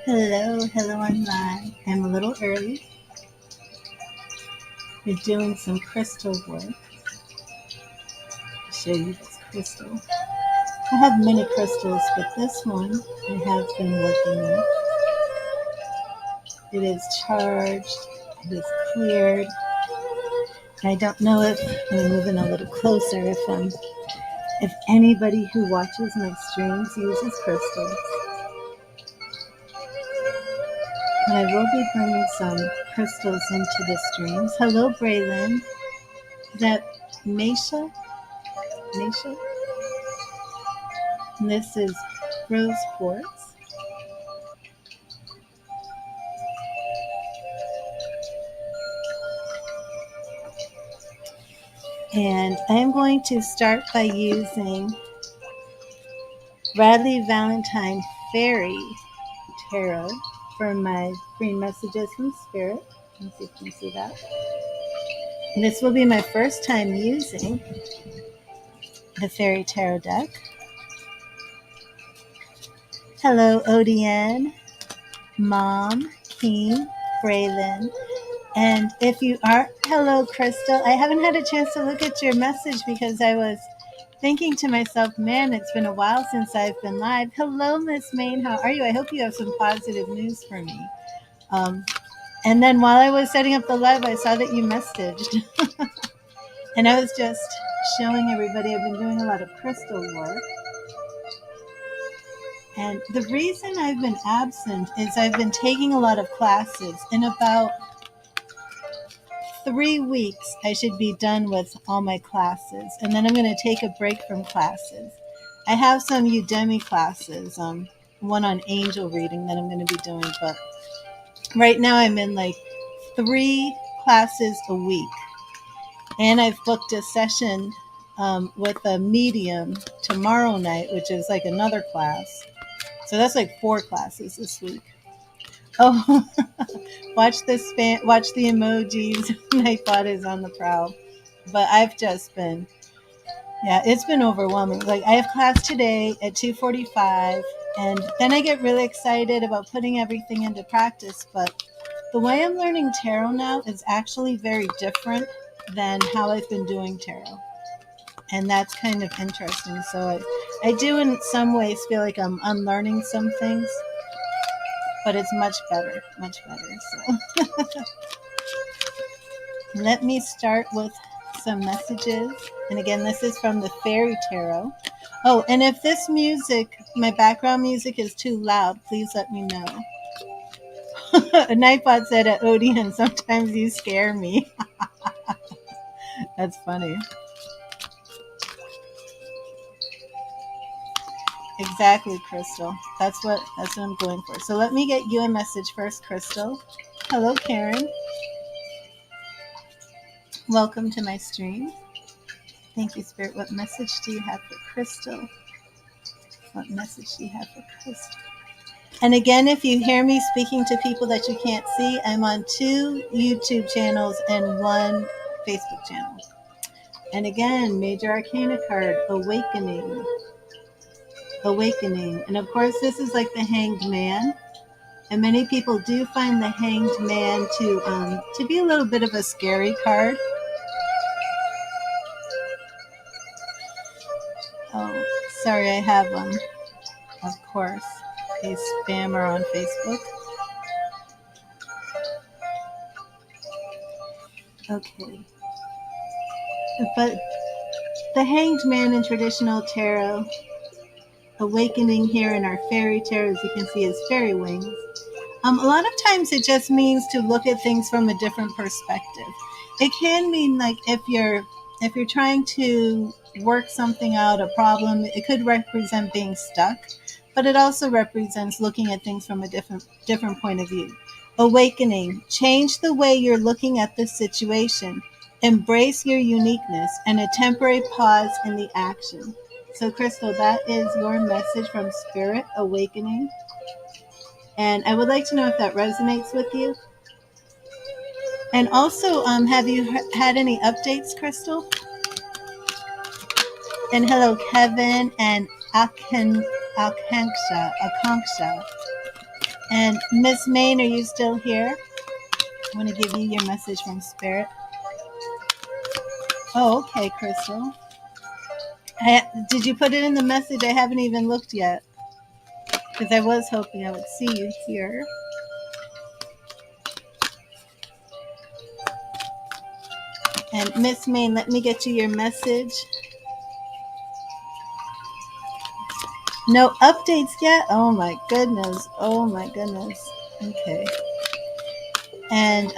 Hello online. I'm a little early. We're doing some crystal work. I'll show you this crystal. I have many crystals, but this one I have been working with. It is charged, it is cleared. I don't know if I'm moving a little closer if anybody who watches my streams uses crystals. But I will be bringing some crystals into the streams. Hello, Braylon. Is that Mesha? Mesha? And this is rose quartz. And I'm going to start by using Bradley Valentine Fairy Tarot for my free messages from Spirit. Let's see if you can see that. And this will be my first time using the Fairy Tarot deck. Hello, ODN, Mom, King, Braylon. And if you are, hello, Crystal. I haven't had a chance to look at your message because I was thinking to myself, man, it's been a while since I've been live. Hello, Miss Main. How are you? I hope you have some positive news for me. And then while I was setting up the live, I saw that you messaged. And I was just showing everybody I've been doing a lot of crystal work. And the reason I've been absent is I've been taking a lot of classes. In about 3 weeks, I should be done with all my classes. And then I'm going to take a break from classes. I have some Udemy classes, one on angel reading that I'm going to be doing. But right now I'm in like 3 classes a week. And I've booked a session with a medium tomorrow night, which is like another class. So that's like 4 classes this week. Oh, watch the emojis. Nightbot is on the prowl. But I've just been, it's been overwhelming. Like I have class today at 2:45, and then I get really excited about putting everything into practice. But the way I'm learning tarot now is actually very different than how I've been doing tarot. And that's kind of interesting. So I do in some ways feel like I'm unlearning some things, but it's much better. So let me start with some messages. And again, this is from the Fairy Tarot. Oh, and if this music, my background music is too loud, please let me know. Nightbot said at Odeon, sometimes you scare me. That's funny. Exactly, Crystal. That's what I'm going for. So let me get you a message first, Crystal. Hello, Karen. Welcome to my stream. Thank you, Spirit. What message do you have for Crystal? What message do you have for Crystal? And again, if you hear me speaking to people that you can't see, I'm on 2 YouTube channels and 1 Facebook channel. And again, Major Arcana card, Awakening. And of course, this is like the Hanged Man. And many people do find the Hanged Man to be a little bit of a scary card. Oh, sorry, I have of course, a spammer on Facebook. Okay. But the Hanged Man in traditional tarot, Awakening here in our Fairy Tarot, as you can see, is fairy wings. A lot of times it just means to look at things from a different perspective. It can mean like if you're trying to work something out, a problem, it could represent being stuck, but it also represents looking at things from a different point of view. Awakening, change the way you're looking at the situation. Embrace your uniqueness and a temporary pause in the action. So, Crystal, that is your message from Spirit, Awakening. And I would like to know if that resonates with you. And also, have you had any updates, Crystal? And hello, Kevin and Akanksha. And Miss Main, are you still here? I want to give you your message from Spirit. Oh, okay, Crystal. Did you put it in the message? I haven't even looked yet. Because I was hoping I would see you here. And Miss Main, let me get you your message. No updates yet? Oh my goodness. Oh my goodness. Okay. And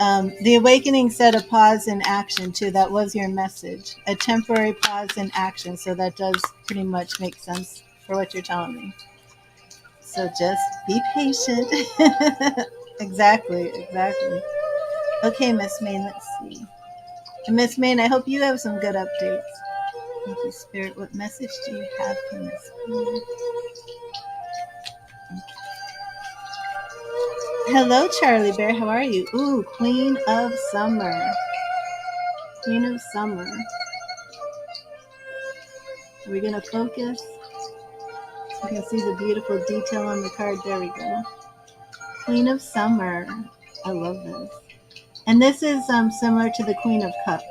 the awakening said a pause in action too. That was your message. A temporary pause in action. So that does pretty much make sense for what you're telling me. So just be patient. Exactly. Okay, Miss Main, let's see. And Miss Main, I hope you have some good updates. Thank you, Spirit. What message do you have for Miss Main? Hello, Charlie Bear. How are you? Ooh, Queen of Summer. Queen of Summer. Are we going to focus? So you can see the beautiful detail on the card. There we go. Queen of Summer. I love this. And this is similar to the Queen of Cups,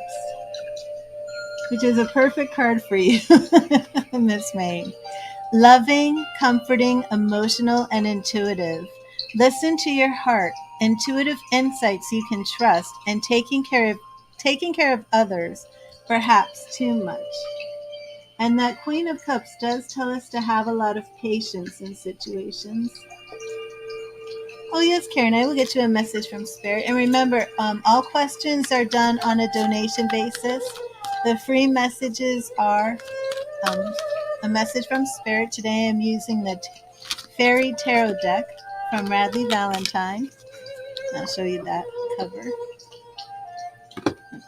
which is a perfect card for you, Miss May. Loving, comforting, emotional, and intuitive. Listen to your heart. Intuitive insights you can trust, and taking care of others, perhaps too much. And that Queen of Cups does tell us to have a lot of patience in situations. Oh yes, Karen, I will get you a message from Spirit. And remember, all questions are done on a donation basis. The free messages are a message from Spirit. Today I'm using the Fairy Tarot deck from Radley Valentine. I'll show you that cover.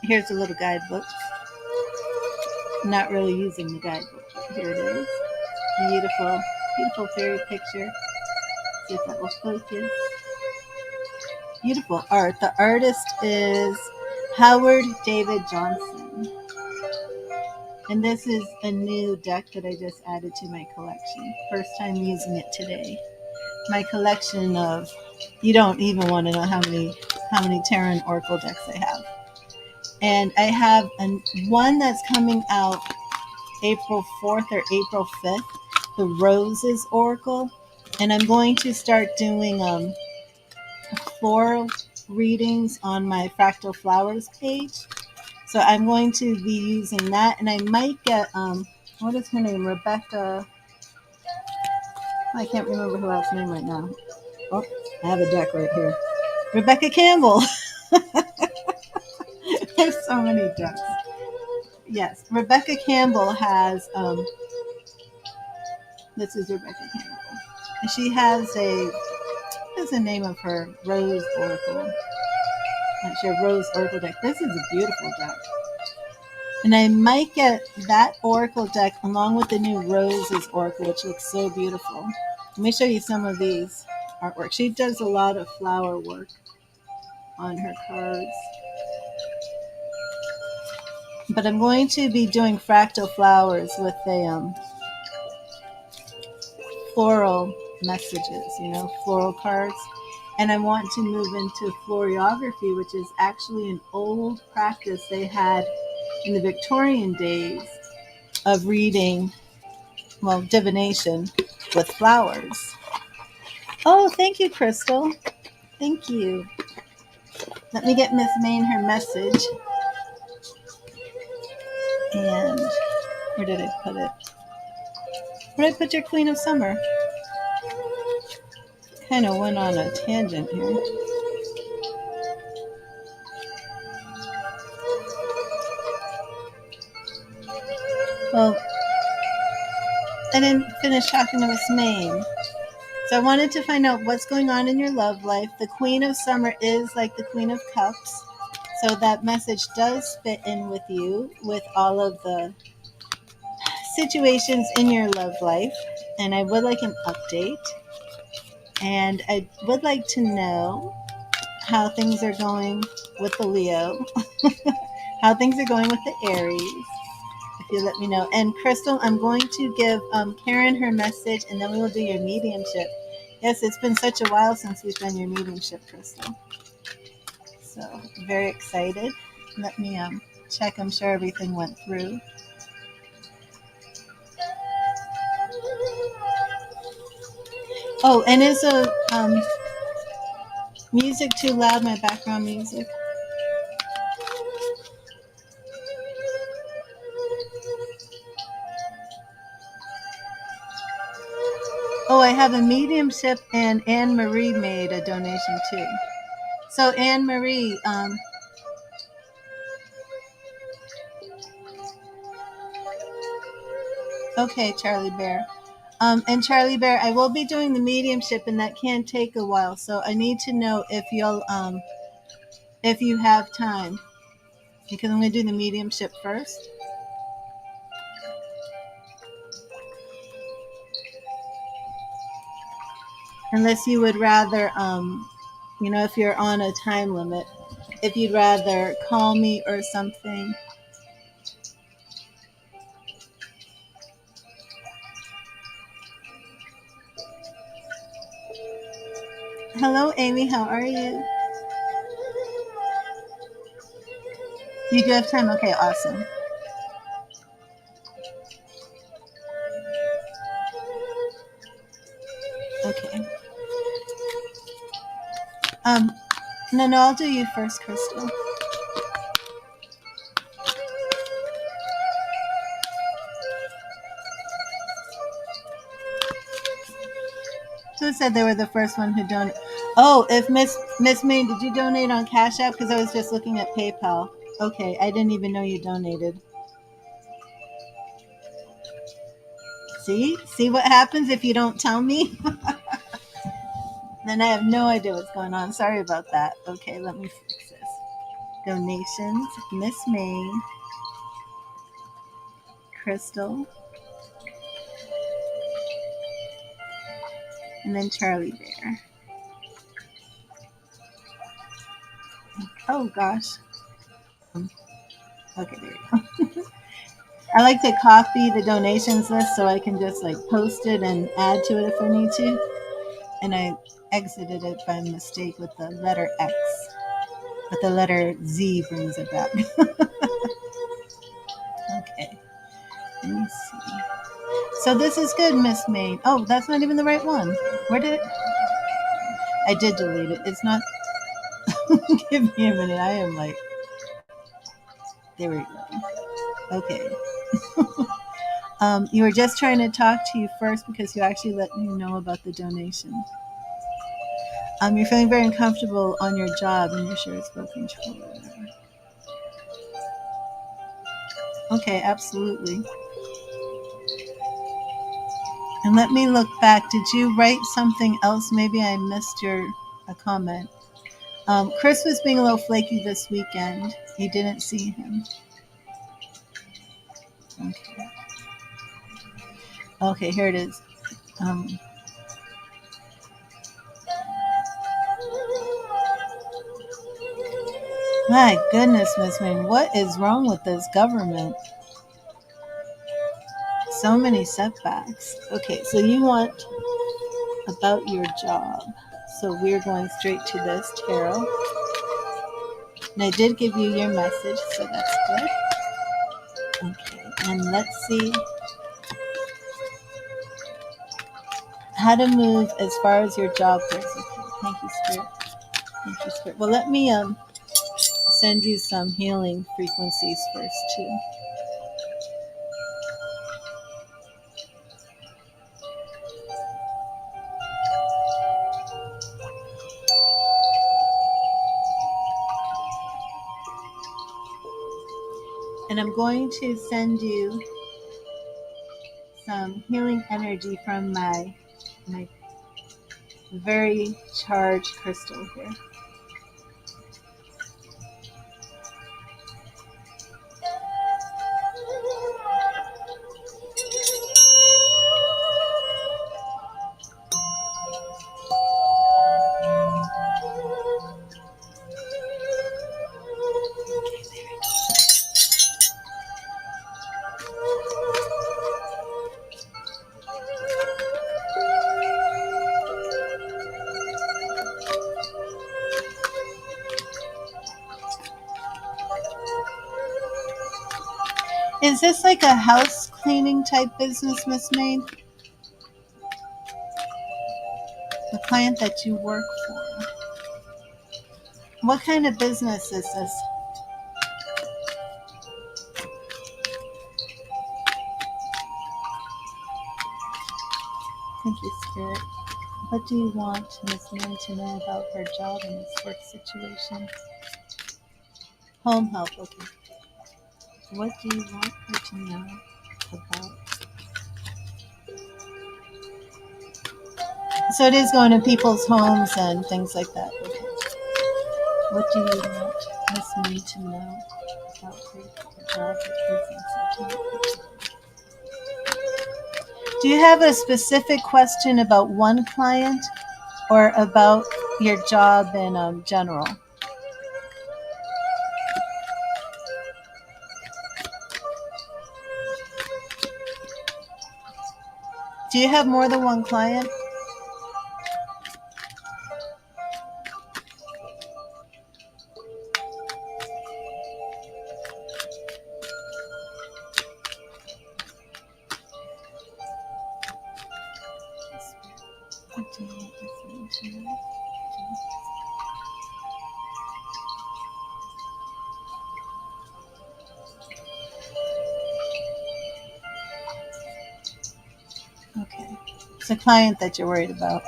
Here's a little guidebook. I'm not really using the guidebook, but here it is. Beautiful, beautiful fairy picture. See if that will focus. Beautiful art. The artist is Howard David Johnson. And this is a new deck that I just added to my collection. First time using it today. My collection of, you don't even want to know how many tarot and oracle decks I have. And I have one that's coming out April 4th or April 5th, the Roses Oracle. And I'm going to start doing floral readings on my Fractal Flowers page. So I'm going to be using that, and I might get what is her name? Rebecca. I can't remember who else's name right now. Oh, I have a deck right here. Rebecca Campbell. There's so many decks. Yes, Rebecca Campbell has. This is Rebecca Campbell, and she has what is the name of her Rose Oracle? Not sure, Rose Oracle deck. This is a beautiful deck. And I might get that Oracle deck along with the new Roses Oracle, which looks so beautiful. Let me show you some of these artwork. She does a lot of flower work on her cards. But I'm going to be doing fractal flowers with a floral messages, floral cards. And I want to move into florography, which is actually an old practice they had in the Victorian days of reading, divination with flowers. Oh, thank you, Crystal. Thank you. Let me get Miss Main her message. And where did I put it? Where did I put your Queen of Summer? Kind of went on a tangent here. Well, I didn't finish talking to Miss Main. So I wanted to find out what's going on in your love life. The Queen of Summer is like the Queen of Cups. So that message does fit in with you with all of the situations in your love life. And I would like an update. And I would like to know how things are going with the Leo, how things are going with the Aries, if you let me know. And Crystal, I'm going to give Karen her message, and then we will do your mediumship. Yes, it's been such a while since we've done your mediumship, Crystal. So very excited. Let me check. I'm sure everything went through. Oh, and is the music too loud? My background music. Oh, I have a mediumship, and Anne Marie made a donation too. So Anne Marie, okay, Charlie Bear. And Charlie Bear, I will be doing the mediumship, and that can take a while. So I need to know if you have time, because I'm going to do the mediumship first. Unless you would rather, if you're on a time limit, if you'd rather call me or something. Hello, Amy. How are you? You do have time? Okay, awesome. Okay. No, I'll do you first, Crystal. Who said they were the first one who donated? Oh, if Miss May, did you donate on Cash App? Because I was just looking at PayPal. Okay, I didn't even know you donated. See what happens if you don't tell me? Then I have no idea what's going on. Sorry about that. Okay, let me fix this. Donations, Miss May, Crystal, and then Charlie Bear. Oh gosh. Okay, there you go. I like to copy the donations list so I can just like post it and add to it if I need to. And I exited it by mistake with the letter X, but the letter Z brings it back. Okay, let me see. So this is good, Miss May. Oh, that's not even the right one. Where did it? I did delete it. It's not. Give me a minute. I am like. There we go. Okay. You were just trying to talk to you first because you actually let me know about the donation. You're feeling very uncomfortable on your job and you're sure it's low control. Okay, absolutely. And let me look back. Did you write something else? Maybe I missed a comment. Chris was being a little flaky this weekend. You didn't see him. Okay. Okay, here it is. My goodness, Miss May, what is wrong with this government? So many setbacks. Okay, so you want about your job. So we're going straight to this tarot. And I did give you your message, so that's good. Okay, and let's see how to move as far as your job goes. Okay, thank you, Spirit. Thank you, Spirit. Well, let me send you some healing frequencies first, too. And I'm going to send you some healing energy from my very charged crystal here. Is this like a house cleaning type business, Miss Maid? The client that you work for. What kind of business is this? Thank you, Spirit. What do you want Miss Maid to know about her job and this work situation? Home help, okay. What do you want her to know about? So it is going to people's homes and things like that. Okay. What do you want Miss Maid to know about her job and business? Do you have a specific question about one client or about your job in general? Do you have more than one client? What do you want Miss Maid to know? Okay, it's a client that you're worried about.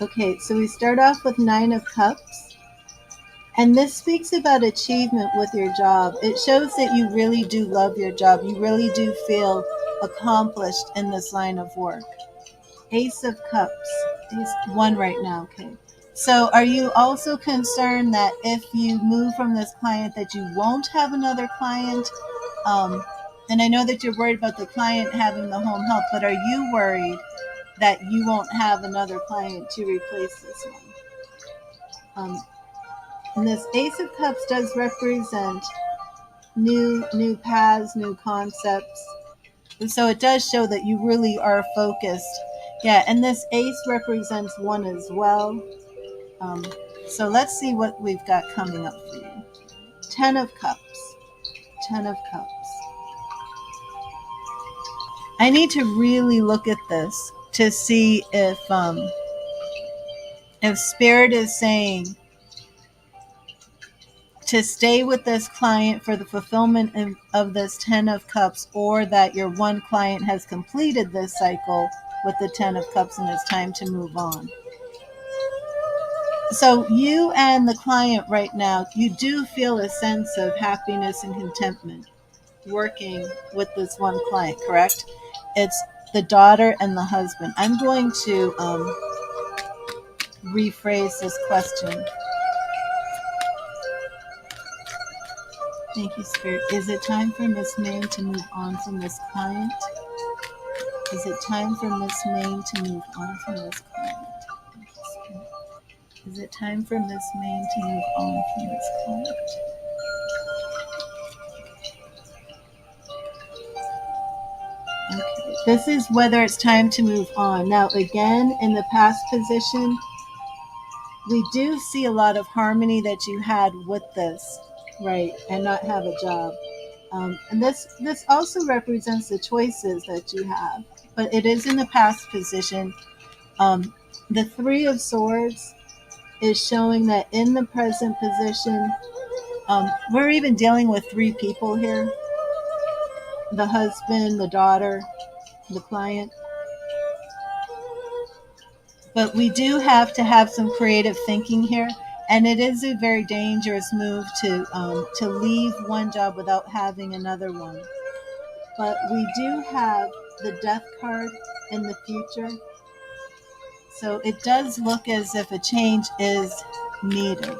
Okay, so we start off with 9 of Cups. And this speaks about achievement with your job. It shows that you really do love your job. You really do feel accomplished in this line of work. Ace of Cups. Ace 1 right now, okay. So are you also concerned that if you move from this client that you won't have another client? And I know that you're worried about the client having the home help, but are you worried that you won't have another client to replace this one? And this Ace of Cups does represent new paths, new concepts. And so it does show that you really are focused. Yeah, and this Ace represents 1 as well. So let's see what we've got coming up for you. 10 of Cups. 10 of Cups. I need to really look at this to see if Spirit is saying to stay with this client for the fulfillment of this 10 of Cups, or that your one client has completed this cycle with the 10 of Cups and it's time to move on. So you and the client right now, you do feel a sense of happiness and contentment working with this one client, correct? It's the daughter and the husband. I'm going to rephrase this question. Thank you, Spirit. Is it time for Miss Maid to move on from this client? Is it time for Miss Maid to move on from this client? Thank you, Spirit. Is it time for Miss Maid to move on from this client? Okay. This is whether it's time to move on. Now, again, in the past position, we do see a lot of harmony that you had with this, right, and not have a job. And this also represents the choices that you have, but it is in the past position. The 3 of Swords is showing that in the present position, we're even dealing with 3 people here: the husband, the daughter, the client. But we do have to have some creative thinking here, and it is a very dangerous move to leave one job without having another one. But we do have the Death card in the future, so it does look as if a change is needed.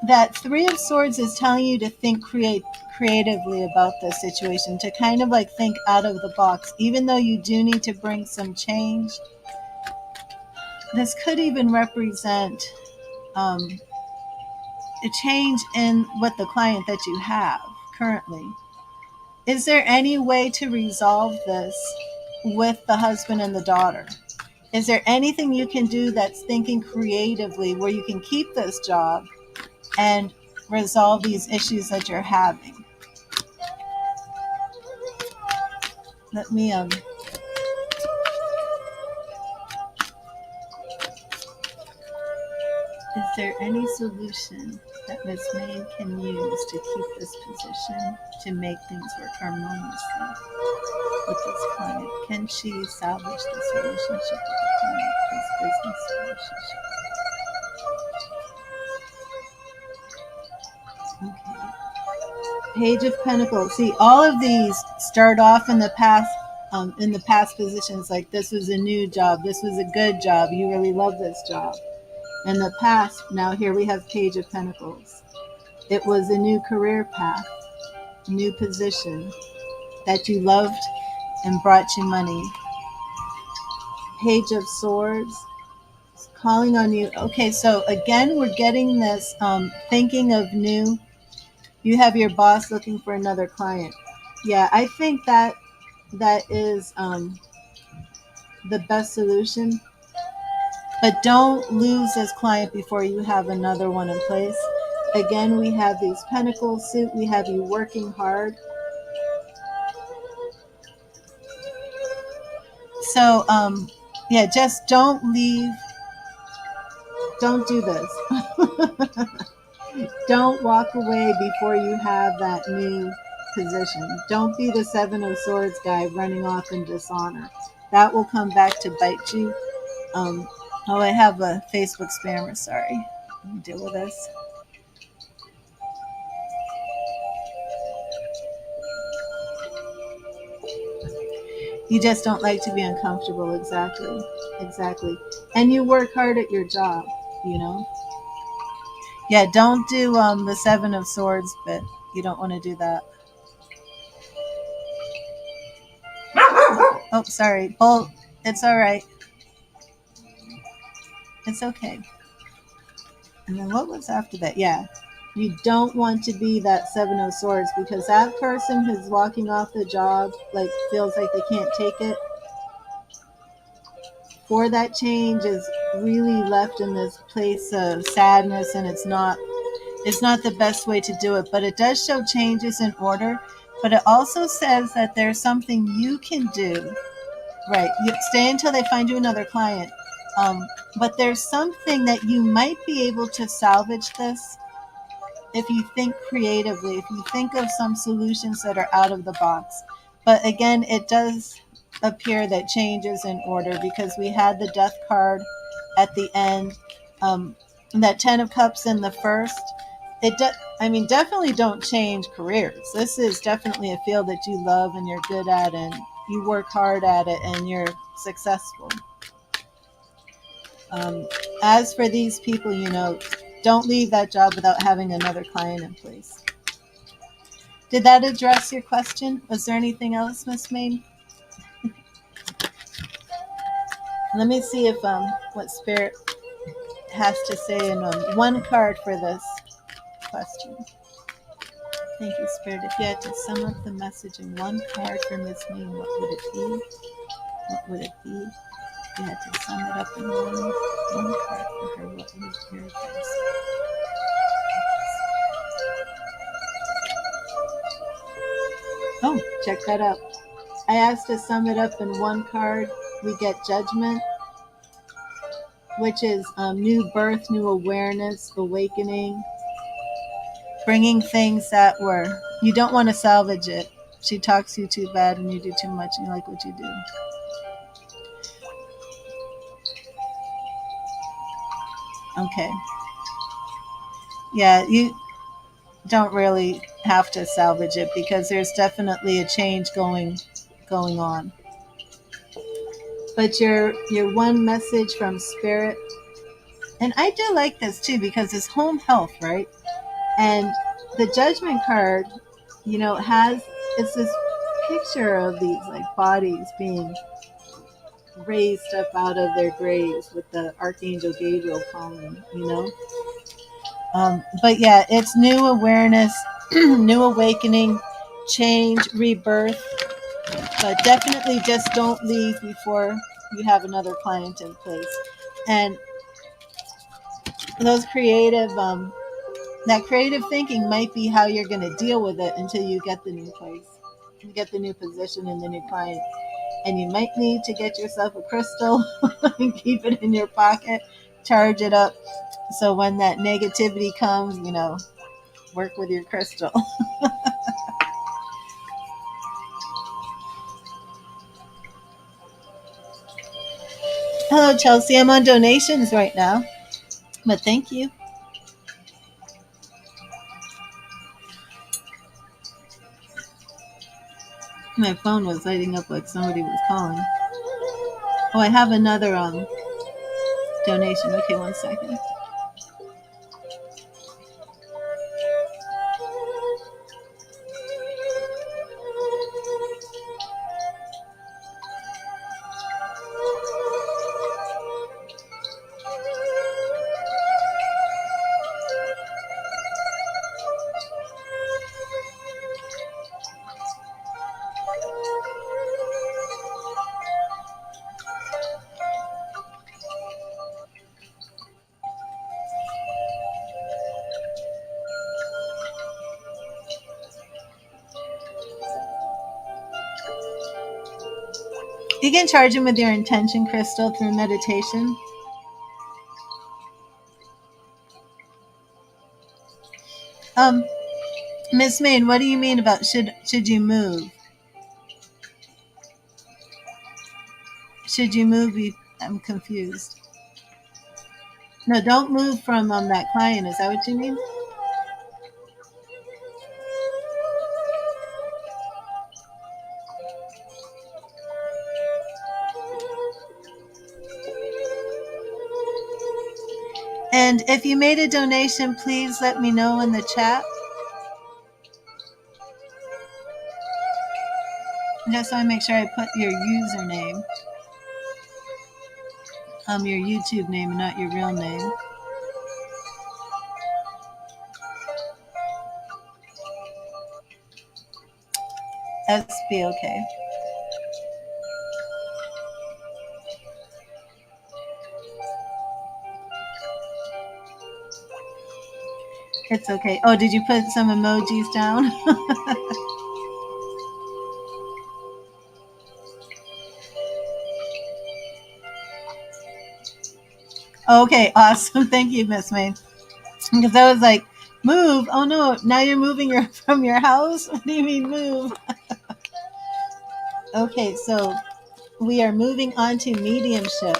That 3 of Swords is telling you to think creatively about this situation, to kind of like think out of the box, even though you do need to bring some change. This could even represent a change in what the client that you have currently. Is there any way to resolve this with the husband and the daughter? Is there anything you can do that's thinking creatively where you can keep this job and resolve these issues that you're having. Let me is there any solution that Miss May can use to keep this position to make things work harmoniously with this client? Can she salvage this relationship with the client, this business relationship? Okay. Page of Pentacles. See, all of these start off in the past positions, like this was a new job, this was a good job, you really love this job. In the past, now here we have Page of Pentacles. It was a new career path, new position that you loved and brought you money. Page of Swords, calling on you. Okay, so again, we're getting this thinking of new. You have your boss looking for another client. Yeah, I think that is the best solution. But don't lose this client before you have another one in place. Again, we have these pentacles suit. We have you working hard. So, yeah, just don't leave. Don't do this. Don't walk away before you have that new position. Don't be the Seven of Swords guy running off in dishonor. That will come back to bite you. Oh, I have a Facebook spammer. Sorry. Let me deal with this. You just don't like to be uncomfortable. Exactly. And you work hard at your job, you know? Yeah, don't do the Seven of Swords, but you don't want to do that. Oh, sorry. Bolt, it's all right. It's okay. And then what was after that? Yeah. You don't want to be that Seven of Swords, because that person who's walking off the job, like, feels like they can't take it. For that change is really left in this place of sadness, and it's not the best way to do it, but it does show changes in order. But it also says that there's something you can do. Right. You stay until they find you another client. But there's something that you might be able to salvage this if you think creatively, if you think of some solutions that are out of the box. But again, it does appear that change is in order, because we had the Death card at the end, that Ten of Cups in the first. Definitely don't change careers. This is definitely a field that you love and you're good at, and you work hard at it, and you're successful. As for these people, don't leave that job without having another client in place. Did that address your question? Was there anything else, Miss May? Let me see if what Spirit has to say in one card for this question. Thank you, Spirit. If you had to sum up the message in one card for Miss May, what would it be? What would it be? If you had to sum it up in one card for her, what would your advice be? Oh, check that out. I asked to sum it up in one card. We get Judgment, which is new birth, new awareness, awakening, bringing things that were, you don't want to salvage it. She talks to you too bad and you do too much and you like what you do. Okay. Yeah, you don't really have to salvage it, because there's definitely a change going on. But your one message from Spirit, and I do like this too, because it's home health, right? And the Judgment card, it's this picture of these like bodies being raised up out of their graves with the Archangel Gabriel calling, But yeah, it's new awareness, new awakening, change, rebirth. But definitely just don't leave before you have another client in place. And those creative That creative thinking might be how you're going to deal with it until you get the new place. You get the new position and the new client. And you might need to get yourself a crystal and keep it in your pocket, charge it up. So when that negativity comes, work with your crystal. Hello, Chelsea. I'm on donations right now, but thank you. My phone was lighting up like somebody was calling. Oh, I have another donation. Okay, 1 second. You can charge them with your intention crystal through meditation. Miss Main, what do you mean about should you move? Should you move? I'm confused. No, don't move from that client. Is that what you mean? And if you made a donation, please let me know in the chat. Just so I make sure I put your username, your YouTube name, and not your real name. SB, okay. It's okay. Oh, did you put some emojis down? Okay, awesome. Thank you, Miss May. Because I was like, move. Oh no, now you're moving from your house? What do you mean move? Okay, so we are moving on to mediumship.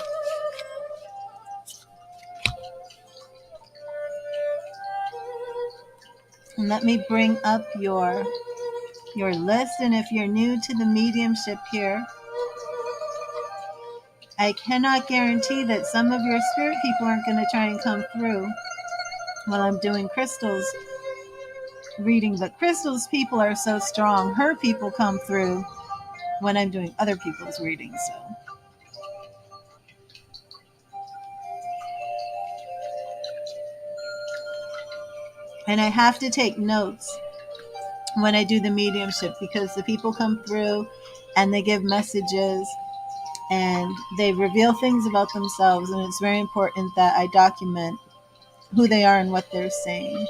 And let me bring up your list. And if you're new to the mediumship here, I cannot guarantee that some of your spirit people aren't going to try and come through while I'm doing crystals reading. But crystals people are so strong. Her people come through when I'm doing other people's readings. So. And I have to take notes when I do the mediumship because the people come through and they give messages and they reveal things about themselves, and it's very important that I document who they are and what they're saying.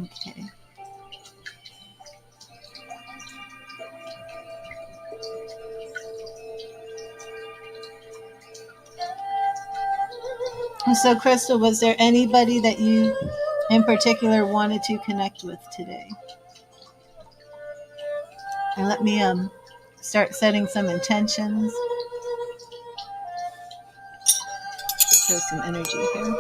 Okay. So, Crystal, was there anybody that you in particular wanted to connect with today? And let me start setting some intentions. Show some energy here.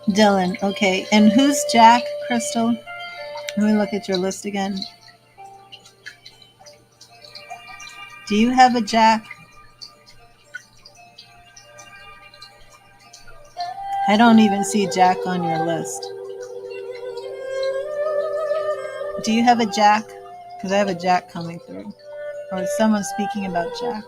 Dylan, okay. And who's Jack, Crystal? Let me look at your list again. Do you have a Jack? I don't even see Jack on your list. Do you have a Jack? Because I have a Jack coming through. Or is someone speaking about Jack?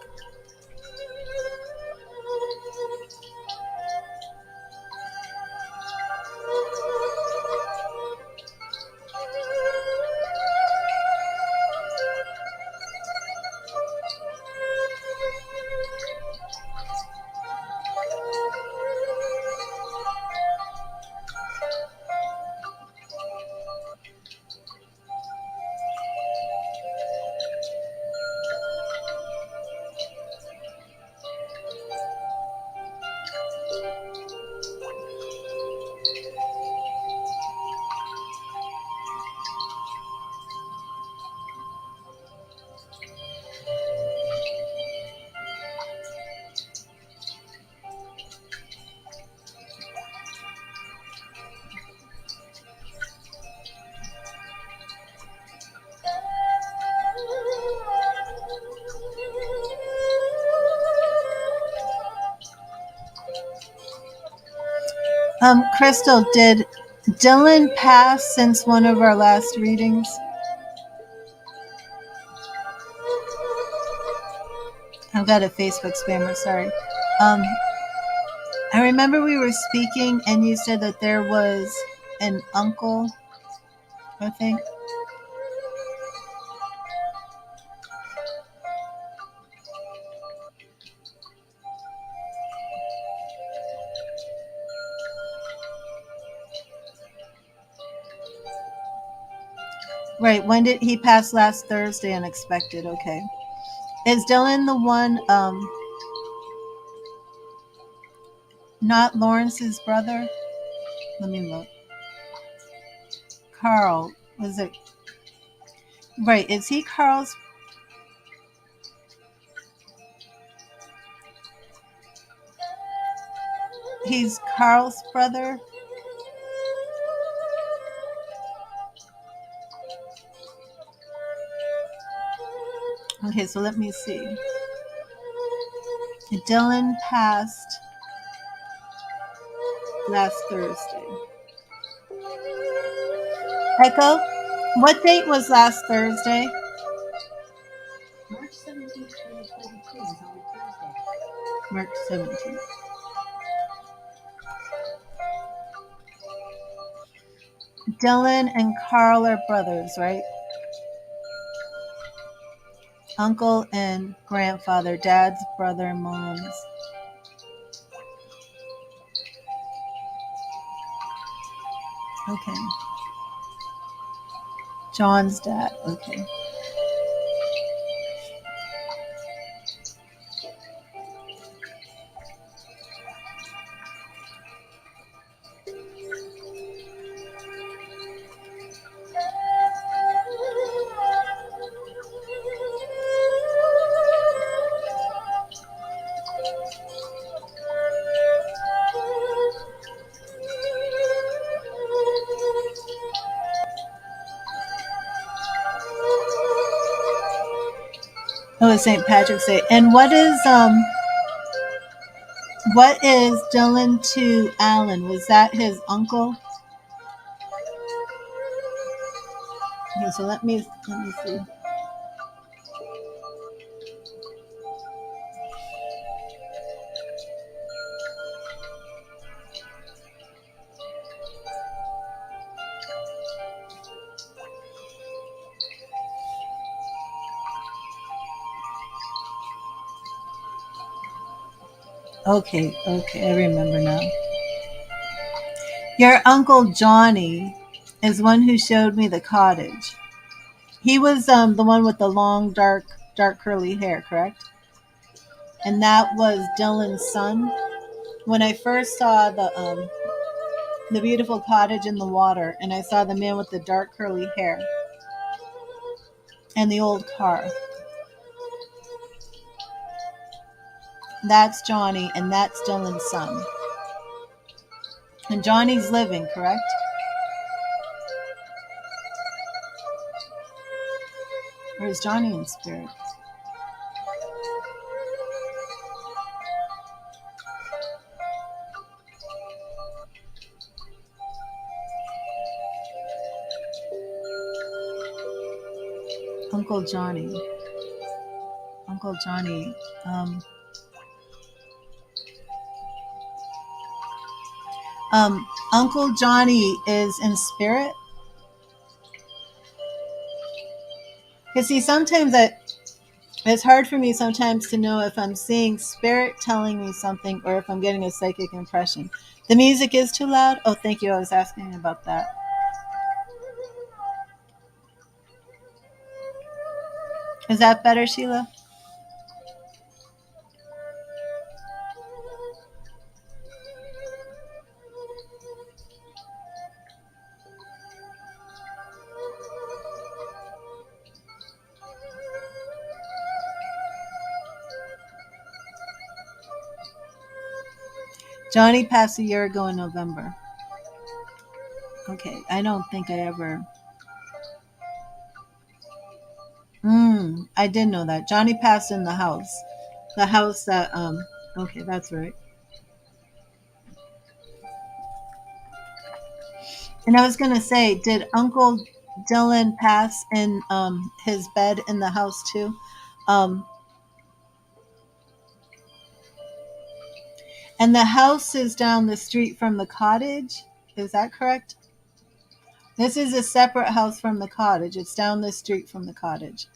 Crystal, did Dylan pass since one of our last readings? I've got a Facebook spammer, sorry. I remember we were speaking and you said that there was an uncle, I think. Right, when did he pass? Last Thursday, unexpected, okay. Is Dylan the one, not Lawrence's brother? Let me look. Carl, was it? Right, is he Carl's? He's Carl's brother? Okay, so let me see. Dylan passed last Thursday. Echo, what date was last Thursday? March 17th, 2022 is on Thursday. March 17th. Dylan and Carl are brothers, right? Uncle and grandfather, dad's brother, mom's. Okay. John's dad, okay. Oh, it's St. Patrick's Day. And what is Dylan to Alan? Was that his uncle? Okay, so let me see. Okay, I remember now. Your Uncle Johnny is one who showed me the cottage. He was the one with the long, dark curly hair, correct? And that was Dylan's son. When I first saw the beautiful cottage in the water, and I saw the man with the dark curly hair and the old car. That's Johnny, and that's Dylan's son. And Johnny's living, correct? Or is Johnny in spirit? Uncle Johnny. Uncle Johnny. Uncle Johnny is in spirit. Because see, sometimes it's hard for me sometimes to know if I'm seeing spirit telling me something or if I'm getting a psychic impression. The music is too loud? Oh, thank you. I was asking about that. Is that better, Sheila? Johnny passed a year ago in November. Okay, I don't think I ever... I did know that. Johnny passed in the house. The house that, okay, that's right. And I was going to say, did Uncle Dylan pass in his bed in the house too? And the house is down the street from the cottage. Is that correct? This is a separate house from the cottage. It's down the street from the cottage.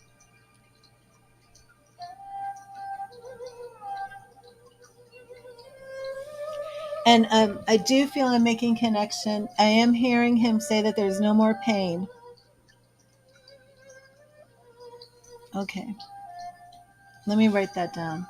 And I do feel I'm making connection. I am hearing him say that there's no more pain. Okay. Let me write that down.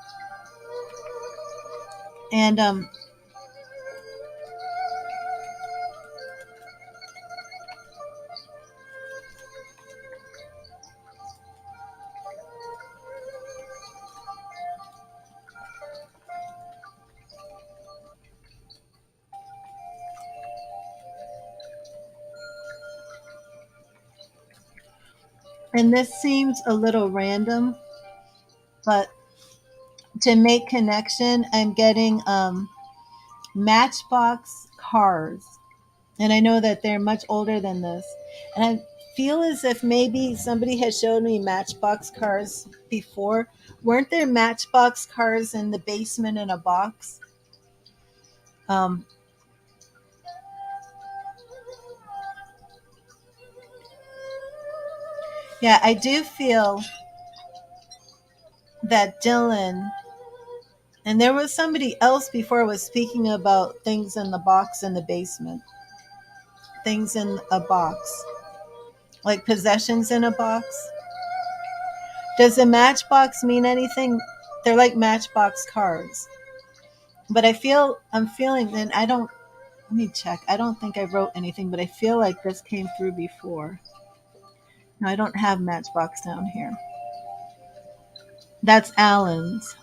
And this seems a little random, but to make connection, I'm getting Matchbox cars. And I know that they're much older than this. And I feel as if maybe somebody has showed me Matchbox cars before. Weren't there Matchbox cars in the basement in a box? Yeah, I do feel that Dylan, and there was somebody else before was speaking about things in the box in the basement. Things in a box. Like possessions in a box. Does a matchbox mean anything? They're like Matchbox cars. But I'm feeling, and I don't, let me check. I don't think I wrote anything, but I feel like this came through before. No, I don't have Matchbox down here. That's Allen's.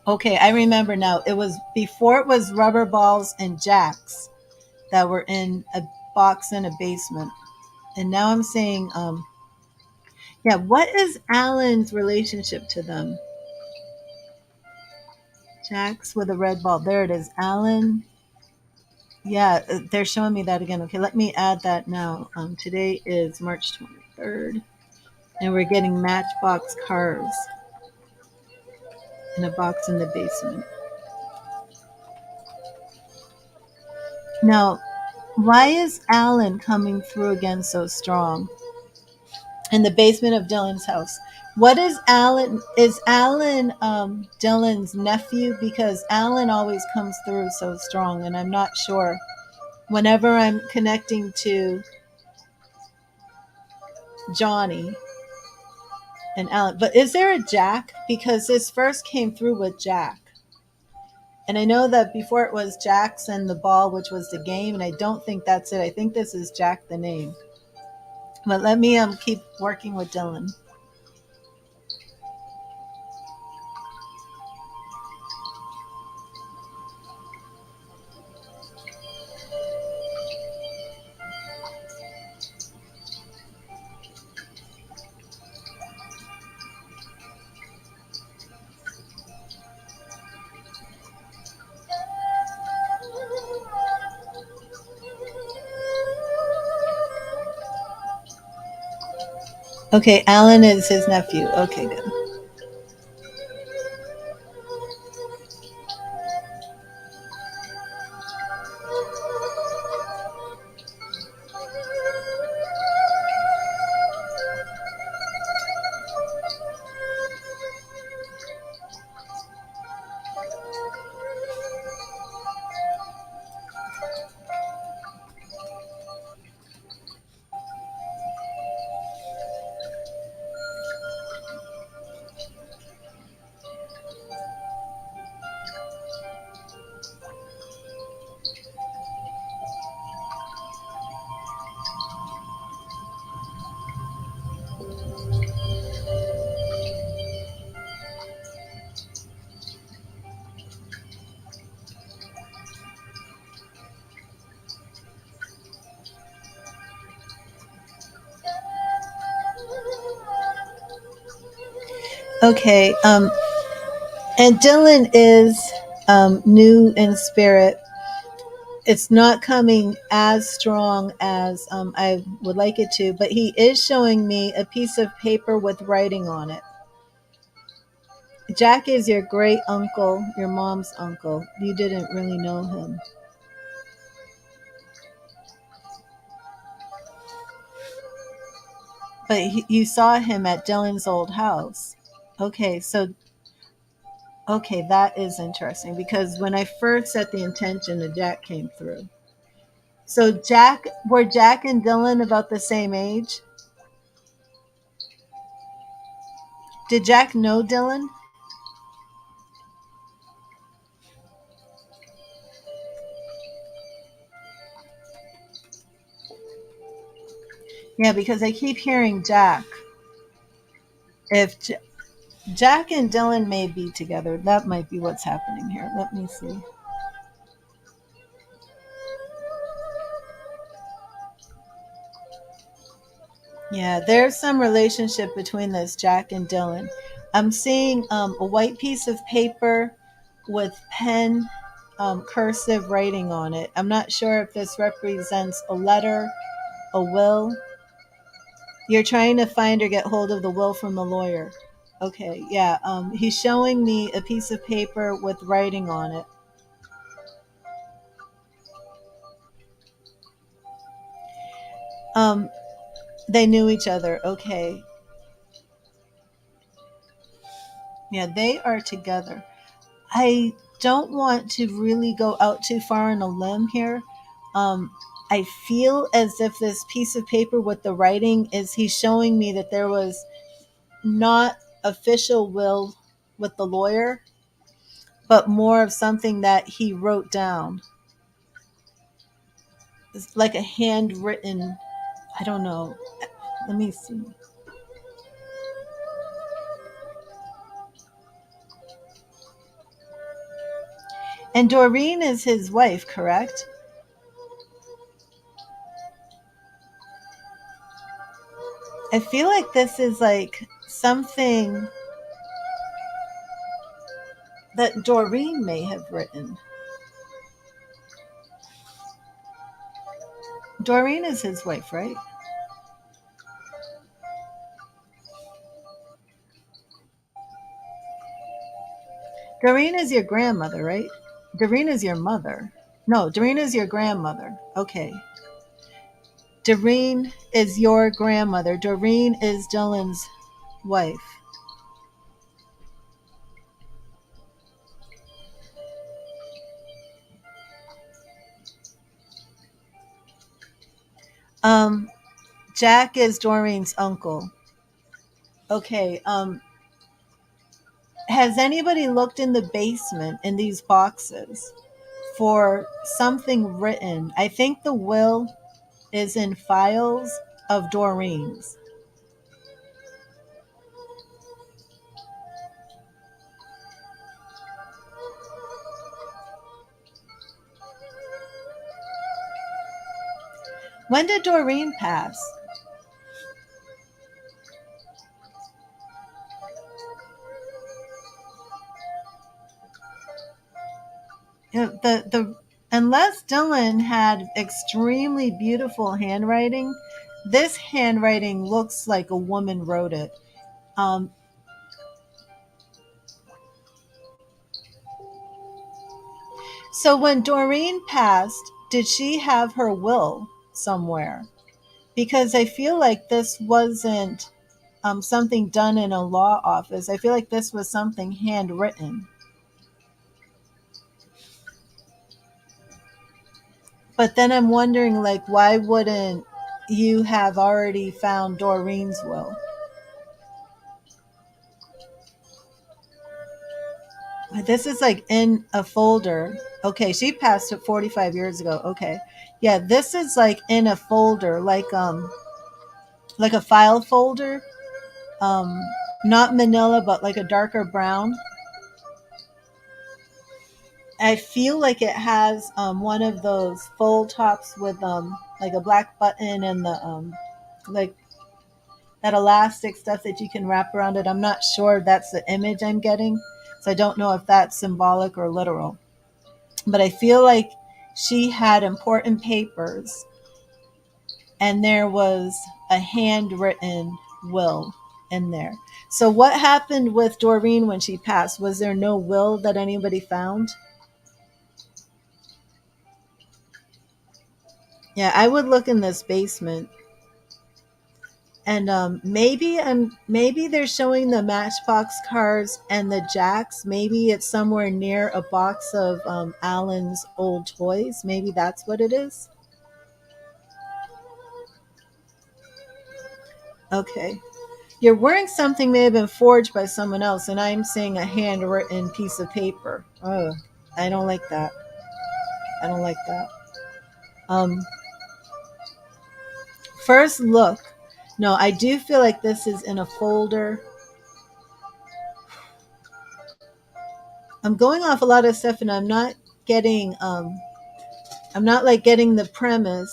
Okay, I remember now. It was before it was rubber balls and jacks that were in a box in a basement. And now I'm saying, yeah, what is Allen's relationship to them? Jacks with a red ball. There it is. Allen. Yeah, they're showing me that again. Okay, let me add that now. Today is March 23rd, and we're getting Matchbox cars in a box in the basement. Now, why is Alan coming through again so strong in the basement of Dylan's house? What is Alan? Is Alan Dylan's nephew? Because Alan always comes through so strong, and I'm not sure. Whenever I'm connecting to Johnny and Alan. But is there a Jack? Because this first came through with Jack. And I know that before it was Jacks and the ball, which was the game, and I don't think that's it. I think this is Jack the name. But let me keep working with Dylan. Okay, Alan is his nephew. Okay, good. Okay, and Dylan is new in spirit. It's not coming as strong as I would like it to, but he is showing me a piece of paper with writing on it. Jack is your great uncle, your mom's uncle. You didn't really know him. But you saw him at Dylan's old house. Okay, so okay, that is interesting because when I first set the intention, the Jack came through. So were Jack and Dylan about the same age? Did Jack know Dylan? Yeah, because I keep hearing Jack. If Jack and Dylan may be together, that might be what's happening here. Let me see. Yeah, there's some relationship between this Jack and Dylan. I'm seeing a white piece of paper with pen cursive writing on it. I'm not sure if this represents a letter, a will. You're trying to find or get hold of the will from the lawyer. Okay, yeah. He's showing me a piece of paper with writing on it. Um, they knew each other. Okay. Yeah, they are together. I don't want to really go out too far on a limb here. Um, I feel as if this piece of paper with the writing is he's showing me that there was not official will with the lawyer, but more of something that he wrote down. It's like a handwritten, I don't know. Let me see. And Doreen is his wife, correct? I feel like this is like something that Doreen may have written. Doreen is his wife, right? Doreen is your grandmother, right? Doreen is your mother. No, Doreen is your grandmother. Okay. Doreen is your grandmother. Doreen is Dylan's wife. Um, Jack is Doreen's uncle. Okay. Has anybody looked in the basement in these boxes for something written? I think the will is in files of Doreen's. When did Doreen pass? The unless Dylan had extremely beautiful handwriting, this handwriting looks like a woman wrote it. Um, so when Doreen passed, did she have her will somewhere? Because I feel like this wasn't something done in a law office. I feel like this was something handwritten. But then I'm wondering, like, why wouldn't you have already found Doreen's will? This is like in a folder. Okay, she passed it 45 years ago. Okay. Yeah, this is like in a folder, like a file folder. Um Not manila, but like a darker brown. I feel like it has one of those fold tops with like a black button and the like that elastic stuff that you can wrap around it. I'm not sure that's the image I'm getting, so I don't know if that's symbolic or literal. But I feel like she had important papers and there was a handwritten will in there. So what happened with Doreen when she passed? Was there no will that anybody found? Yeah, I would look in this basement. And maybe they're showing the Matchbox cars and the jacks. Maybe it's somewhere near a box of Alan's old toys. Maybe that's what it is. Okay. You're wearing something may have been forged by someone else, and I'm seeing a handwritten piece of paper. Oh, I don't like that. I don't like that. Um, First look. No, I do feel like this is in a folder. I'm going off a lot of stuff, and getting I'm not like getting the premise.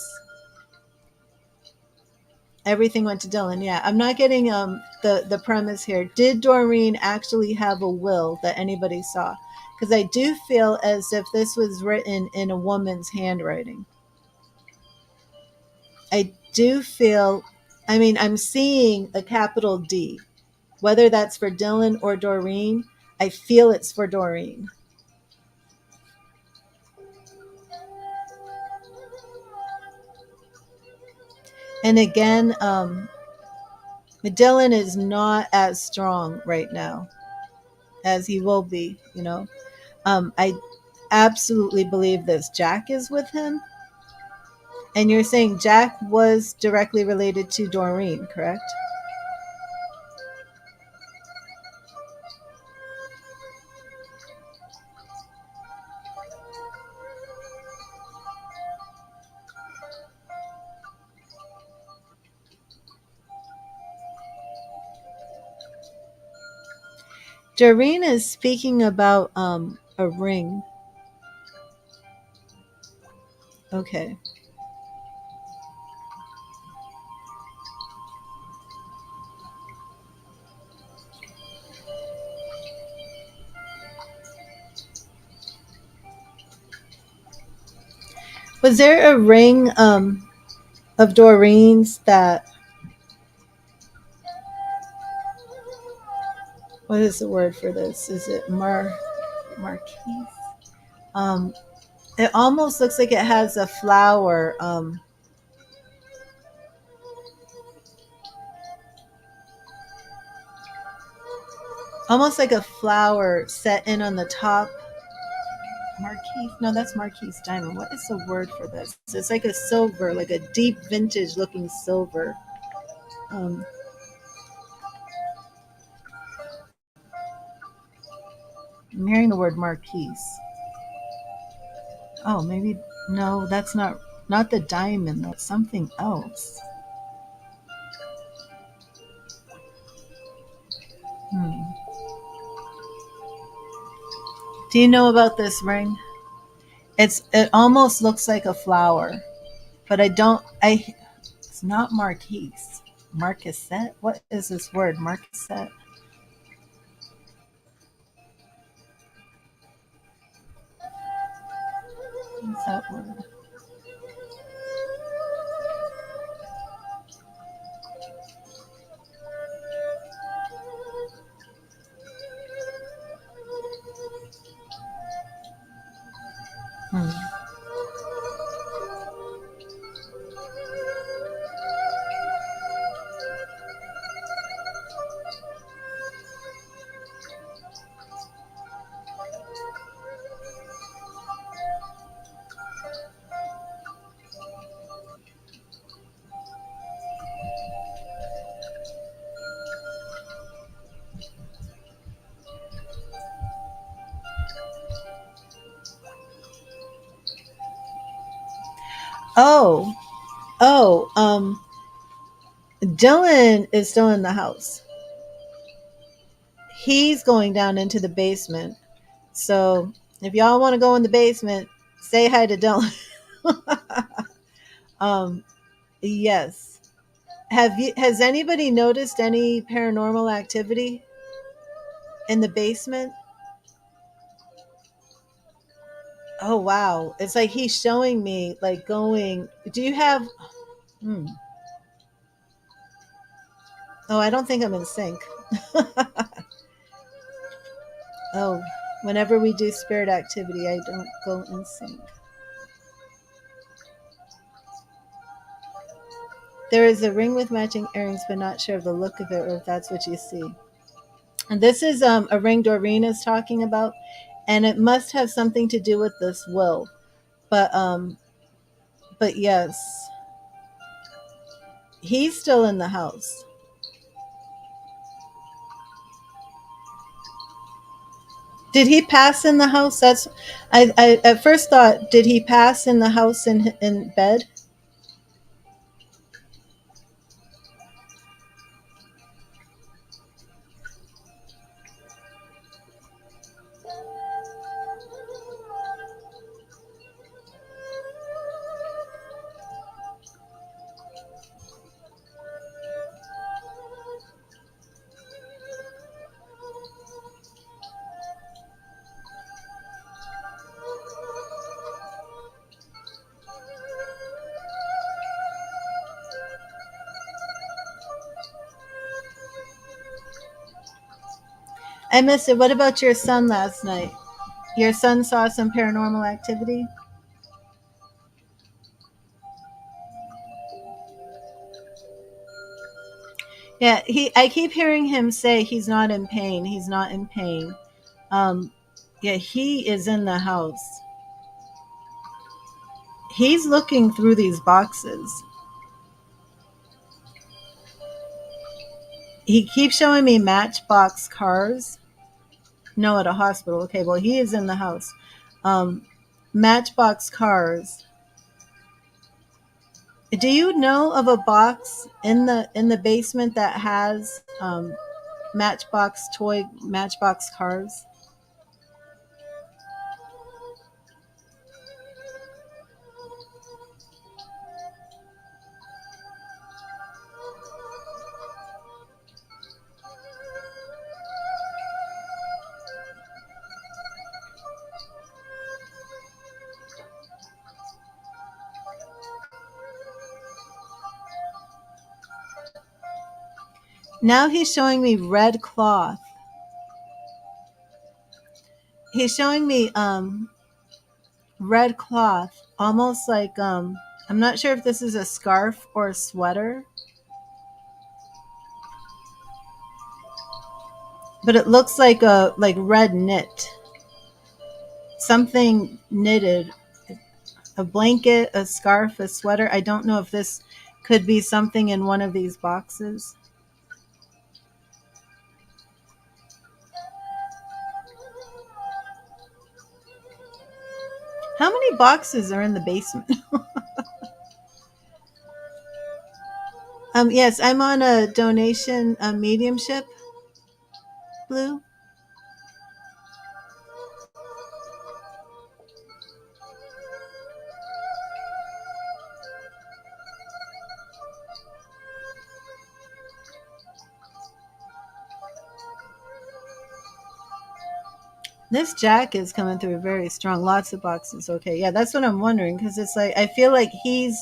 Everything went to Dylan. Yeah, I'm not getting the premise here. Did Doreen actually have a will that anybody saw? Because I do feel as if this was written in a woman's handwriting. I do feel, I mean, I'm seeing a capital D. Whether that's for Dylan or Doreen, I feel it's for Doreen. And again, Dylan is not as strong right now as he will be, you know. I absolutely believe this. Jack is with him. And you're saying Jack was directly related to Doreen, correct? Doreen is speaking about a ring. Okay. Was there a ring of Doreen's that, what is the word for this? Is it marquise? Um, it almost looks like it has a flower. Almost like a flower set in on the top. Marquise? No, that's Marquise diamond. What is the word for this? It's like a silver, like a deep vintage looking silver. Um, I'm hearing the word Marquise. Oh, maybe no, that's not the diamond. That's something else. Hmm. Do you know about this ring? It almost looks like a flower, but I don't. I It's not Marquise. Marquisette. What is this word? Marquisette. What's that word? Oh, oh, Dylan is still in the house. He's going down into the basement. So if y'all want to go in the basement, say hi to Dylan. um, yes. Has anybody noticed any paranormal activity in the basement? Oh wow. It's like he's showing me like going. Do you have hmm. Oh, I don't think I'm in sync. Oh, whenever we do spirit activity, I don't go in sync. There is a ring with matching earrings, but not sure of the look of it or if that's what you see. And this is a ring Doreen is talking about, and it must have something to do with this will. But but yes, he's still in the house. Did he pass in the house? That's I at first thought, did he pass in the house in bed? I missed it. What about your son last night? Your son saw some paranormal activity? Yeah, he I keep hearing him say he's not in pain. He's not in pain. Um yeah, he is in the house. He's looking through these boxes. He keeps showing me matchbox cars. No, at a hospital. Okay, well he is in the house. Um Matchbox cars. Do you know of a box in the basement that has matchbox cars? Now he's showing me red cloth. He's showing me red cloth, almost like I'm not sure if this is a scarf or a sweater, but it looks like a like red knit. Something knitted, a blanket, a scarf, a sweater. I don't know if this could be something in one of these boxes. How many boxes are in the basement? Yes, I'm on a donation, a mediumship, Blue. This jack is coming through very strong. Lots of boxes. Okay, yeah, that's what I'm wondering because it's like I feel like he's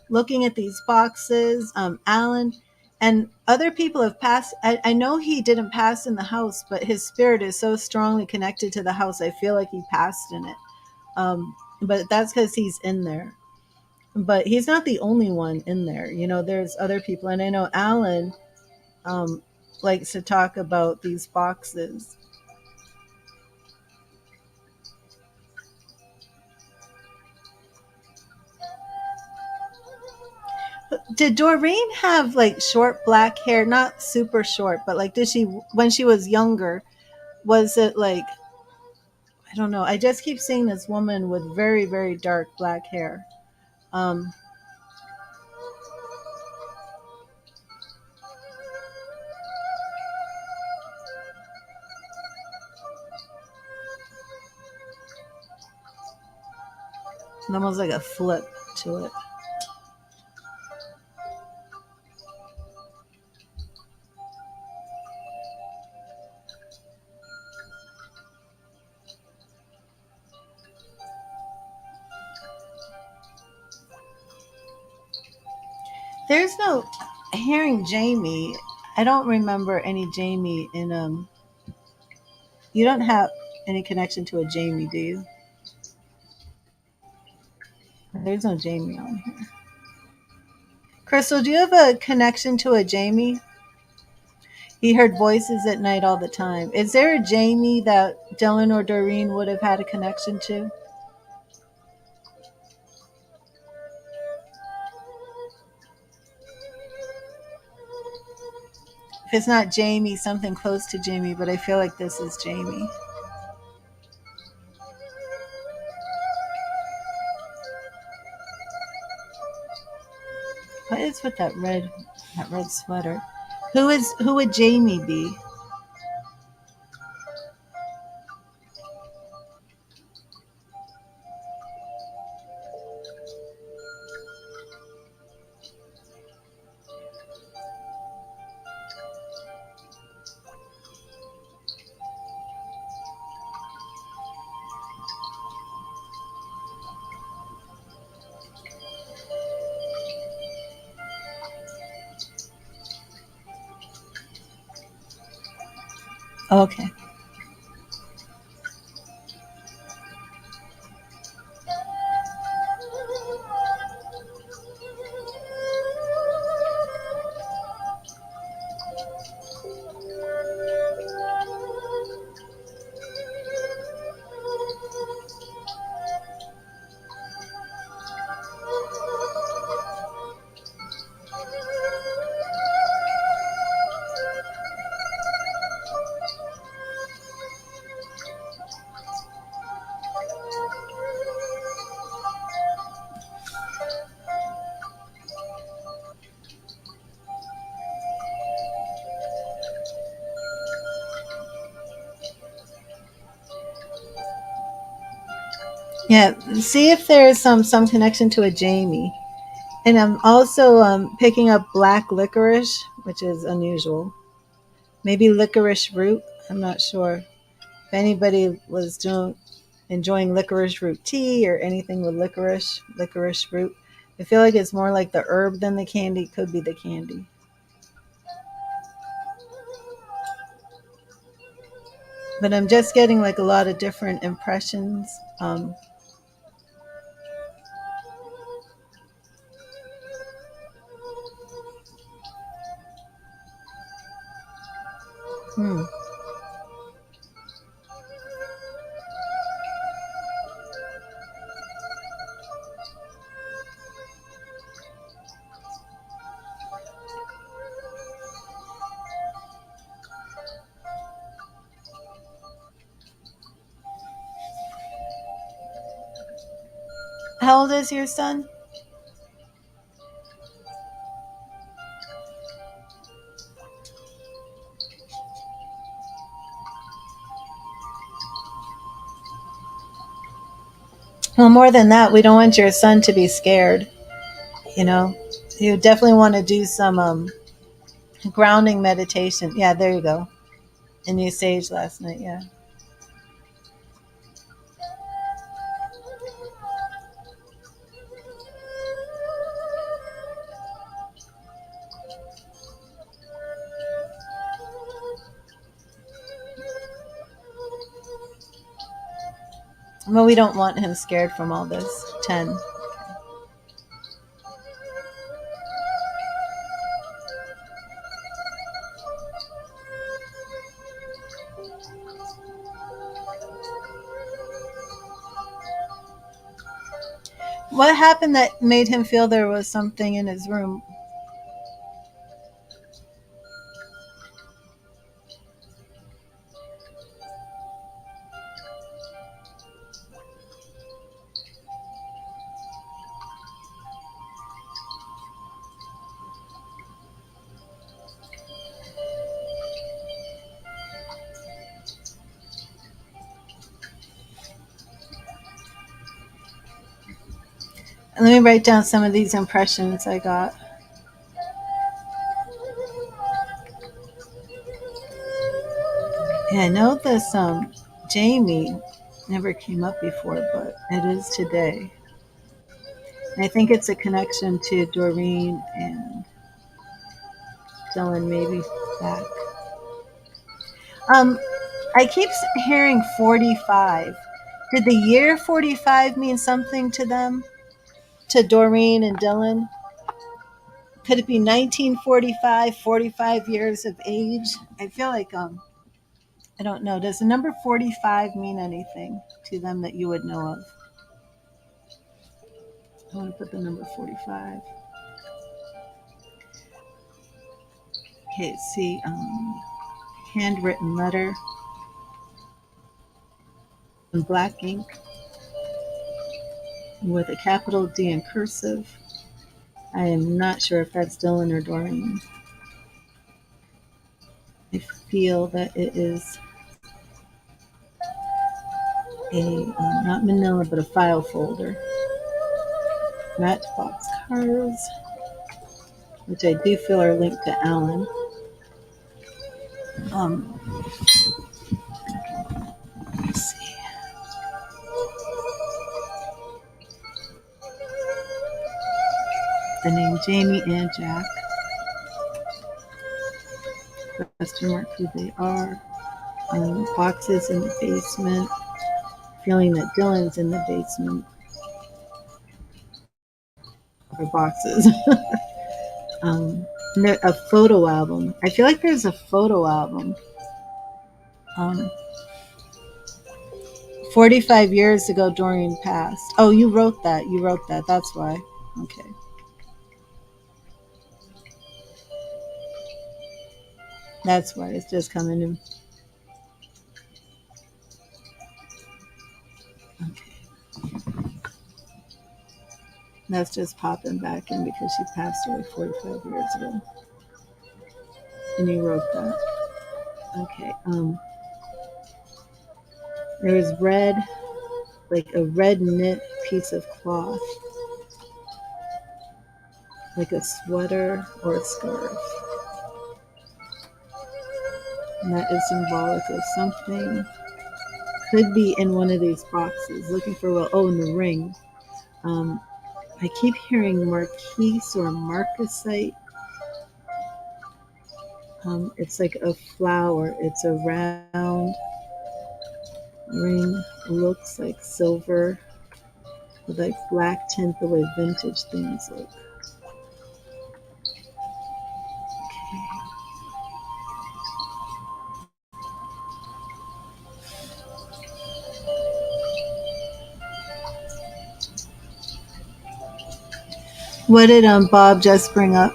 looking at these boxes. Alan and other people have passed. I know he didn't pass in the house, but his spirit is so strongly connected to the house. I feel like he passed in it. But that's because he's in there. But he's not the only one in there. You know, there's other people, and I know Alan um, likes to talk about these boxes. Did Doreen have like short black hair? Not super short, but like did she when she was younger? Was it like I don't know. I just keep seeing this woman with very, very dark black hair. Um, almost like a flip to it. There's no hearing Jamie. I don't remember any Jamie in You don't have any connection to a Jamie, do you? There's no Jamie on here. Crystal, do you have a connection to a Jamie? He heard voices at night all the time. Is there a Jamie that Dylan or Doreen would have had a connection to? If it's not Jamie, something close to Jamie, but I feel like this is Jamie. What is with that red sweater? Who would Jamie be? Okay. Yeah, see if there's some connection to a Jamie. And I'm also picking up black licorice, which is unusual. Maybe licorice root. I'm not sure. If anybody was enjoying licorice root tea or anything with licorice root, I feel like it's more like the herb than the candy. Could be the candy. But I'm just getting like a lot of different impressions. Hmm. How old is your son? Well, more than that, we don't want your son to be scared. You know, you definitely want to do some grounding meditation. Yeah, there you go. And you sage last night. Yeah. Well, we don't want him scared from all this. 10. What happened that made him feel there was something in his room? Let me write down some of these impressions I got. Yeah, I know this Jamie never came up before, but it is today. And I think it's a connection to Doreen and Dylan maybe back. I keep hearing 45. Did the year 45 mean something to them? To Doreen and Dylan? Could it be 1945, 45 years of age? I feel like I don't know. Does the number 45 mean anything to them that you would know of? I want to put the number 45. Okay, see, handwritten letter in black ink with a capital D in cursive. I am not sure if that's Dylan or Doreen. I feel that it is a, not manila, but a file folder. Matchbox cards, which I do feel are linked to Alan. Let's see. The name Jamie and Jack. Question mark who they are. Boxes in the basement. Feeling that Dylan's in the basement. Or boxes. A photo album. I feel like there's a photo album. 45 years ago, Doreen passed. Oh, you wrote that. You wrote that. That's why. Okay. That's why it's just coming in. Okay. That's just popping back in because she passed away 45 years ago. And you wrote that. Okay. There was red, like a red knit piece of cloth, like a sweater or a scarf. And that is symbolic of something. Could be in one of these boxes. Looking for, well, oh, in the ring. I keep hearing marquise or marcasite. It's like a flower. It's a round ring. Looks like silver with like black tint, the way vintage things look. Okay. What did Bob just bring up?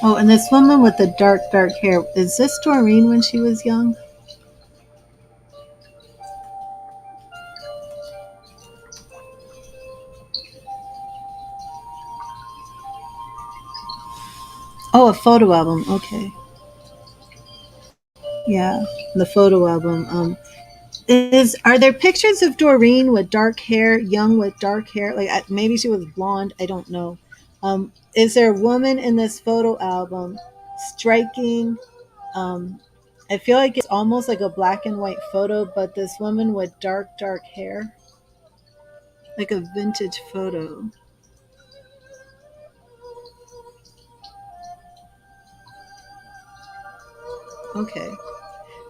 Oh, and this woman with the dark, dark hair, is this Doreen when she was young? Oh, a photo album. Okay. Yeah, the photo album. Are there pictures of Doreen with dark hair, young with dark hair? Like maybe she was blonde. I don't know. Is there a woman in this photo album striking? Um, I feel like it's almost like a black and white photo, but this woman with dark, dark hair, like a vintage photo. Okay.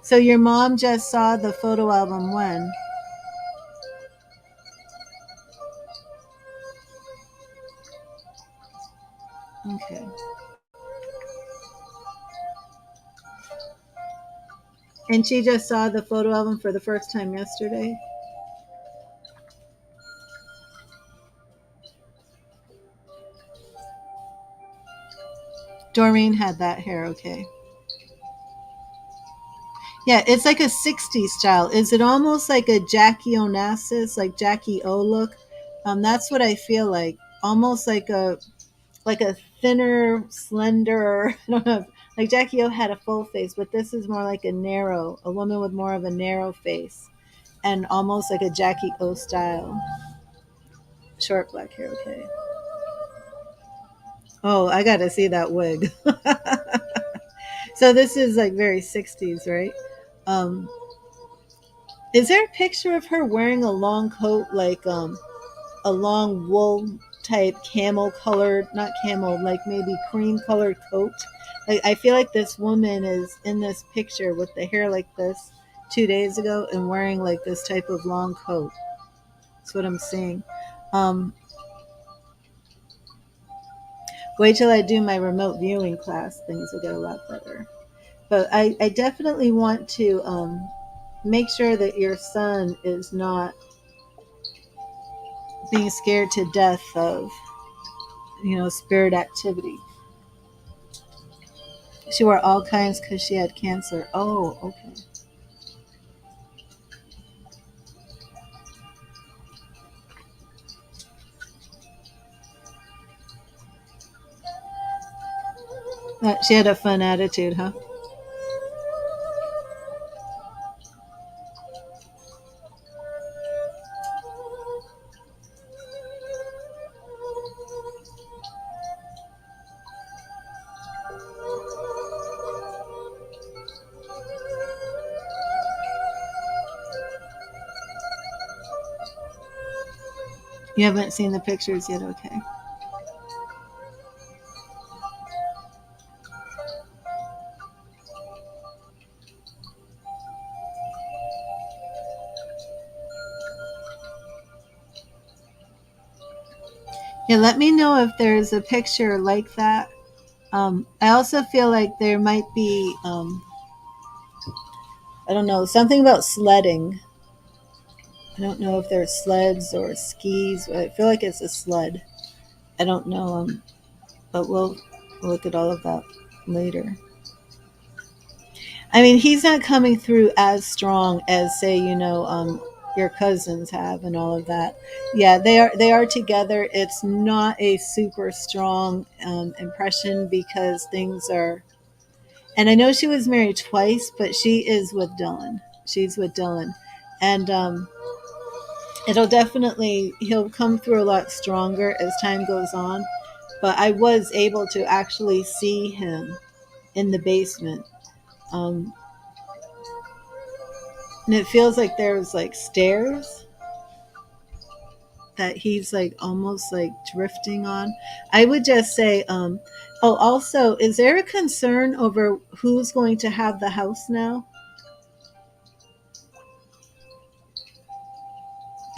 So your mom just saw the photo album when? Okay. And she just saw the photo album for the first time yesterday. Doreen had that hair, okay. Yeah, it's like a 60s style. Is it almost like a Jackie Onassis, like Jackie O look? That's what I feel like. Almost like a thinner, slender, I don't know. Like Jackie O had a full face, but this is more like a woman with more of a narrow face and almost like a Jackie O style. Short black hair, okay. Oh, I got to see that wig. So this is like very 60s, right? Um, is there a picture of her wearing a long coat, like a long wool type camel colored, not camel, like maybe cream colored coat? Like I feel like this woman is in this picture with the hair like this 2 days ago and wearing like this type of long coat. That's what I'm seeing. Um, Wait till I do my remote viewing class. Things will get a lot better. But I definitely want to make sure that your son is not being scared to death of, spirit activity. She wore all kinds because she had cancer. Oh, okay. She had a fun attitude, huh? You haven't seen the pictures yet, okay. Yeah, let me know if there's a picture like that. I also feel like there might be, I don't know, something about sledding. I don't know if there's sleds or skis. I feel like it's a sled. I don't know, but we'll look at all of that later. I mean, he's not coming through as strong as, say, your cousins have and all of that. Yeah, they are together. It's not a super strong impression because things are. And I know she was married twice, but she is with Dylan. She's with Dylan, and he'll come through a lot stronger as time goes on. But I was able to actually see him in the basement. Um, and it feels like there's like stairs that he's like almost like drifting on. I would just say, oh, also, is there a concern over who's going to have the house now?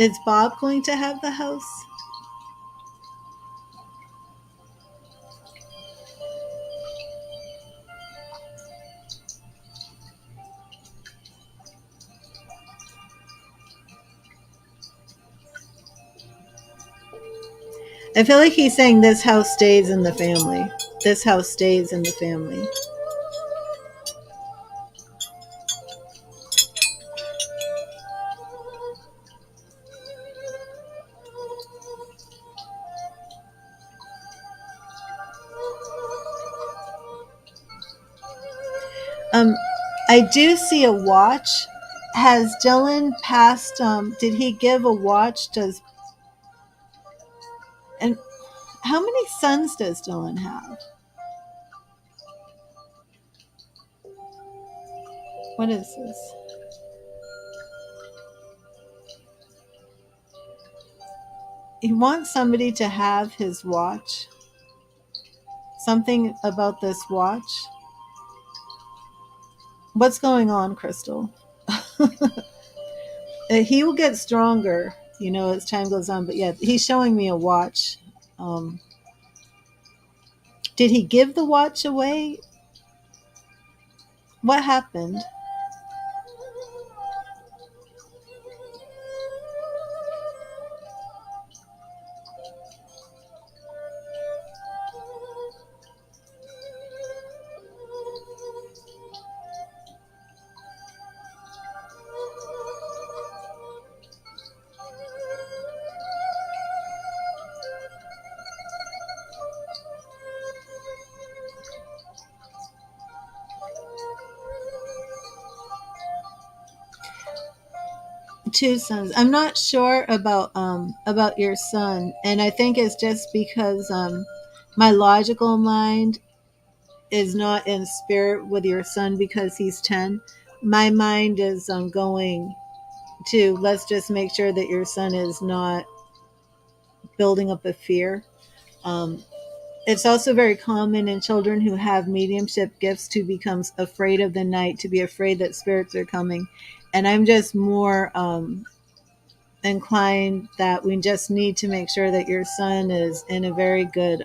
Is Bob going to have the house? I feel like he's saying this house stays in the family. This house stays in the family. Um, I do see a watch. Has Dylan passed? Did he give a watch? And how many sons does Dylan have? What is this? He wants somebody to have his watch. Something about this watch. What's going on, Crystal? He will get stronger, as time goes on. But yeah, he's showing me a watch. Um, did he give the watch away? What happened? Two sons. I'm not sure about your son, and I think it's just because my logical mind is not in spirit with your son because he's 10. My mind is going to, let's just make sure that your son is not building up a fear. Um, it's also very common in children who have mediumship gifts to become afraid of the night, to be afraid that spirits are coming. And I'm just more inclined that we just need to make sure that your son is in a very good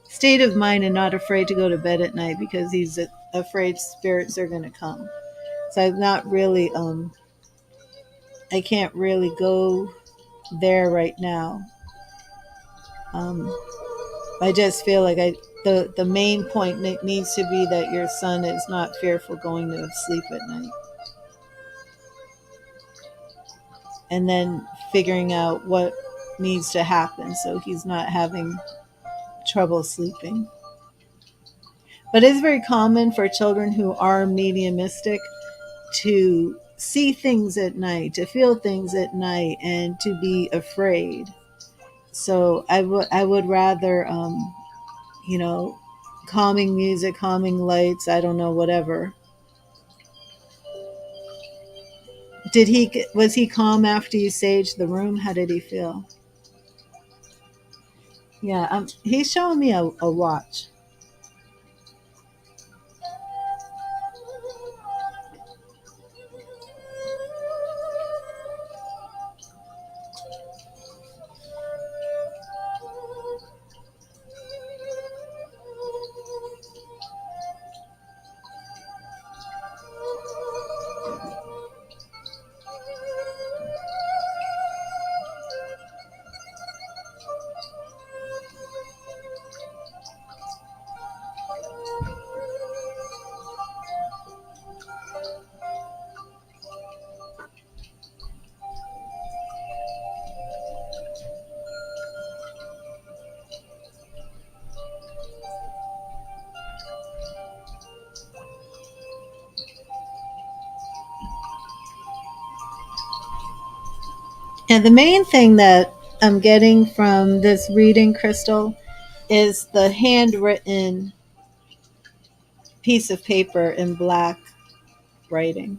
state of mind and not afraid to go to bed at night because he's afraid spirits are going to come. So I'm not really, I can't really go there right now. I just feel like the main point needs to be that your son is not fearful going to sleep at night. And then figuring out what needs to happen so he's not having trouble sleeping. But it's very common for children who are mediumistic to see things at night, to feel things at night, and to be afraid. So I would rather, you know, calming music, calming lights, I don't know, whatever. Was he calm after you saged the room? How did he feel? Yeah, he's showing me a watch. And the main thing that I'm getting from this reading, Crystal, is the handwritten piece of paper in black writing.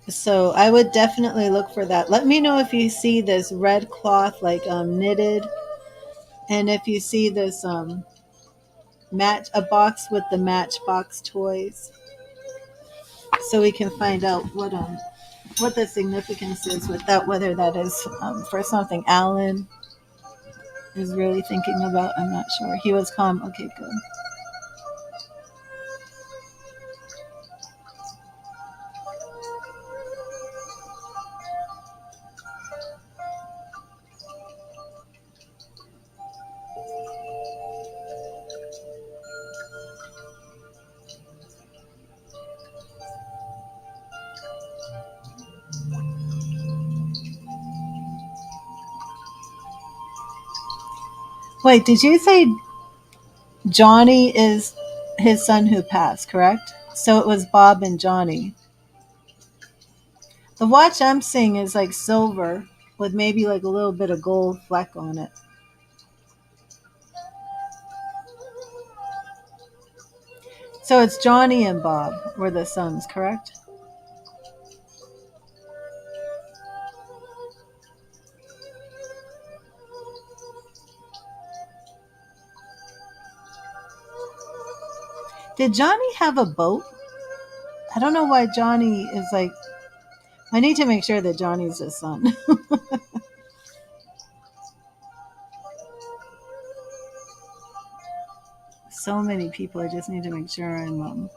So I would definitely look for that. Let me know if you see this red cloth like knitted, and if you see this a box with the Matchbox toys, so we can find out what the significance is with that. Whether that is for something Alan is really thinking about. I'm not sure. He was calm. Okay, good. Wait, did you say Johnny is his son who passed, correct? So it was Bob and Johnny. The watch I'm seeing is like silver with maybe like a little bit of gold fleck on it. So it's Johnny and Bob were the sons, correct? Did Johnny have a boat? I don't know why Johnny is like. I need to make sure that Johnny's his son. So many people. I just need to make sure I'm.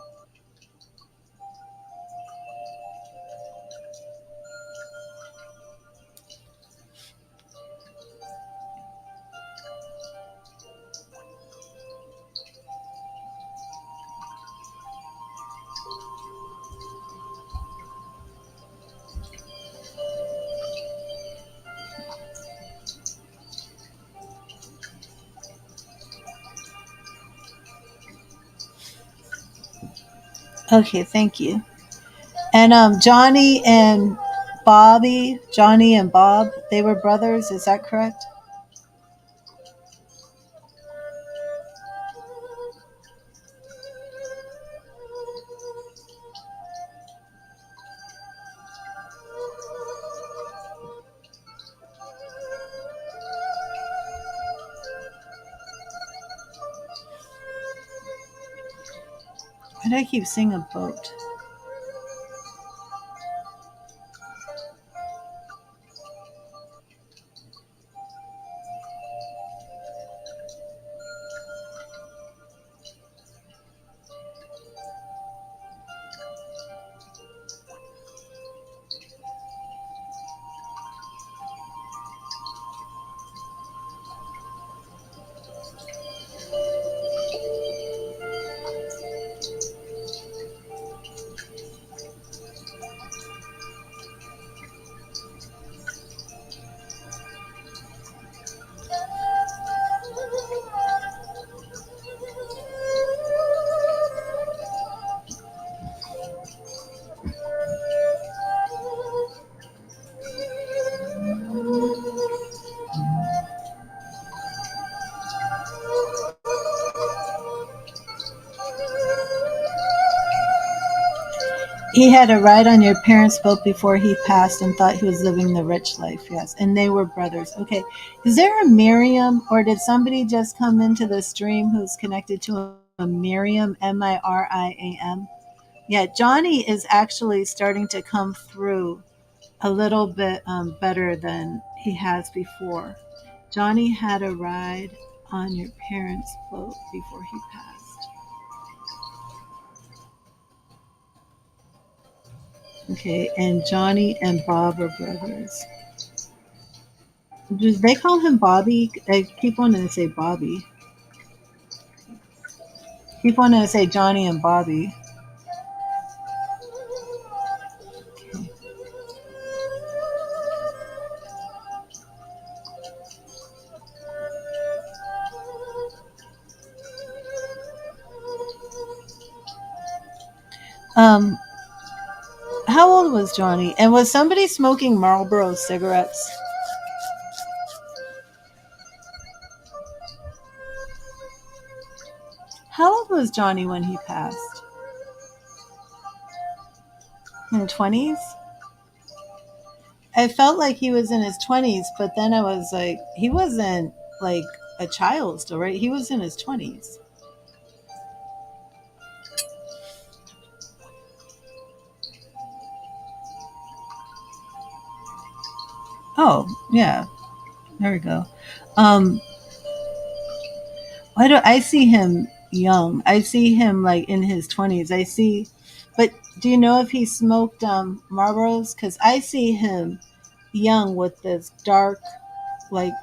Okay, thank you. And Johnny and Johnny and Bob, they were brothers. Is that correct? Why do I keep seeing a boat? He had a ride on your parents' boat before he passed and thought he was living the rich life. Yes. And they were brothers. Okay. Is there a Miriam, or did somebody just come into the stream who's connected to a Miriam, Miriam? Yeah. Johnny is actually starting to come through a little bit better than he has before. Johnny had a ride on your parents' boat before he passed. Okay, and Johnny and Bob are brothers. Do they call him Bobby? I keep wanting to say Bobby. Keep wanting to say Johnny and Bobby. Okay. Um, how old was Johnny? And was somebody smoking Marlboro cigarettes? How old was Johnny when he passed? In the 20s? I felt like he was in his 20s, but then I was like, he wasn't like a child still, right? He was in his 20s. Oh, yeah. There we go. Um, why do I see him young? I see him like in his 20s. But do you know if he smoked Marlboros? Because I see him young with this dark, like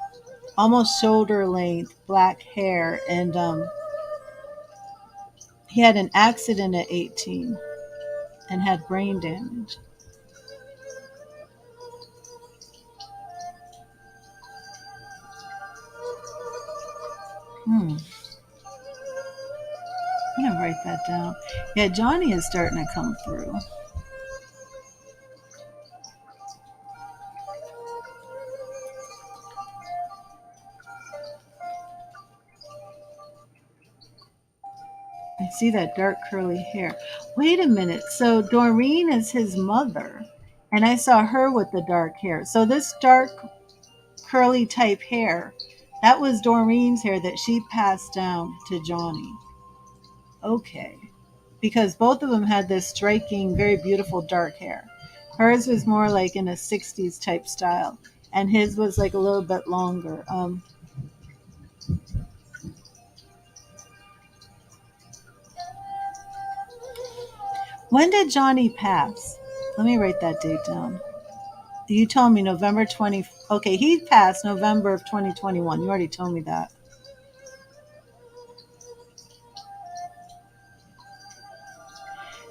almost shoulder length black hair, and he had an accident at 18 and had brain damage. Hmm. I'm gonna write that down. Yeah, Johnny is starting to come through. I see that dark curly hair. Wait a minute. So Doreen is his mother, and I saw her with the dark hair. So this dark curly type hair, that was Doreen's hair that she passed down to Johnny. Okay. Because both of them had this striking, very beautiful dark hair. Hers was more like in a 60s type style, and his was like a little bit longer. When did Johnny pass? Let me write that date down. You told me November 20. Okay, he passed November of 2021. You already told me that.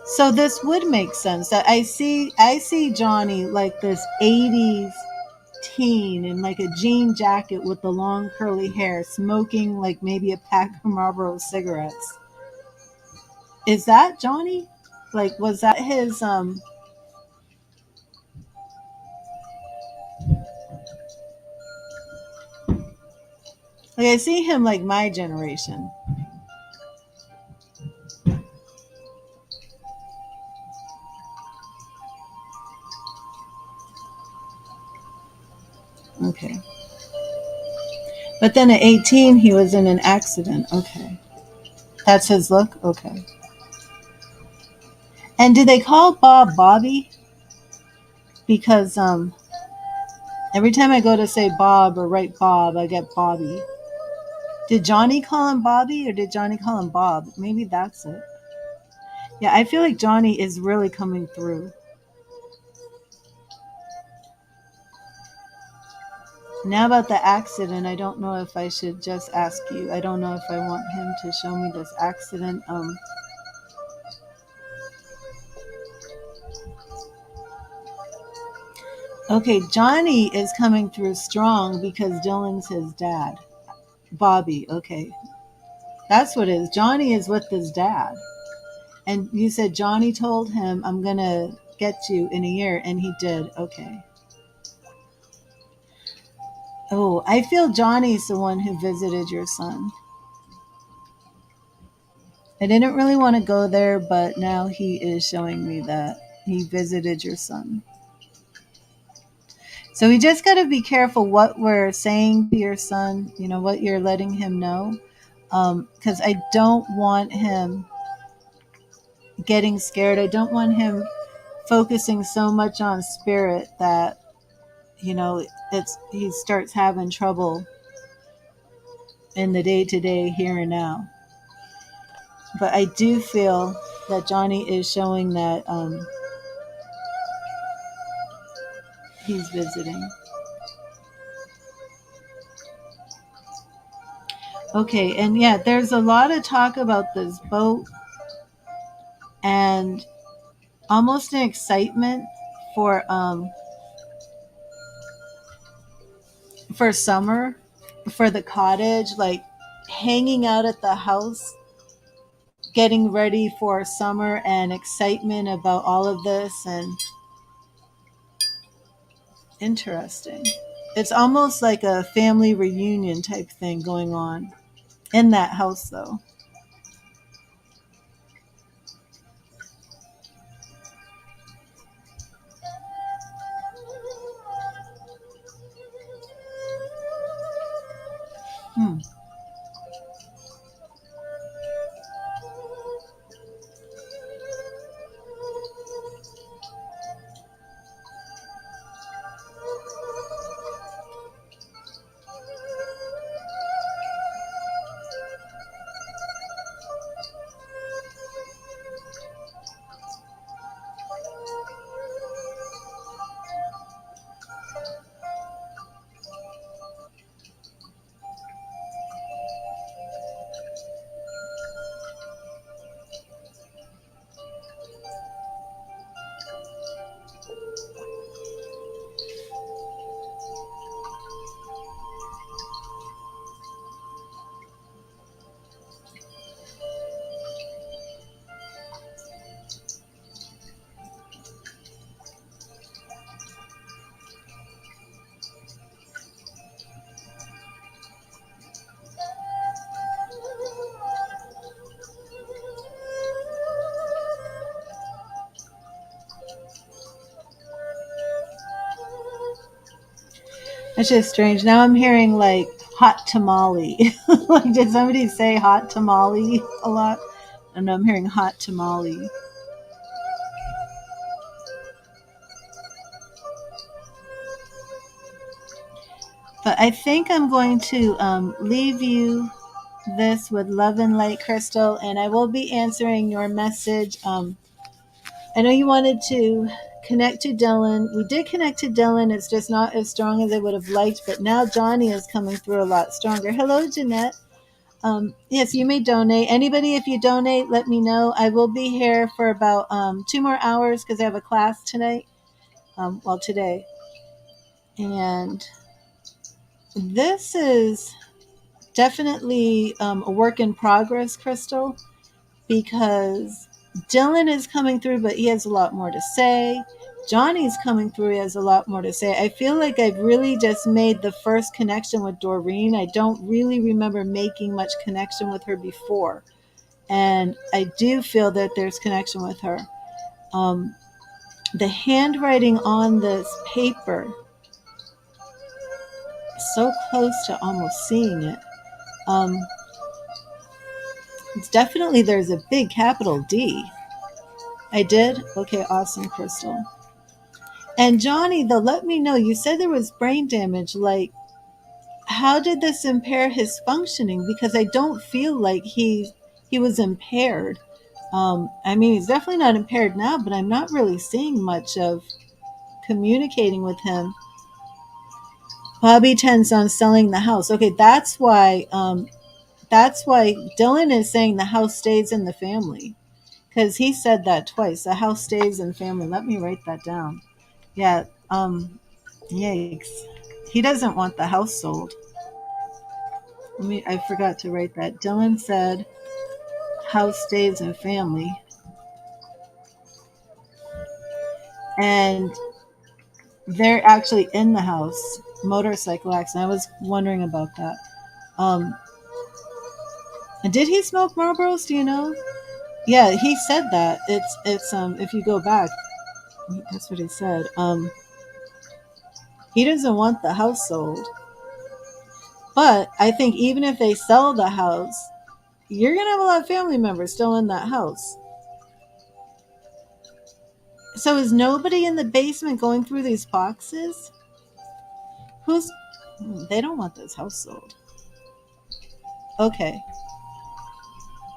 So this would make sense. That I see Johnny like this 80s teen in like a jean jacket with the long curly hair, smoking like maybe a pack of Marlboro cigarettes. Is that Johnny? Like, was that his Like I see him like my generation. Okay. But then at 18, he was in an accident. Okay. That's his look? Okay. And do they call Bob Bobby? Because every time I go to say Bob or write Bob, I get Bobby. Did Johnny call him Bobby or did Johnny call him Bob? Maybe that's it. Yeah, I feel like Johnny is really coming through. Now about the accident, I don't know if I should just ask you. I don't know if I want him to show me this accident. Okay, Johnny is coming through strong because Dylan's his dad. Bobby, okay. That's what it is. Johnny is with his dad. And you said Johnny told him, I'm going to get you in a year, and he did. Okay. Oh, I feel Johnny's the one who visited your son. I didn't really want to go there, but now he is showing me that he visited your son. So we just got to be careful what we're saying to your son, you know, what you're letting him know. Because I don't want him getting scared. I don't want him focusing so much on spirit that, you know, he starts having trouble in the day-to-day here and now. But I do feel that Johnny is showing that he's visiting. Okay, and yeah, there's a lot of talk about this boat and almost an excitement for summer, for the cottage, like hanging out at the house, getting ready for summer, and excitement about all of this. And interesting, it's almost like a family reunion type thing going on in that house though. Hmm. It's just strange. Now I'm hearing like hot tamale. Like, did somebody say hot tamale a lot? And I'm hearing hot tamale. But I think I'm going to leave you this with love and light, Crystal, and I will be answering your message. I know you wanted to connect to Dylan. We did connect to Dylan. It's just not as strong as I would have liked, but now Johnny is coming through a lot stronger. Hello, Jeanette. Yes, you may donate. Anybody, if you donate, let me know. I will be here for about 2 more hours because I have a class tonight. Today. And this is definitely a work in progress, Crystal, because Dylan is coming through, but he has a lot more to say. Johnny's coming through. He has a lot more to say. I feel like I've really just made the first connection with Doreen. I don't really remember making much connection with her before. And I do feel that there's connection with her. The handwriting on this paper is so close to almost seeing it. It's definitely, there's a big capital D. I did? Okay, awesome, Crystal. And Johnny, though, let me know. You said there was brain damage. Like, how did this impair his functioning? Because I don't feel like he was impaired. I mean, he's definitely not impaired now, but I'm not really seeing much of communicating with him. Bobby tends on selling the house. Okay, that's why. That's why Dylan is saying the house stays in the family, because he said that twice. The house stays in family. Let me write that down. Yeah. Yikes. He doesn't want the house sold. I forgot to write that. Dylan said house stays in family. And they're actually in the house. Motorcycle accident. I was wondering about that. And did he smoke Marlboros? Do you know? Yeah, he said that. It's if you go back, that's what he said. He doesn't want the house sold. But I think even if they sell the house, you're gonna have a lot of family members still in that house. So is nobody in the basement going through these boxes? They don't want this house sold. Okay.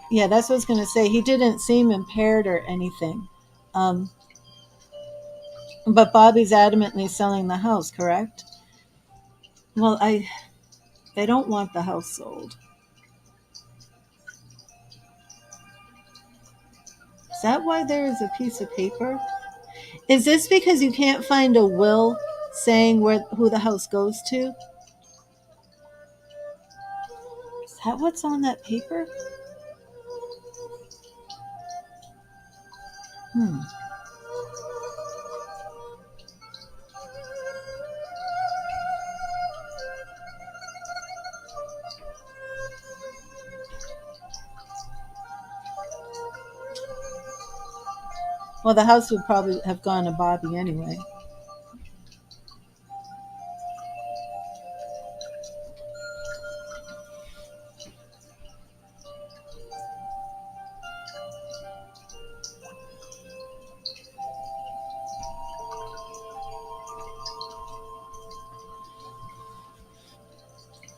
Yeah, that's what I was going to say. He didn't seem impaired or anything. But Bobby's adamantly selling the house, correct? Well, they don't want the house sold. Is that why there is a piece of paper? Is this because you can't find a will saying who the house goes to? Is that what's on that paper? Well, the house would probably have gone to Bobby anyway.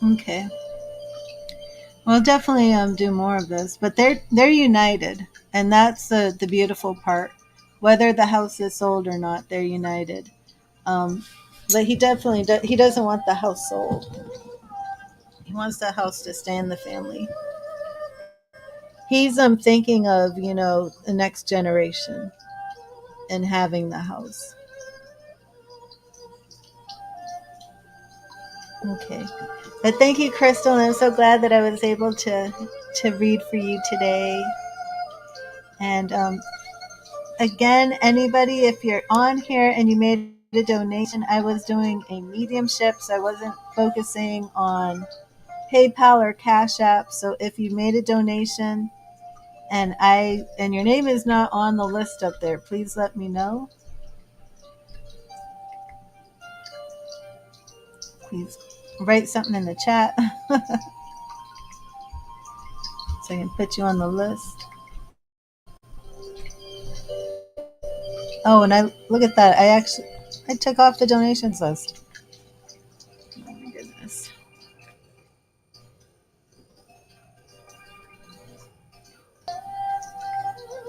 Okay. We'll definitely do more of this, but they're united, and that's the beautiful part. Whether the house is sold or not, they're united. But he definitely he doesn't want the house sold. He wants the house to stay in the family. He's thinking of the next generation and having the house. Okay. But thank you, Crystal, and I'm so glad that I was able to read for you today. And again, anybody, if you're on here and you made a donation, I was doing a mediumship, so I wasn't focusing on PayPal or Cash App. So if you made a donation and your name is not on the list up there, please let me know. Please write something in the chat so I can put you on the list. Oh, and I look at that. I took off the donations list. Oh my goodness.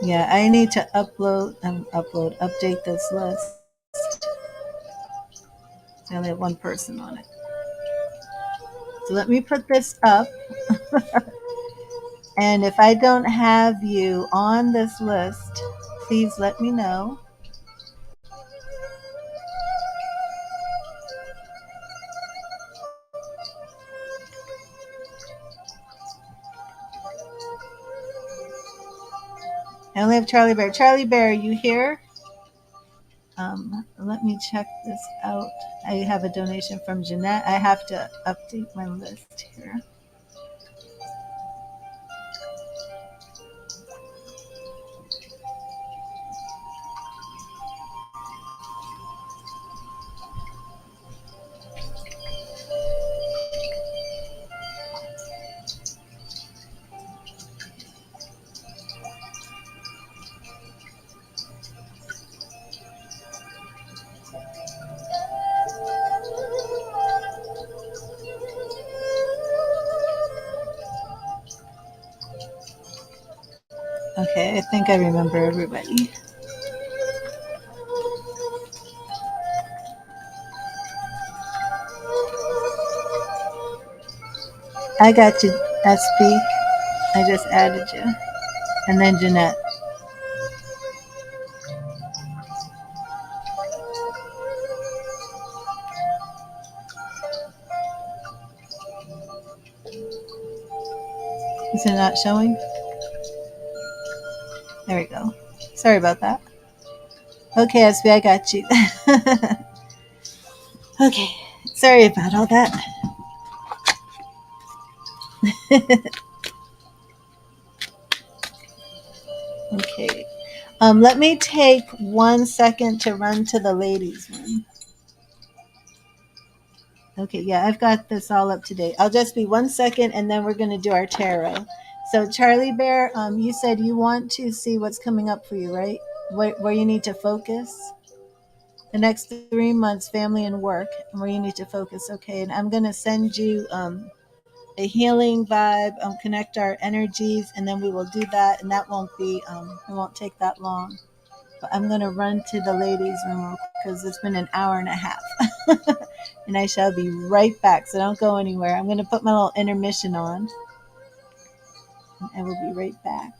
Yeah, I need to update this list. I only have one person on it. So let me put this up. And if I don't have you on this list, please let me know. I only have Charlie Bear. Charlie Bear, are you here? Let me check this out. I have a donation from Jeanette. I have to update my list here. Okay, I think I remember everybody. I got you, SB. I just added you. And then Jeanette. Is it not showing? There we go. Sorry about that. Okay, SB, I got you. Okay, sorry about all that. Okay. Let me take 1 second to run to the ladies' room. Okay, yeah, I've got this all up to date. I'll just be 1 second and then we're going to do our tarot. So, Charlie Bear, you said you want to see what's coming up for you, right? Where you need to focus? The next 3 months, family and work, and where you need to focus. Okay, and I'm going to send you a healing vibe, connect our energies, and then we will do that, and that won't be, it won't take that long. But I'm going to run to the ladies' room because it's been an hour and a half. And I shall be right back, so don't go anywhere. I'm going to put my little intermission on, and I will be right back.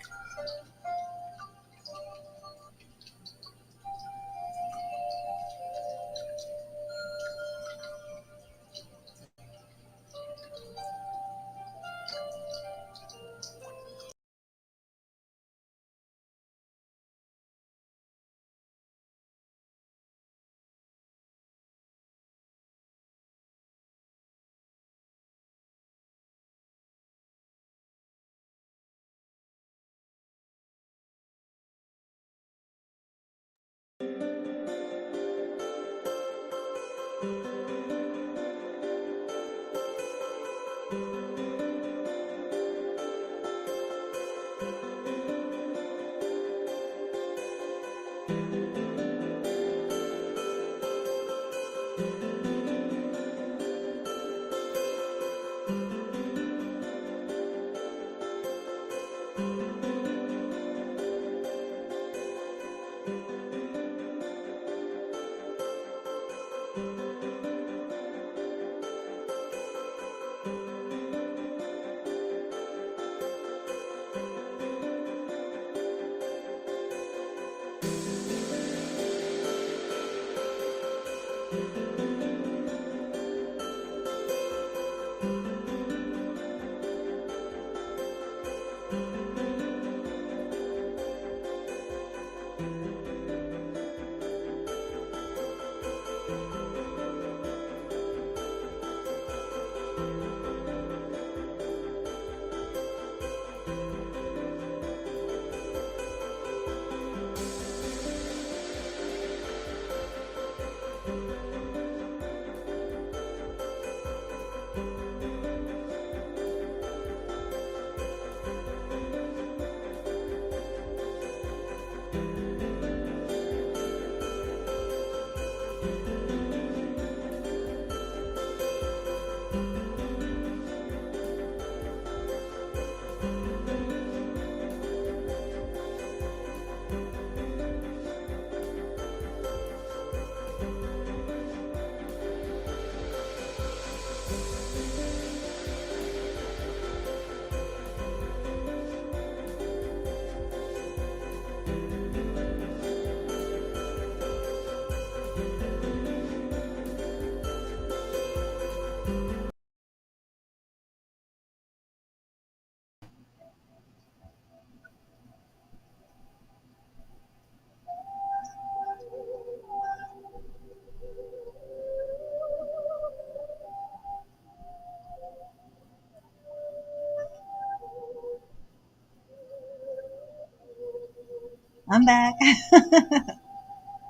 I'm back.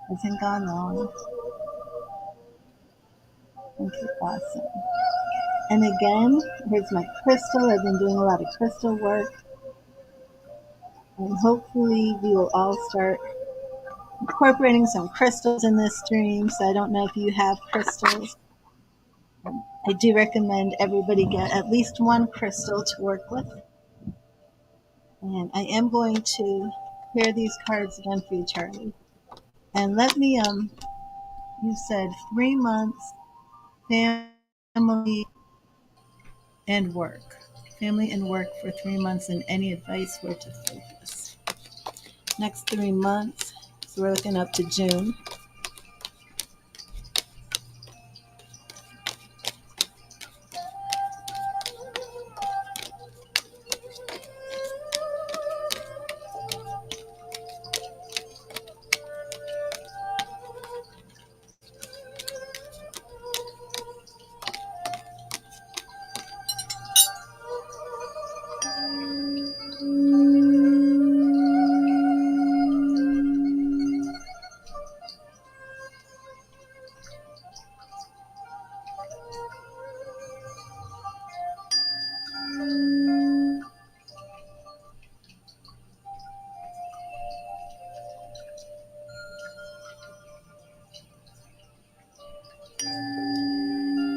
Hasn't gone long. Okay, awesome. And again, here's my crystal. I've been doing a lot of crystal work. And hopefully we will all start incorporating some crystals in this stream. So I don't know if you have crystals. I do recommend everybody get at least one crystal to work with. And I am going to clear these cards again for you, Charlie. And let me, you said 3 months, family and work. Family and work for 3 months, and any advice where to focus. Next 3 months, so we're looking up to June.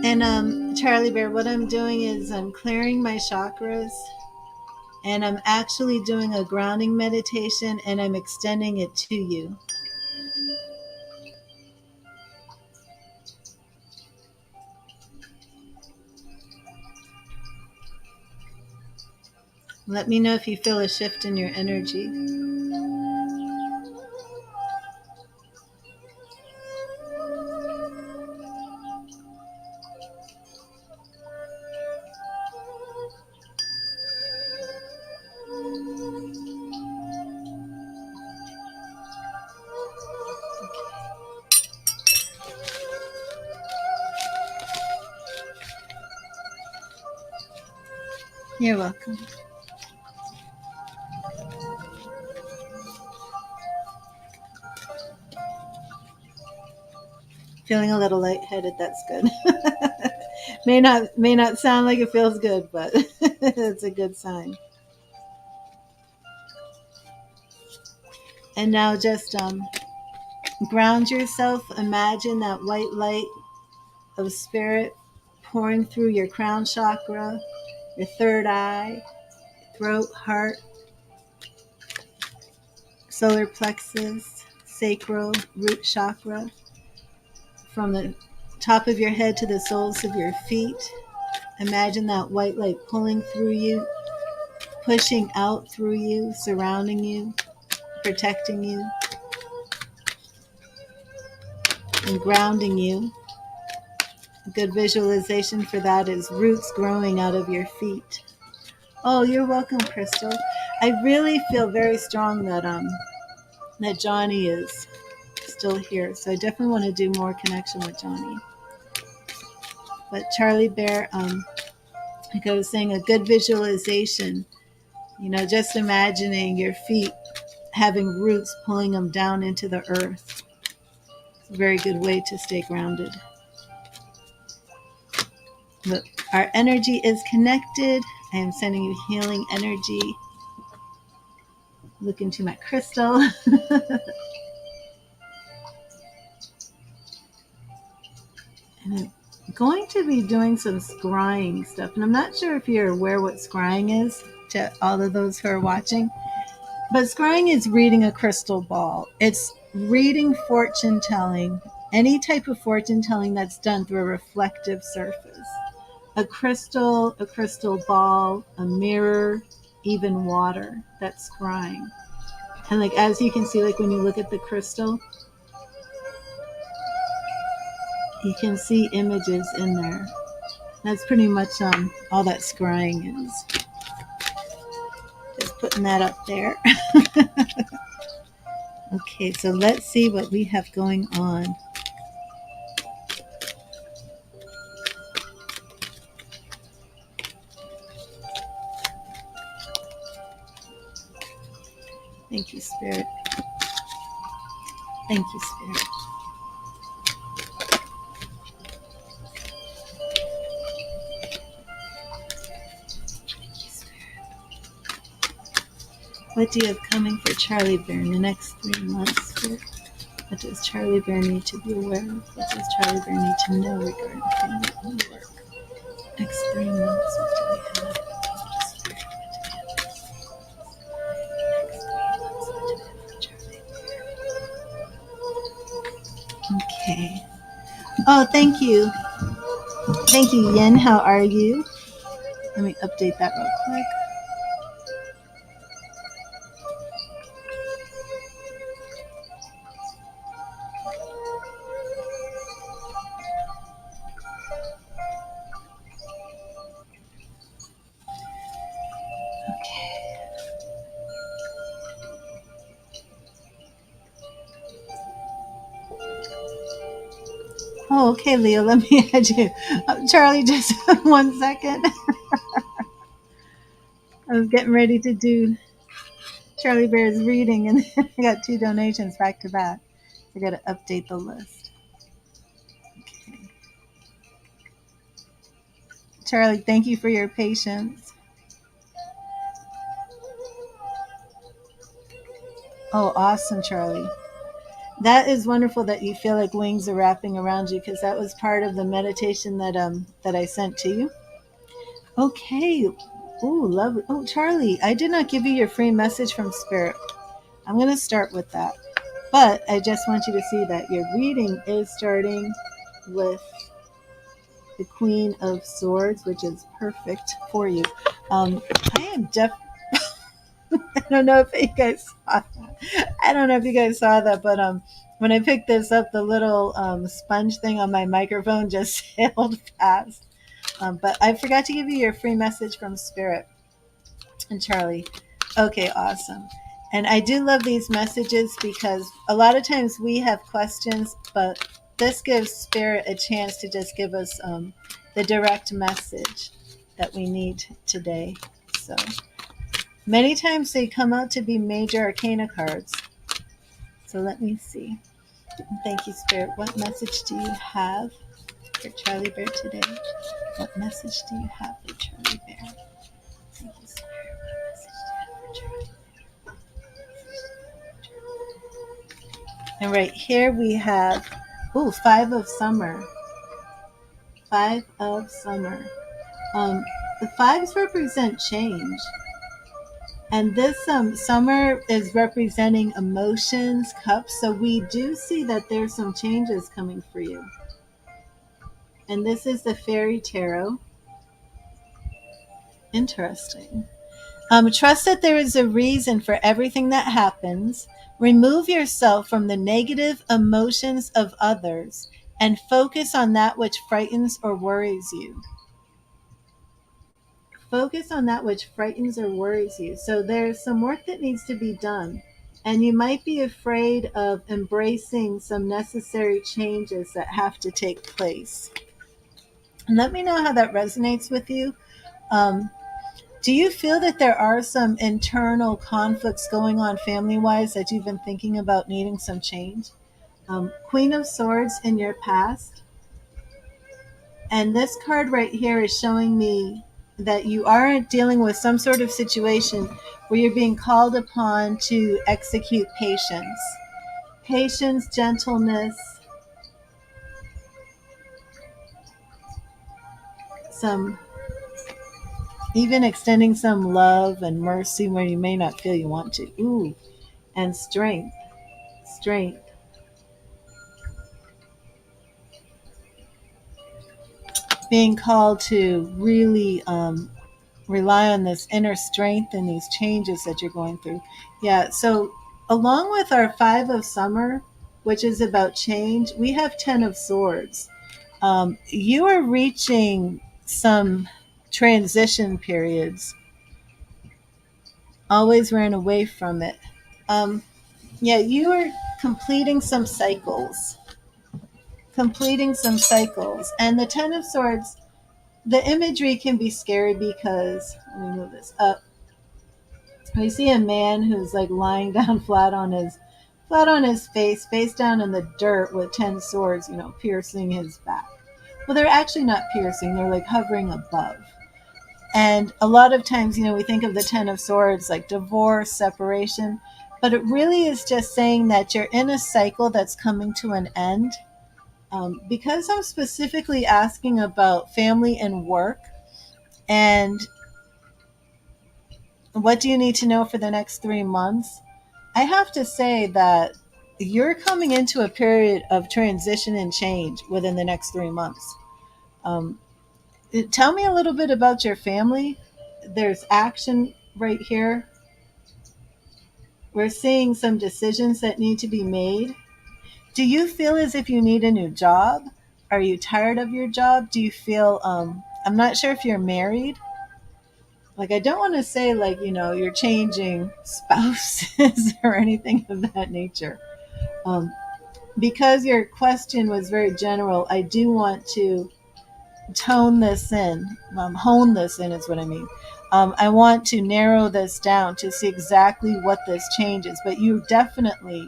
And Charlie Bear, what I'm doing is I'm clearing my chakras, and I'm actually doing a grounding meditation, and I'm extending it to you. Let me know if you feel a shift in your energy. You're welcome. Feeling a little lightheaded, that's good. may not sound like it feels good, but it's a good sign. And now just ground yourself. Imagine that white light of spirit pouring through your crown chakra, your third eye, throat, heart, solar plexus, sacral, root chakra, from the top of your head to the soles of your feet. Imagine that white light pulling through you, pushing out through you, surrounding you, protecting you, and grounding you. A good visualization for that is roots growing out of your feet. Oh, you're welcome, Crystal. I really feel very strong that Johnny is still here, so I definitely want to do more connection with Johnny. But Charlie Bear, like I was saying, a good visualization. Just imagining your feet having roots pulling them down into the earth. It's a very good way to stay grounded. Look, our energy is connected. I am sending you healing energy. Look into my crystal. And I'm going to be doing some scrying stuff. And I'm not sure if you're aware what scrying is, to all of those who are watching. But scrying is reading a crystal ball. It's reading fortune telling, any type of fortune telling that's done through a reflective surface. A crystal ball, a mirror, even water. That's scrying. And like, as you can see, like when you look at the crystal, you can see images in there. That's pretty much all that scrying is. Just putting that up there. Okay, so let's see what we have going on. Thank you, Spirit. Thank you, Spirit. What do you have coming for Charlie Bear in the next 3 months? Spirit? What does Charlie Bear need to be aware of? What does Charlie Bear need to know regarding family and work? Next 3 months, what do we have? Spirit, what do we have? Next 3 months, what do we have for Charlie Bear? Okay. Oh, thank you. Thank you, Yin. How are you? Let me update that real quick. Okay. Oh, okay, Leo. Let me add you. Charlie, just 1 second. I was getting ready to do Charlie Bear's reading, and I got 2 donations back to back. I got to update the list. Okay. Charlie, thank you for your patience. Oh, awesome, Charlie. That is wonderful that you feel like wings are wrapping around you, because that was part of the meditation that I sent to you. Okay. Ooh, lovely. Oh, Charlie, I did not give you your free message from Spirit. I'm going to start with that. But I just want you to see that your reading is starting with the Queen of Swords, which is perfect for you. I am I don't know if you guys saw that. I don't know if you guys saw that, but when I picked this up, the little sponge thing on my microphone just sailed past. But I forgot to give you your free message from Spirit and Charlie. Okay, awesome. And I do love these messages because a lot of times we have questions, but this gives Spirit a chance to just give us the direct message that we need today. So many times they come out to be major arcana cards. So let me see. Thank you, Spirit. What message do you have for Charlie Bear today? What message do you have for Charlie Bear? Thank you, Spirit. What message do you have for Charlie? And right here we have, 5 of Summer. 5 of Summer. The 5s represent change. And this summer is representing emotions, cups. So we do see that there's some changes coming for you. And this is the Fairy Tarot. Interesting. Trust that there is a reason for everything that happens. Remove yourself from the negative emotions of others and focus on that which frightens or worries you. Focus on that which frightens or worries you. So there's some work that needs to be done. And you might be afraid of embracing some necessary changes that have to take place. And let me know how that resonates with you. Do you feel that there are some internal conflicts going on family-wise that you've been thinking about needing some change? Queen of Swords in your past. And this card right here is showing me that you are dealing with some sort of situation where you're being called upon to execute patience. Patience, gentleness, some even extending some love and mercy where you may not feel you want to. Ooh, and strength. Strength. Being called to really rely on this inner strength and these changes that you're going through. Yeah, so along with our 5 of Summer, which is about change, we have 10 of Swords. You are reaching some transition periods. Always ran away from it. Yeah, you are completing some cycles. Completing some cycles. And the 10 of Swords, the imagery can be scary because, let me move this up. I see a man who's like lying down flat on his flat on his face down in the dirt with 10 swords, piercing his back. Well, they're actually not piercing, they're like hovering above. And a lot of times, we think of the 10 of swords like divorce, separation, but it really is just saying that you're in a cycle that's coming to an end. Because I'm specifically asking about family and work, and what do you need to know for the next 3 months? I have to say that you're coming into a period of transition and change within the next 3 months. Um, Tell me a little bit about your family. There's action right here. We're seeing some decisions that need to be made. Do you feel as if you need a new job? Are you tired of your job? Do you feel, I'm not sure if you're married. Like, I don't want to say, like, you're changing spouses or anything of that nature. Um, because your question was very general, I do want to tone this in, hone this in is what I mean. I want to narrow this down to see exactly what this changes, but you definitely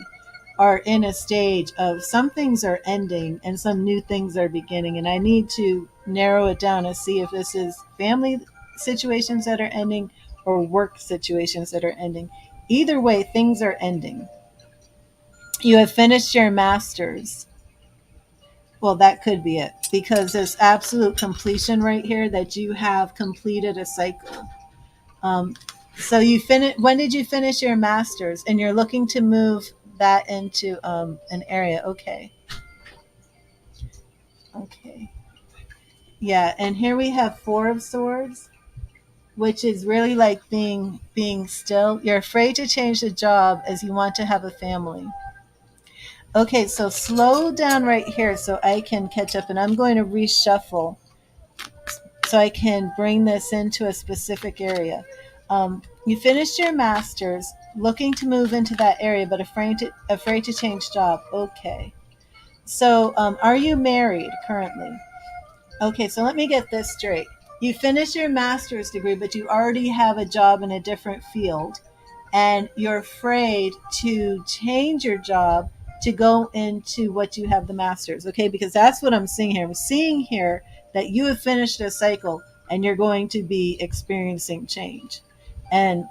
are in a stage of some things are ending and some new things are beginning. And I need to narrow it down to see if this is family situations that are ending or work situations that are ending. Either way, things are ending. You have finished your master's. Well, that could be it, because there's absolute completion right here that you have completed a cycle. Um, so you finish. When did you finish your master's? And you're looking to move that into an area. Okay. Okay. Yeah, and here we have Four of Swords, which is really like being still. You're afraid to change the job as you want to have a family. Okay, so slow down right here so I can catch up, and I'm going to reshuffle so I can bring this into a specific area. You finished your master's, looking to move into that area, but afraid to change job. Okay. So, are you married currently? Okay, so let me get this straight. You finished your master's degree, but you already have a job in a different field, and you're afraid to change your job to go into what you have the master's. Okay, because that's what I'm seeing here. I'm seeing here that you have finished a cycle and you're going to be experiencing change. And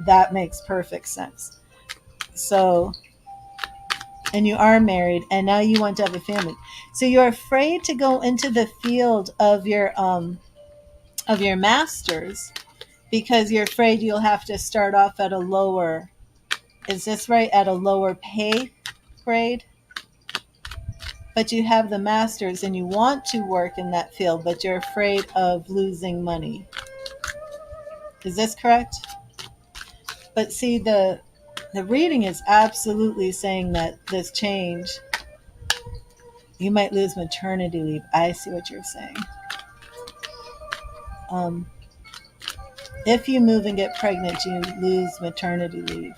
that makes perfect sense. So, and you are married and now you want to have a family. So you're afraid to go into the field of your master's because you're afraid you'll have to start off at a lower, is this right, at a lower pay grade? But you have the master's and you want to work in that field, but you're afraid of losing money. Is this correct? But see, the reading is absolutely saying that this change, you might lose maternity leave. I see what you're saying. If you move and get pregnant, you lose maternity leave.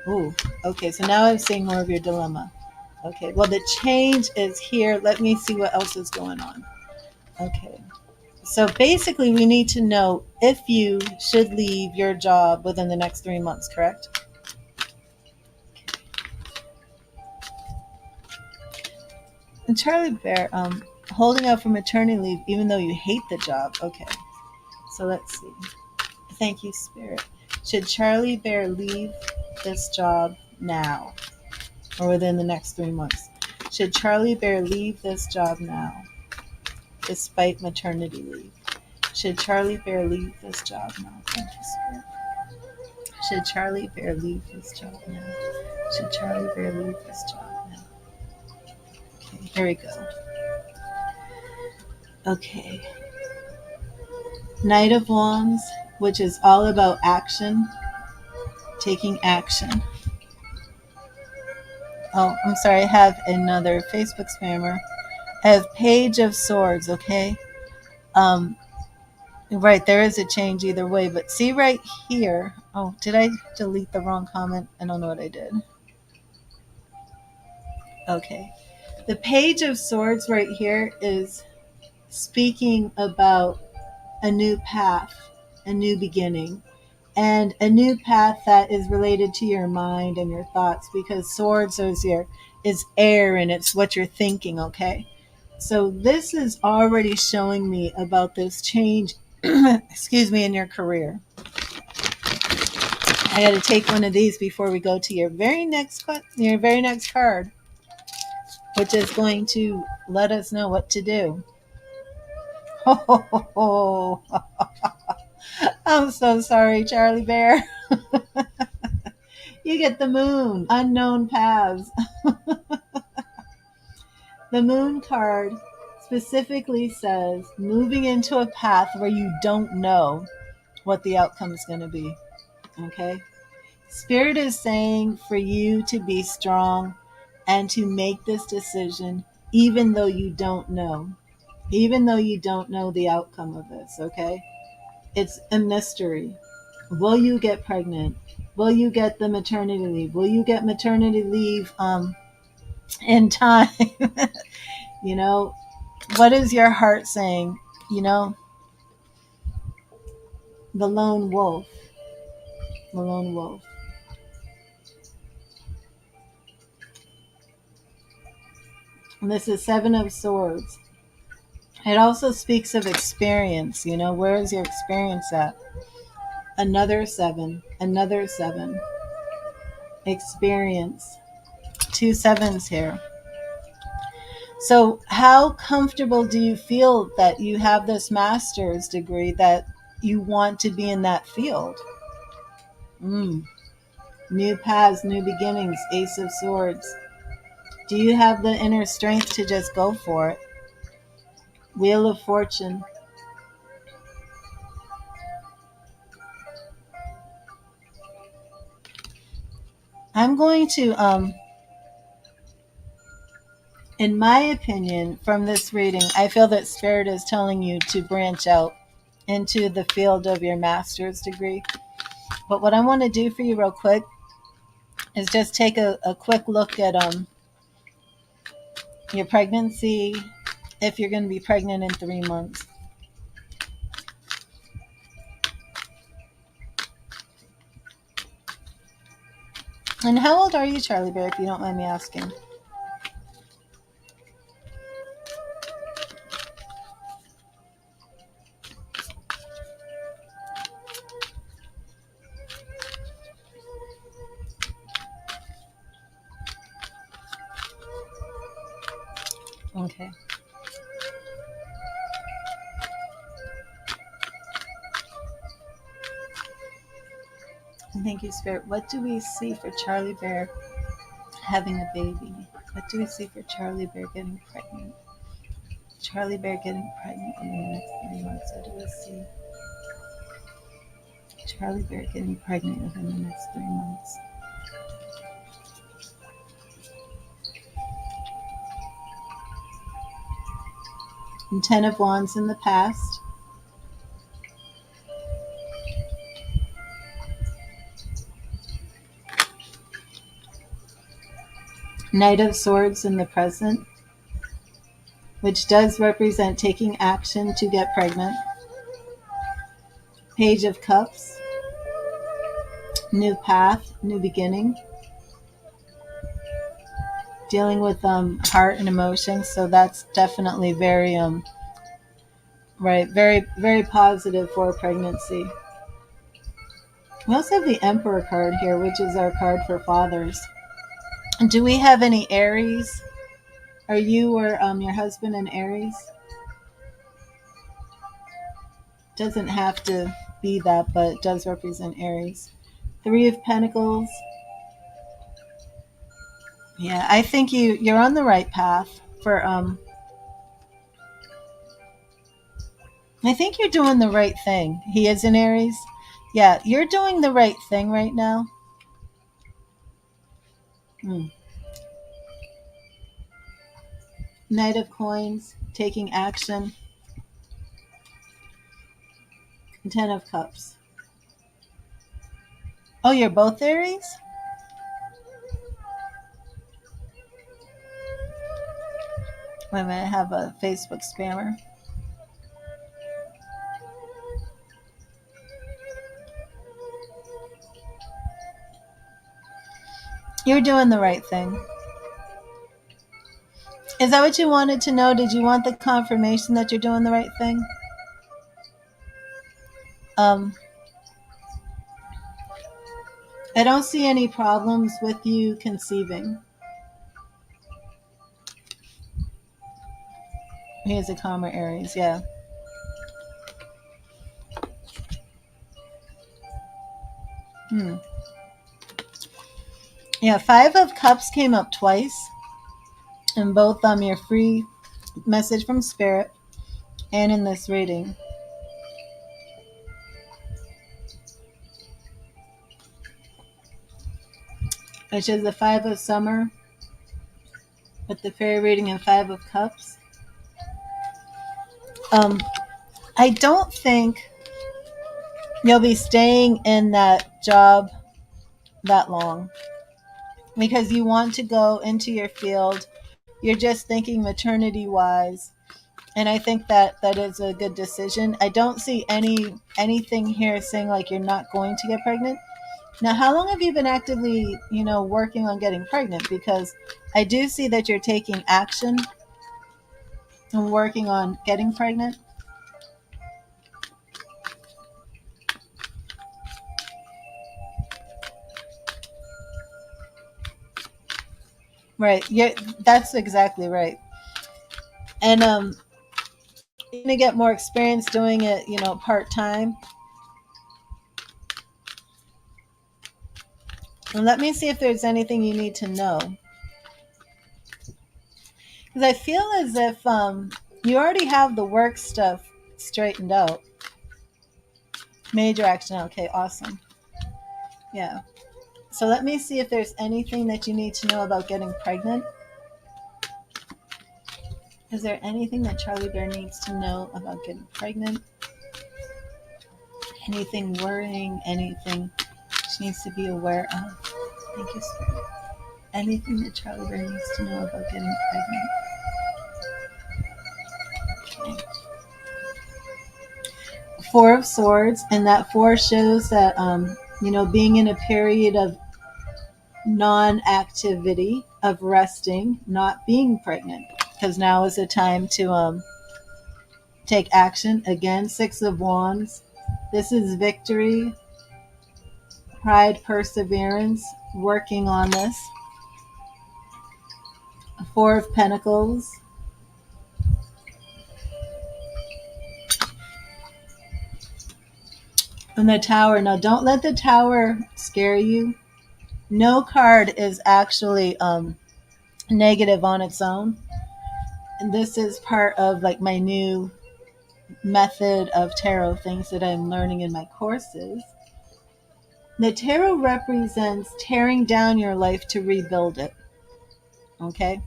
Ooh, okay, so now I'm seeing more of your dilemma. Okay, well, the change is here. Let me see what else is going on. Okay, so basically, we need to know if you should leave your job within the next 3 months, correct? And Charlie Bear, holding out for maternity leave even though you hate the job. Okay, so let's see. Thank you, Spirit. Should Charlie Bear leave this job now or within the next 3 months? Should Charlie Bear leave this job now despite maternity leave? Should Charlie Bear leave this job now? Thank you, Spirit. Should Charlie Bear leave this job now? Should Charlie Bear leave this job now? Okay, here we go. Okay. Knight of Wands, which is all about action, taking action. Oh, I'm sorry, I have another Facebook spammer. I have Page of Swords, okay? Right, there is a change either way, but see right here. Oh, did I delete the wrong comment? I don't know what I did. Okay. The Page of Swords right here is speaking about a new path, a new beginning. and a new path that is related to your mind and your thoughts, because swords is air and it's what you're thinking, okay? So this is already showing me about this change excuse me, in your career. I got to take one of these before we go to your very next card, which is going to let us know what to do. Oh, I'm so sorry, Charlie Bear. You get the moon, unknown paths. The moon card specifically says moving into a path where you don't know what the outcome is going to be. Okay? Spirit is saying for you to be strong and to make this decision even though you don't know. Even though you don't know the outcome of this, okay? It's a mystery. Will you get pregnant? Will you get the maternity leave? Will you get maternity leave in time? You know, what is your heart saying? You know, the lone wolf. The lone wolf. And this is Seven of Swords. It also speaks of experience. You know, where is your experience at? Another seven. Another seven. Experience. 2 sevens here. So how comfortable do you feel that you have this master's degree, that you want to be in that field? New paths, new beginnings, Ace of Swords. Do you have the inner strength to just go for it? Wheel of Fortune. I'm going to, in my opinion, from this reading, I feel that Spirit is telling you to branch out into the field of your master's degree. But what I want to do for you real quick is just take a quick look at your pregnancy, if you're going to be pregnant in 3 months. And how old are you, Charlie Bear, if you don't mind me asking? Okay. Thank you, Spirit. What do we see for Charlie Bear having a baby? What do we see for Charlie Bear getting pregnant? Charlie Bear getting pregnant in the next 3 months. What do we see? Charlie Bear getting pregnant within the next 3 months. And 10 of Wands in the past. Knight of Swords in the present, which does represent taking action to get pregnant. Page of Cups. New path, new beginning. Dealing with heart and emotions, so that's definitely very very, very positive for pregnancy. We also have the Emperor card here, which is our card for fathers. Do we have any Aries? Are you or your husband an Aries? Doesn't have to be that, but it does represent Aries. 3 of Pentacles. Yeah, I think you're on the right path for I think you're doing the right thing. He is an Aries. Yeah, you're doing the right thing right now. Knight of Coins, taking action. 10 of Cups. Oh, you're both Aries? Wait a minute, I have a Facebook spammer. You're doing the right thing. Is that what you wanted to know? Did you want the confirmation that you're doing the right thing? Um, I don't see any problems with you conceiving. Here's a calmer Aries, yeah. Hmm. Yeah, Five of Cups came up twice, in both your free message from Spirit and in this reading. Which is the Five of Summer with the fairy reading and Five of Cups. I don't think you'll be staying in that job that long because you want to go into your field. You're just thinking maternity wise, and I think that that is a good decision. I don't see anything here saying like you're not going to get pregnant. Now, how long have you been actively, working on getting pregnant? Because I do see that you're taking action and working on getting pregnant. Right. Yeah, that's exactly right. And you're gonna get more experience doing it, part time. And let me see if there's anything you need to know. Because I feel as if you already have the work stuff straightened out. Major action. Okay, awesome. Yeah. So let me see if there's anything that you need to know about getting pregnant. Is there anything that Charlie Bear needs to know about getting pregnant? Anything worrying? Anything she needs to be aware of? Thank you, Spirit. Anything that Charlie Bear needs to know about getting pregnant? Okay. Four of Swords, and that four shows that being in a period of non-activity, of resting, not being pregnant, because now is the time to take action. Again, Six of Wands. This is victory, pride, perseverance, working on this. Four of Pentacles. And the Tower. Now, don't let the Tower scare you. No card is actually negative on its own. And this is part of like my new method of tarot, things that I'm learning in my courses. The tarot represents tearing down your life to rebuild it. Okay?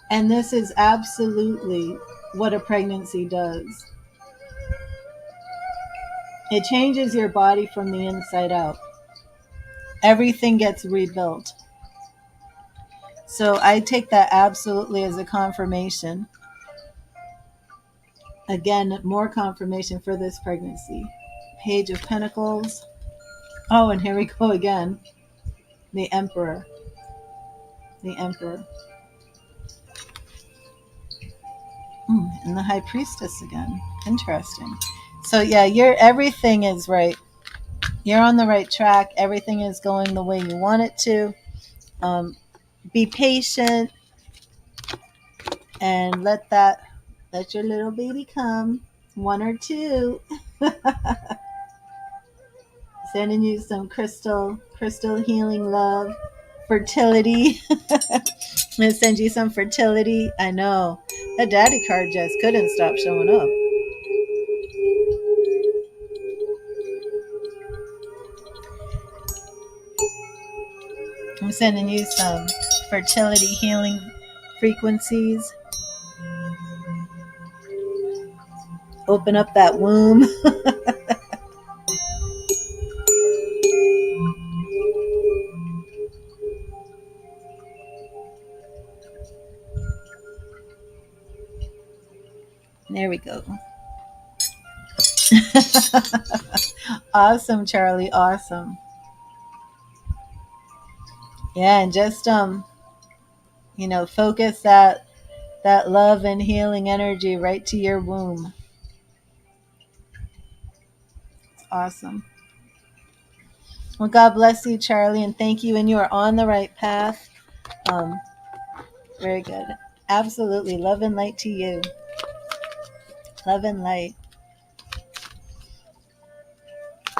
And this is absolutely what a pregnancy does. It changes your body from the inside out. Everything gets rebuilt. So I take that absolutely as a confirmation. Again, more confirmation for this pregnancy. Page of Pentacles. Oh, and here we go again. The Emperor. The Emperor. And the High Priestess again. Interesting. So yeah, everything is right. You're on the right track. Everything is going the way you want it to. Be patient and let your little baby come. One or two. Sending you some crystal healing love, fertility. I'm gonna send you some fertility. I know that daddy card just couldn't stop showing up. I'm sending you some fertility healing frequencies. Open up that womb. There we go. Awesome, Charlie. Awesome. Yeah, and just focus that love and healing energy right to your womb. It's awesome. Well, God bless you, Charlie, and thank you. And you are on the right path. Um, Very good. Absolutely. Love and light to you. Love and light.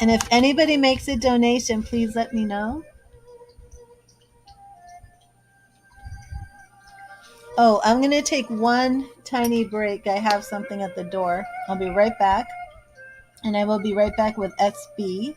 And if anybody makes a donation, please let me know. Oh, I'm going to take one tiny break. I have something at the door. I'll be right back. And I will be right back with SB.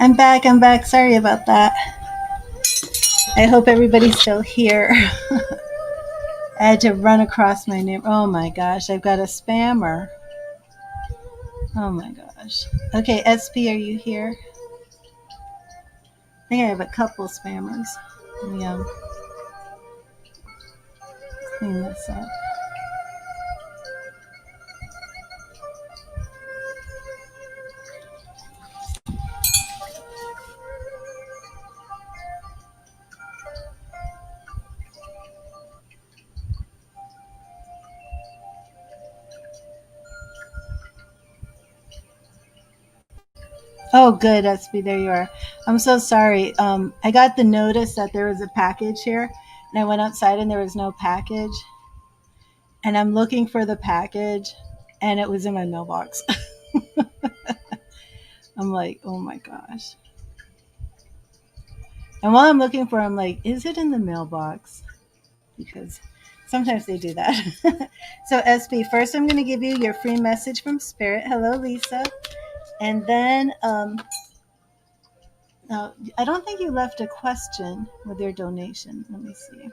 I'm back. I'm back. Sorry about that. I hope everybody's still here. I had to run across my name. Oh my gosh, I've got a spammer. Oh my gosh. Okay, SP, are you here? I think I have a couple spammers. Yeah, clean this up. Oh, good, SB. There you are. I'm so sorry. I got the notice that there was a package here, and I went outside and there was no package. And I'm looking for the package, and it was in my mailbox. I'm like, oh my gosh. And while I'm looking for it, I'm like, is it in the mailbox? Because sometimes they do that. So, SB, first I'm going to give you your free message from Spirit. Hello, Lisa. And then, now, I don't think you left a question with your donation. Let me see.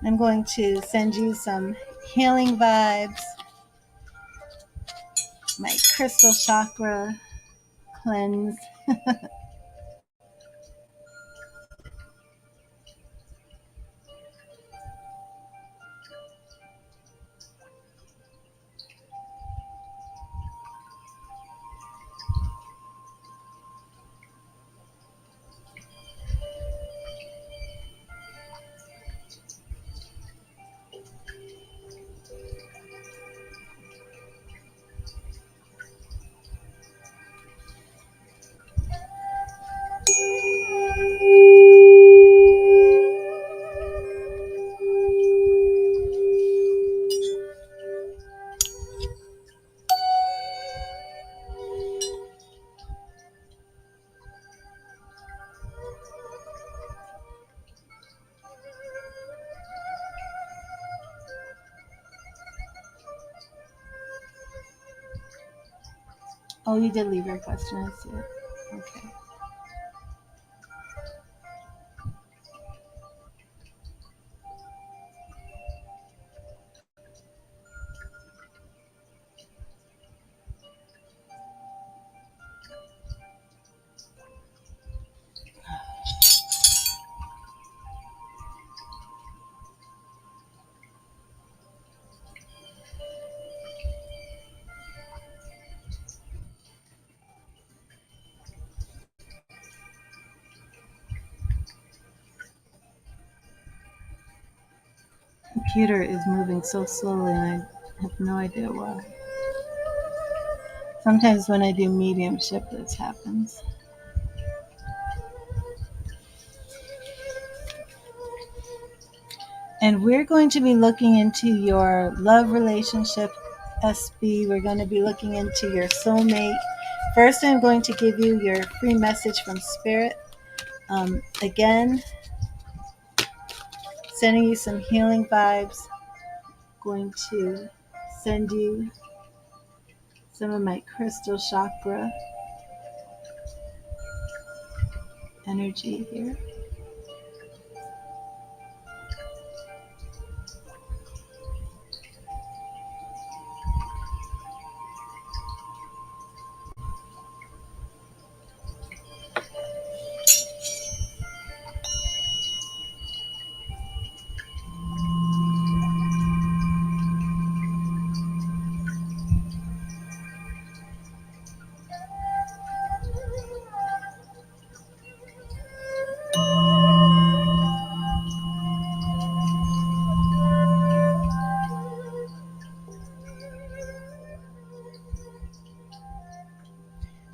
I'm going to send you some healing vibes, my crystal chakra cleanse. Oh, you did leave your question. I see it. Okay. Computer is moving so slowly, and I have no idea why. Sometimes when I do mediumship, this happens. And we're going to be looking into your love relationship, SB. We're going to be looking into your soulmate. First, I'm going to give you your free message from Spirit. Again, sending you some healing vibes. Going to send you some of my crystal chakra energy here.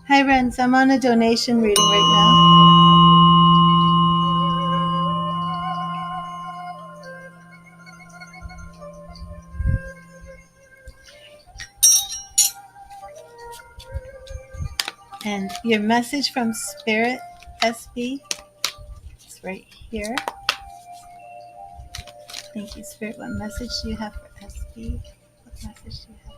Hi, Renz. I'm on a donation reading right now. And your message from Spirit, SB, it's right here. Thank you, Spirit. What message do you have for SB? What message do you have?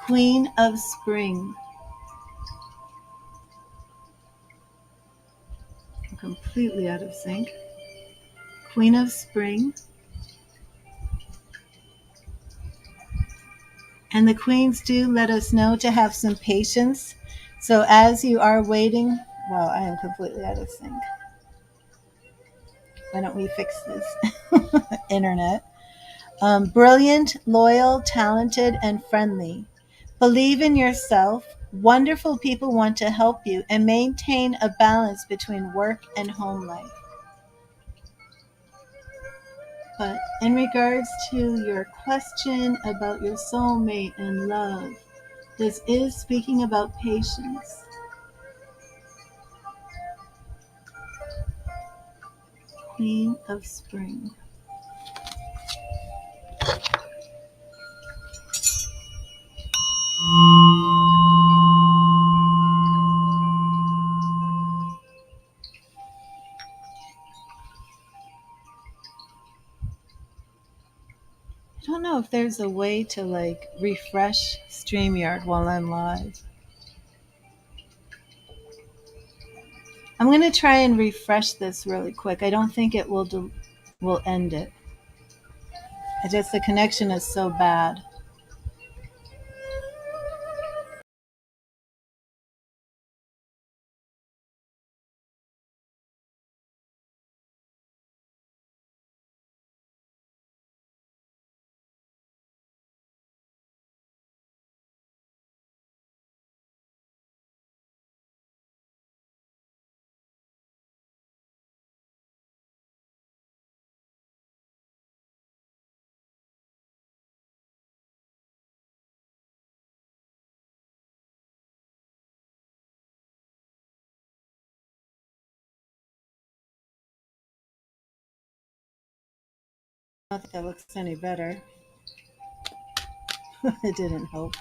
Queen of Spring. I'm completely out of sync. Queen of Spring. And the queens do let us know to have some patience. So as you are waiting, wow, I am completely out of sync. Why don't we fix this? Internet. Brilliant, loyal, talented, and friendly. Believe in yourself. Wonderful people want to help you and maintain a balance between work and home life. But in regards to your question about your soulmate and love, this is speaking about patience. Queen of Spring. I don't know if there's a way to like refresh StreamYard while I'm live. I'm going to try and refresh this really quick. I don't think it will end it. It's just the connection is so bad. I don't think that looks any better. It didn't help.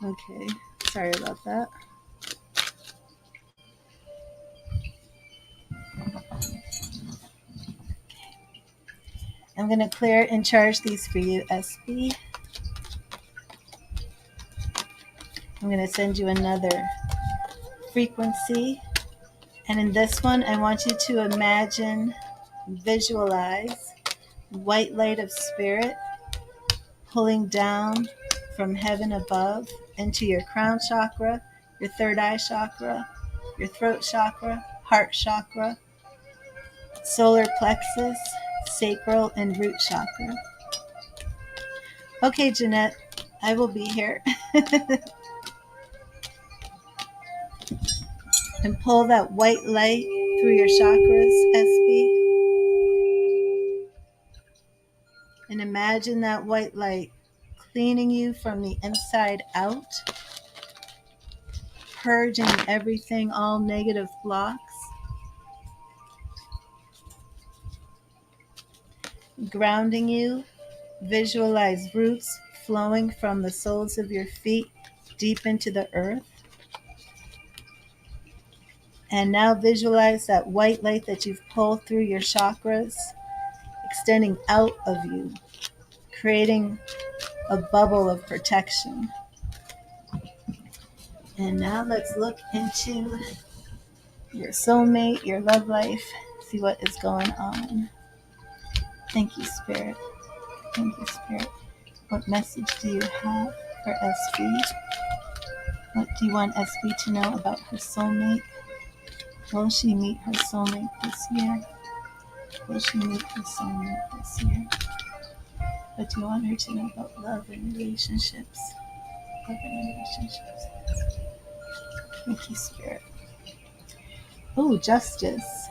Okay, sorry about that. I'm going to clear and charge these for you, SB. I'm going to send you another frequency. And in this one, I want you to imagine, visualize white light of spirit pulling down from heaven above into your crown chakra, your third eye chakra, your throat chakra, heart chakra, solar plexus, sacral, and root chakra. Okay, Jeanette, I will be here. And pull that white light through your chakras, SB. And imagine that white light cleaning you from the inside out, purging everything, all negative blocks, grounding you. Visualize roots flowing from the soles of your feet deep into the earth. And now visualize that white light that you've pulled through your chakras, extending out of you, creating a bubble of protection. And now let's look into your soulmate, your love life, see what is going on. Thank you, Spirit. Thank you, Spirit. What message do you have for SB? What do you want SB to know about her soulmate? Will she meet her soulmate this year? Will she meet her soulmate this year? What do you want her to know about love and relationships? Love and relationships. Thank you, Spirit. Oh, justice.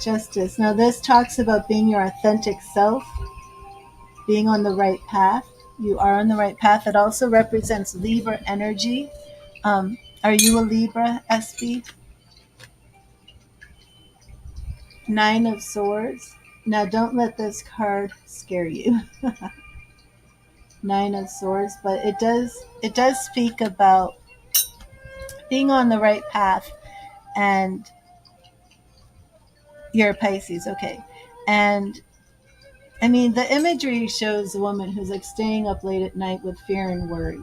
Justice. Now, this talks about being your authentic self, being on the right path. You are on the right path. It also represents Libra energy. Are you a Libra, SB? Nine of Swords. Now, don't let this card scare you. Nine of Swords, but it does speak about being on the right path, and you're a Pisces, okay. And I mean, the imagery shows a woman who's like staying up late at night with fear and worry,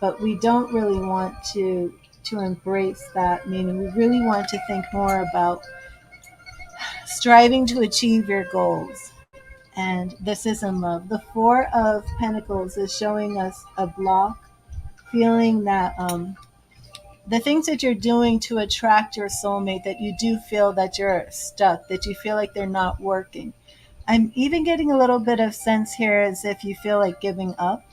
but we don't really want to embrace that. Meaning, we really want to think more about striving to achieve your goals. And this is in love. The Four of Pentacles is showing us a block, feeling that the things that you're doing to attract your soulmate, that you do feel that you're stuck, that you feel like they're not working. I'm even getting a little bit of sense here as if you feel like giving up.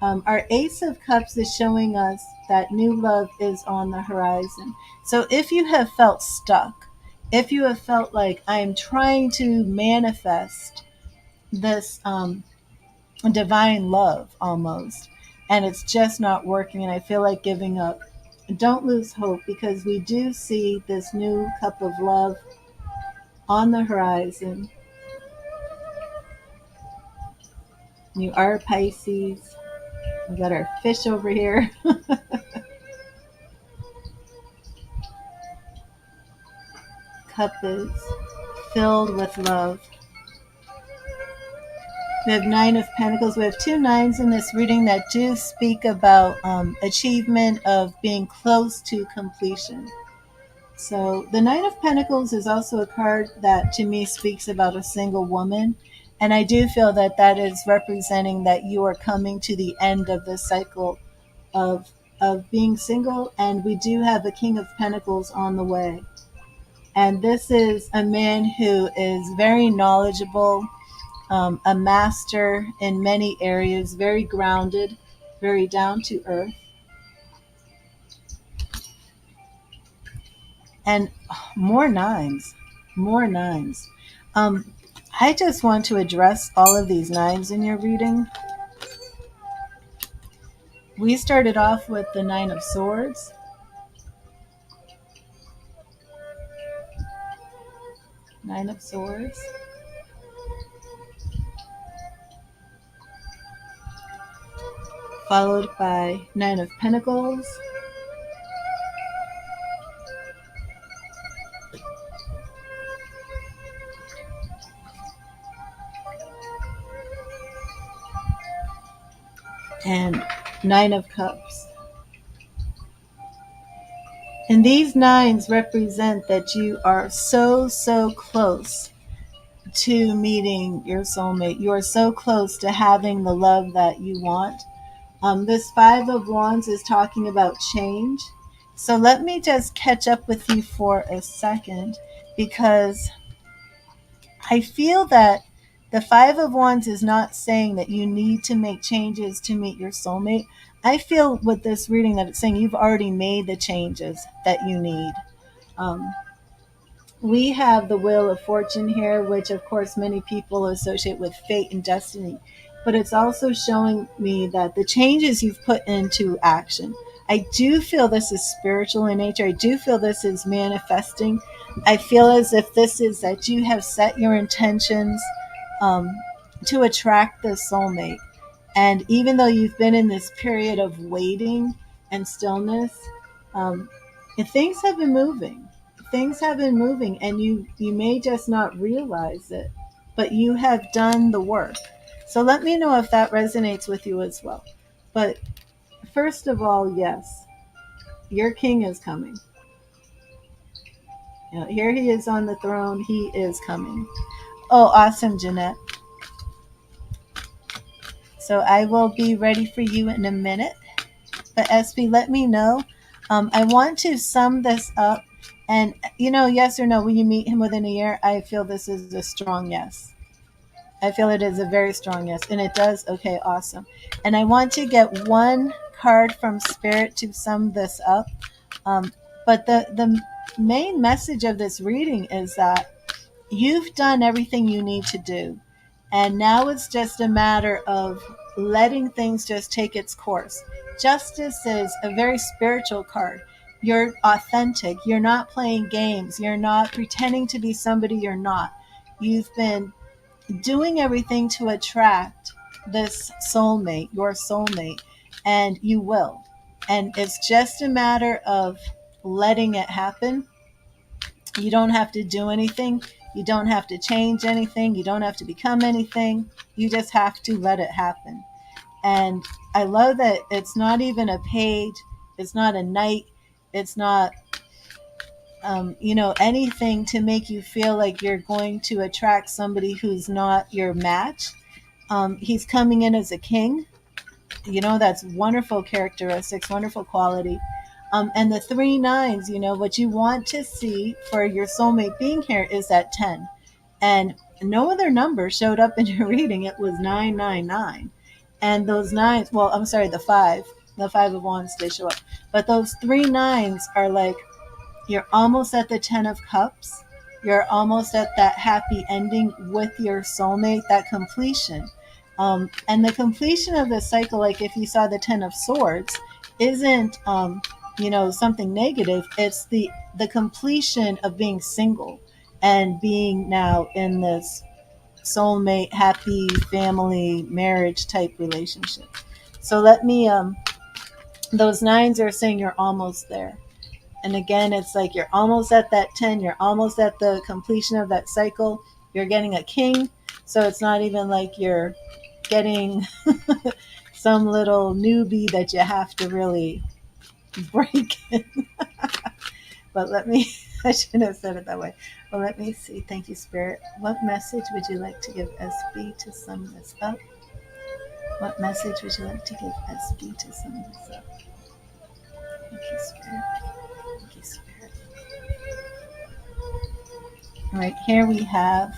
Our Ace of Cups is showing us that new love is on the horizon. So if you have felt stuck, if you have felt like I'm trying to manifest this divine love almost, and it's just not working, and I feel like giving up, don't lose hope, because we do see this new cup of love on the horizon. You are Pisces. We got our fish over here. Cup is filled with love. We have Nine of Pentacles. We have two nines in this reading that do speak about achievement, of being close to completion. So the Nine of Pentacles is also a card that to me speaks about a single woman. And I do feel that that is representing that you are coming to the end of the cycle of being single. And we do have the King of Pentacles on the way. And this is a man who is very knowledgeable, a master in many areas, very grounded, very down to earth. And more nines, more nines. I just want to address all of these nines in your reading. We started off with the Nine of Swords. Nine of Swords. Followed by Nine of Pentacles. And Nine of Cups. And these nines represent that you are so close to meeting your soulmate. You are so close to having the love that you want. This Five of Wands is talking about change. So let me just catch up with you for a second, because I feel that the Five of Wands is not saying that you need to make changes to meet your soulmate. I feel with this reading that it's saying you've already made the changes that you need. Um, we have the Wheel of Fortune here, which of course many people associate with fate and destiny. But it's also showing me that the changes you've put into action, I do feel this is spiritual in nature. I do feel this is manifesting. I feel as if this is that you have set your intentions um, to attract the soulmate. And even though you've been in this period of waiting and stillness, um, things have been moving. Things have been moving, and you may just not realize it, but you have done the work. So let me know if that resonates with you as well. But first of all, yes, your king is coming. You know, here he is on the throne. He is coming. Oh, awesome, Jeanette. So I will be ready for you in a minute. But SB, let me know. I want to sum this up. And, yes or no, will you meet him within a year? I feel this is a strong yes. I feel it is a very strong yes. And it does? Okay, awesome. And I want to get one card from Spirit to sum this up. But the main message of this reading is that you've done everything you need to do. And now it's just a matter of letting things just take its course. Justice is a very spiritual card. You're authentic. You're not playing games. You're not pretending to be somebody you're not. You've been doing everything to attract this soulmate, your soulmate, and you will. And it's just a matter of letting it happen. You don't have to do anything. You don't have to change anything. You don't have to become anything. You just have to let it happen. And I love that it's not even a page, it's not a night, it's not, anything to make you feel like you're going to attract somebody who's not your match. He's coming in as a king. That's wonderful characteristics, wonderful quality. And the three nines, what you want to see for your soulmate being here is that 10. And no other number showed up in your reading. It was 999. And those nines, well, I'm sorry, the five of wands did show up. But those three nines are like, you're almost at the 10 of cups. You're almost at that happy ending with your soulmate, that completion. And the completion of the cycle, like if you saw the 10 of swords, isn't, something negative. It's the completion of being single and being now in this soulmate, happy family, marriage type relationship. So let me, those nines are saying you're almost there. And again, it's like you're almost at that 10, you're almost at the completion of that cycle. You're getting a king. So it's not even like you're getting some little newbie that you have to really break in. But let me, I shouldn't have said it that way. Well, let me see. Thank you, Spirit. What message would you like to give SB to sum this up? What message would you like to give SB to sum this up? Thank you, Spirit. Thank you, Spirit. All right, here we have,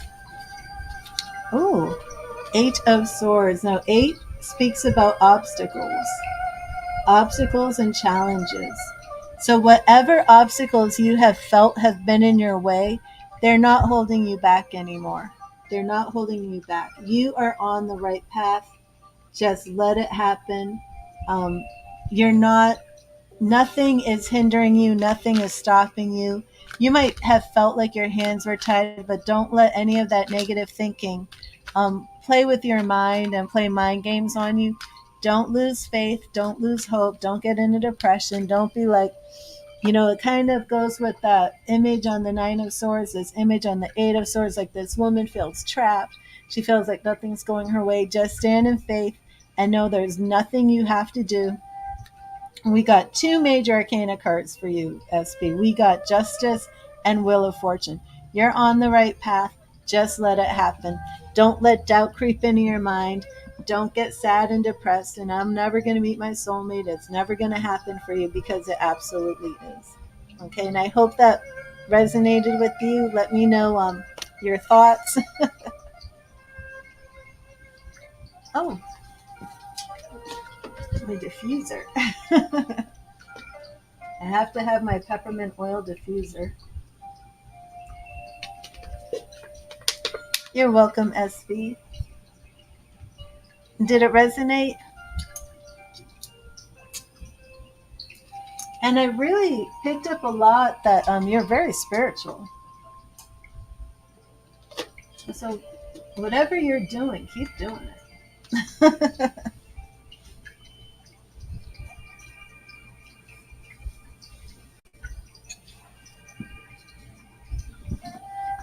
Eight of Swords. Now, 8 speaks about obstacles and challenges. So whatever obstacles you have felt have been in your way, they're not holding you back anymore. They're not holding you back. You are on the right path. Just let it happen. You're not, nothing is hindering you. Nothing is stopping you. You might have felt like your hands were tied, but don't let any of that negative thinking play with your mind and play mind games on you. Don't lose faith. Don't lose hope. Don't get into depression. Don't be like, it kind of goes with that image on the 9 of Swords, this image on the 8 of Swords, like this woman feels trapped. She feels like nothing's going her way. Just stand in faith and know there's nothing you have to do. We got 2 major arcana cards for you, SB. We got Justice and Wheel of Fortune. You're on the right path. Just let it happen. Don't let doubt creep into your mind. Don't get sad and depressed and I'm never going to meet my soulmate. It's never going to happen for you, because it absolutely is. Okay, and I hope that resonated with you. Let me know your thoughts. Oh, my diffuser. I have to have my peppermint oil diffuser. You're welcome, SB. Did it resonate? And I really picked up a lot that you're very spiritual. So whatever you're doing, keep doing it.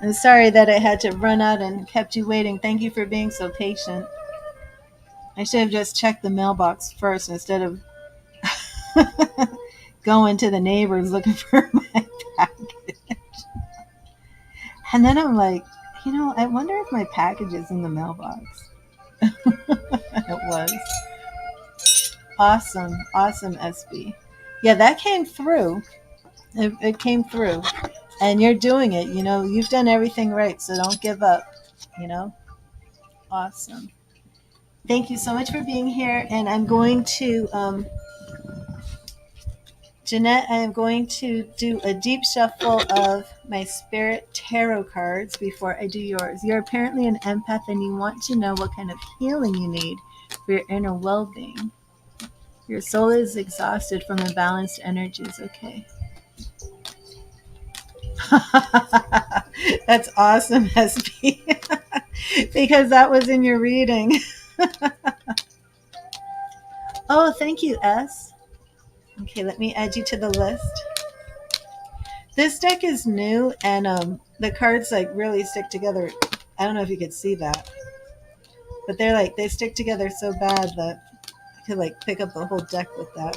I'm sorry that I had to run out and kept you waiting. Thank you for being so patient. I should have just checked the mailbox first instead of going to the neighbors looking for my package. And then I'm like, I wonder if my package is in the mailbox. It was. Awesome, SB. Yeah, that came through. It came through. And you're doing it. You've done everything right, so don't give up. Awesome. Thank you so much for being here. And I'm going to, Jeanette, I am going to do a deep shuffle of my spirit tarot cards before I do yours. You're apparently an empath and you want to know what kind of healing you need for your inner well-being. Your soul is exhausted from imbalanced energies. Okay. That's awesome, SB. Because that was in your reading. Oh, thank you, S. Okay, let me add you to the list. This deck is new, and the cards like really stick together. I don't know if you could see that, but they stick together so bad that I could like pick up the whole deck with that.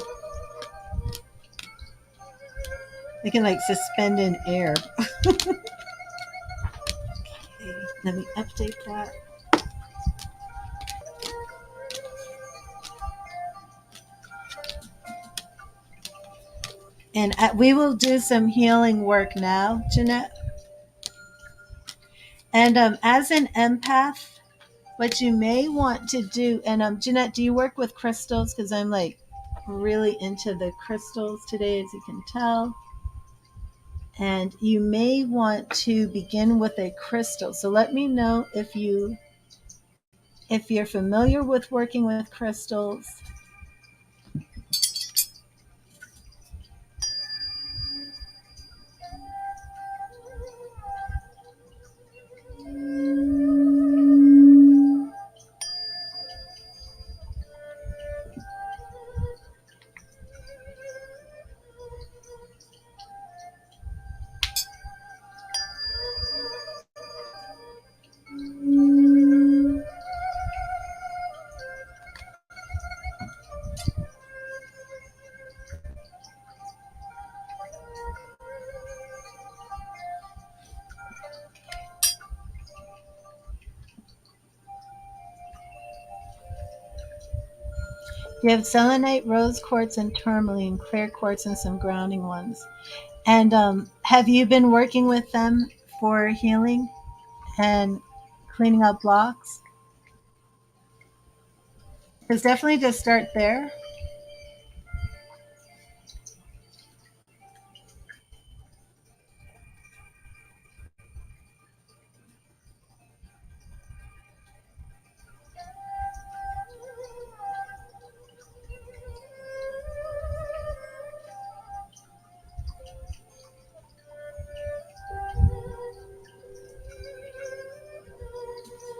They can like suspend in air. Okay, let me update that. And we will do some healing work now, Jeanette. And as an empath, what you may want to do, and Jeanette, do you work with crystals? Because I'm like really into the crystals today, as you can tell. And you may want to begin with a crystal. So let me know if you're familiar with working with crystals. You have selenite, rose quartz, and tourmaline, clear quartz, and some grounding ones. And have you been working with them for healing and cleaning up blocks? Because definitely just start there.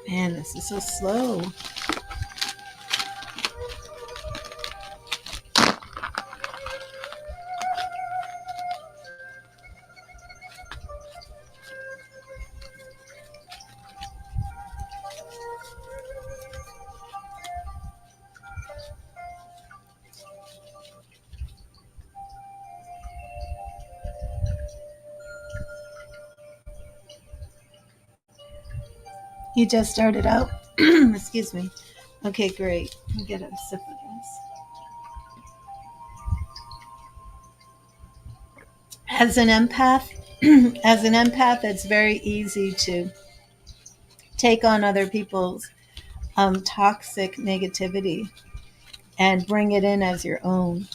Man, this is so slow. You just started out. Excuse me. Okay, great. Let me get a sip of this. As an empath, it's very easy to take on other people's toxic negativity and bring it in as your own.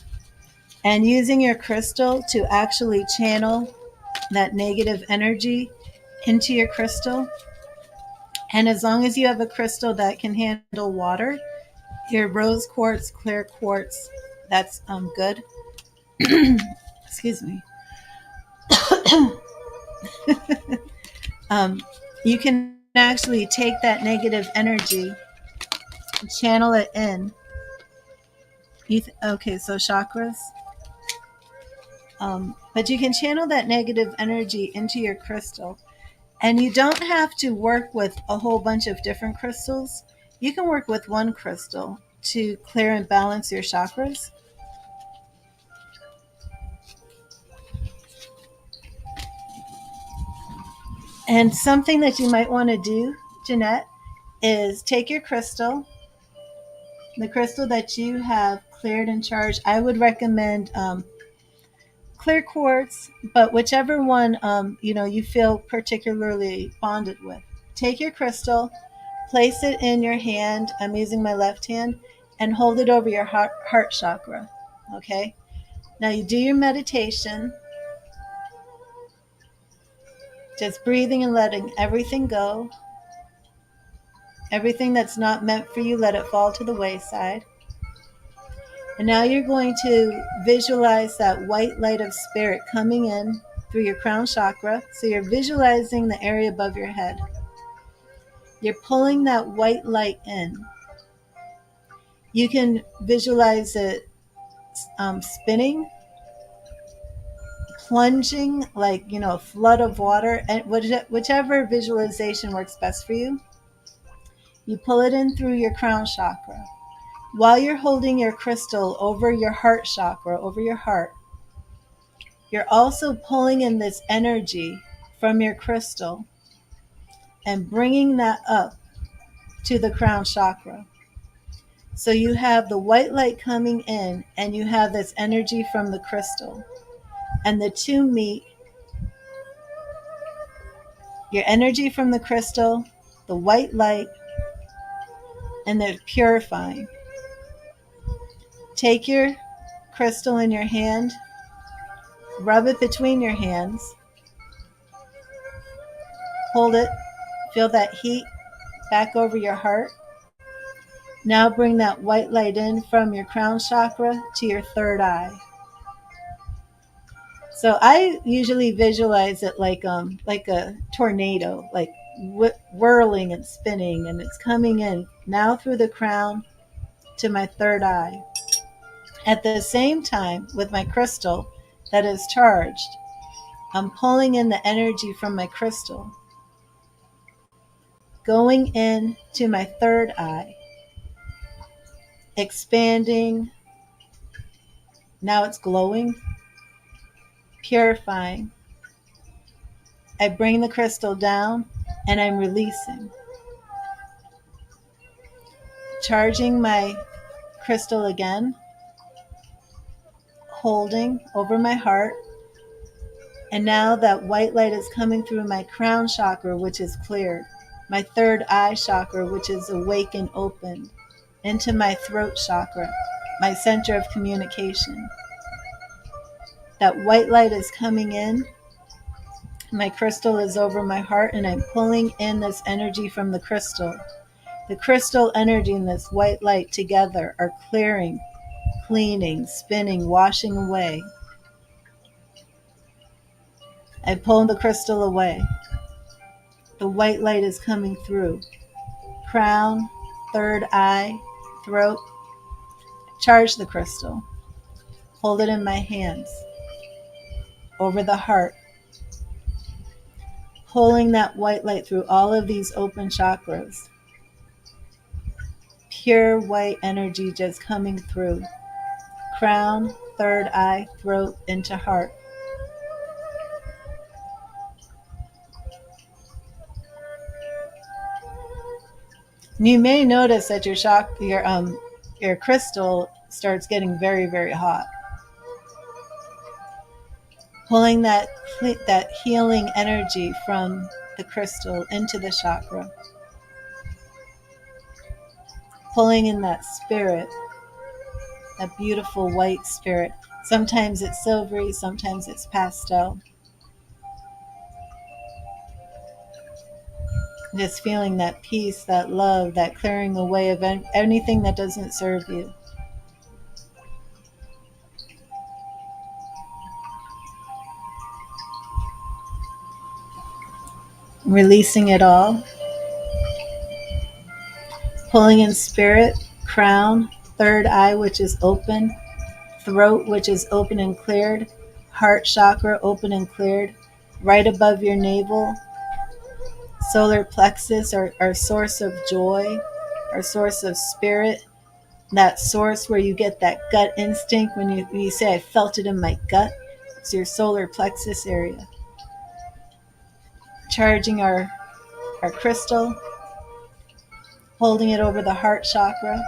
And using your crystal to actually channel that negative energy into your crystal. And as long as you have a crystal that can handle water, your rose quartz, clear quartz, that's good. Excuse me. You can actually take that negative energy, channel it in. Okay, so chakras. But you can channel that negative energy into your crystal. And you don't have to work with a whole bunch of different crystals. You can work with one crystal to clear and balance your chakras. And something that you might want to do, Jeanette, is take your crystal, the crystal that you have cleared and charged. I would recommend clear quartz, but whichever one you feel particularly bonded with. Take your crystal, place it in your hand. I'm using my left hand, and hold it over your heart chakra. Okay. Now you do your meditation, just breathing and letting everything go. Everything that's not meant for you, let it fall to the wayside. And now you're going to visualize that white light of spirit coming in through your crown chakra. So you're visualizing the area above your head. You're pulling that white light in. You can visualize it spinning, plunging, like, a flood of water, and whichever visualization works best for you. You pull it in through your crown chakra. While you're holding your crystal over your heart chakra, over your heart, you're also pulling in this energy from your crystal and bringing that up to the crown chakra. So you have the white light coming in and you have this energy from the crystal. And the two meet. Your energy from the crystal, the white light, and they're purifying. Take your crystal in your hand, rub it between your hands, hold it, feel that heat back over your heart. Now bring that white light in from your crown chakra to your third eye. So I usually visualize it like a tornado, like whirling and spinning, and it's coming in now through the crown to my third eye. At the same time, with my crystal that is charged, I'm pulling in the energy from my crystal, going in to my third eye, expanding. Now it's glowing, purifying. I bring the crystal down and I'm releasing. Charging my crystal again, holding over my heart. And now that white light is coming through my crown chakra, which is cleared, my third eye chakra, which is awake and opened, into my throat chakra, my center of communication. That white light is coming in. My crystal is over my heart, and I'm pulling in this energy from the crystal. The crystal energy and this white light together are clearing, cleaning, spinning, washing away. I pull the crystal away. The white light is coming through. Crown, third eye, throat. Charge the crystal. Hold it in my hands. Over the heart. Pulling that white light through all of these open chakras. Pure white energy just coming through. Crown, third eye, throat, into heart. You may notice that your crystal starts getting very, very hot. Pulling that healing energy from the crystal into the chakra. Pulling in that spirit, that beautiful white spirit. Sometimes it's silvery, sometimes it's pastel. Just feeling that peace, that love, that clearing away of anything that doesn't serve you. Releasing it all. Pulling in spirit, crown, third eye, which is open, throat, which is open and cleared, heart chakra, open and cleared, right above your navel, solar plexus, our source of joy, our source of spirit, that source where you get that gut instinct when you say, I felt it in my gut. It's your solar plexus area. Charging our crystal, holding it over the heart chakra,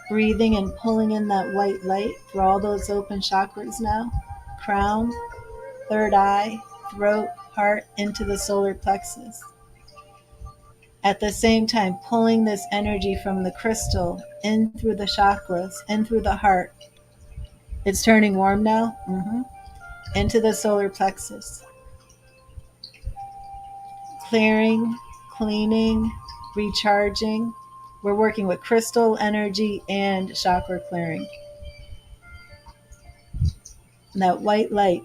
breathing and pulling in that white light through all those open chakras now. Crown, third eye, throat, heart, into the solar plexus. At the same time, pulling this energy from the crystal in through the chakras, in through the heart. It's turning warm now. Into the solar plexus. Clearing, cleaning, recharging. We're working with crystal energy and chakra clearing. that white light,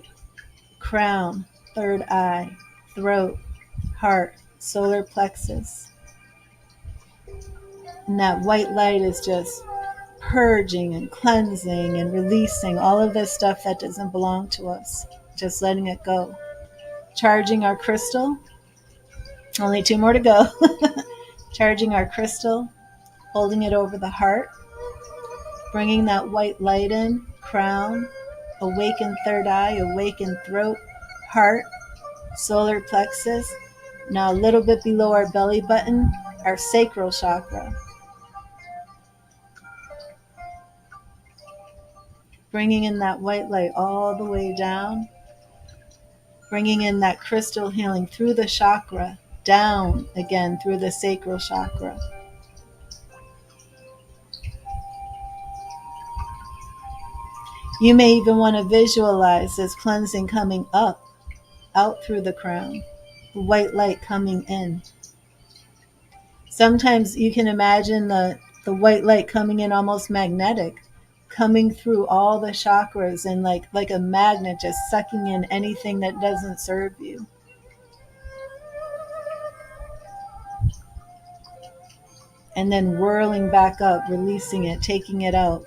crown, third eye, throat, heart, solar plexus. And that white light is just purging and cleansing and releasing all of this stuff that doesn't belong to us. Just letting it go. Charging our crystal. Only 2 more to go. Charging our crystal. Holding it over the heart. Bringing that white light in. Crown. Awaken third eye. Awaken throat. Heart. Solar plexus. Now a little bit below our belly button. Our sacral chakra. Bringing in that white light all the way down. Bringing in that crystal healing through the chakra, down again through the sacral chakra. You may even want to visualize this cleansing coming up, out through the crown, the white light coming in. Sometimes you can imagine the white light coming in almost magnetic, coming through all the chakras and like a magnet just sucking in anything that doesn't serve you. And then whirling back up, releasing it, taking it out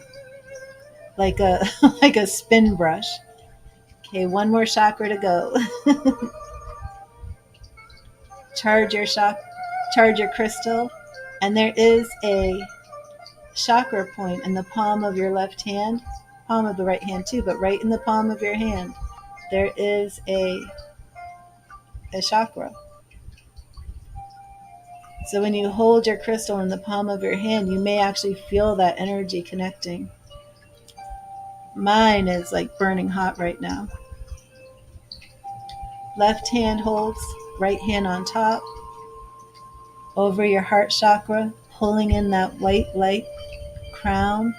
like a like a spin brush. Okay, 1 more chakra to go. Charge your crystal, and there is a chakra point in the palm of your left hand, palm of the right hand too, but right in the palm of your hand, there is a chakra. So when you hold your crystal in the palm of your hand, you may actually feel that energy connecting. Mine is like burning hot right now. Left hand holds, right hand on top, over your heart chakra, pulling in that white light, crown,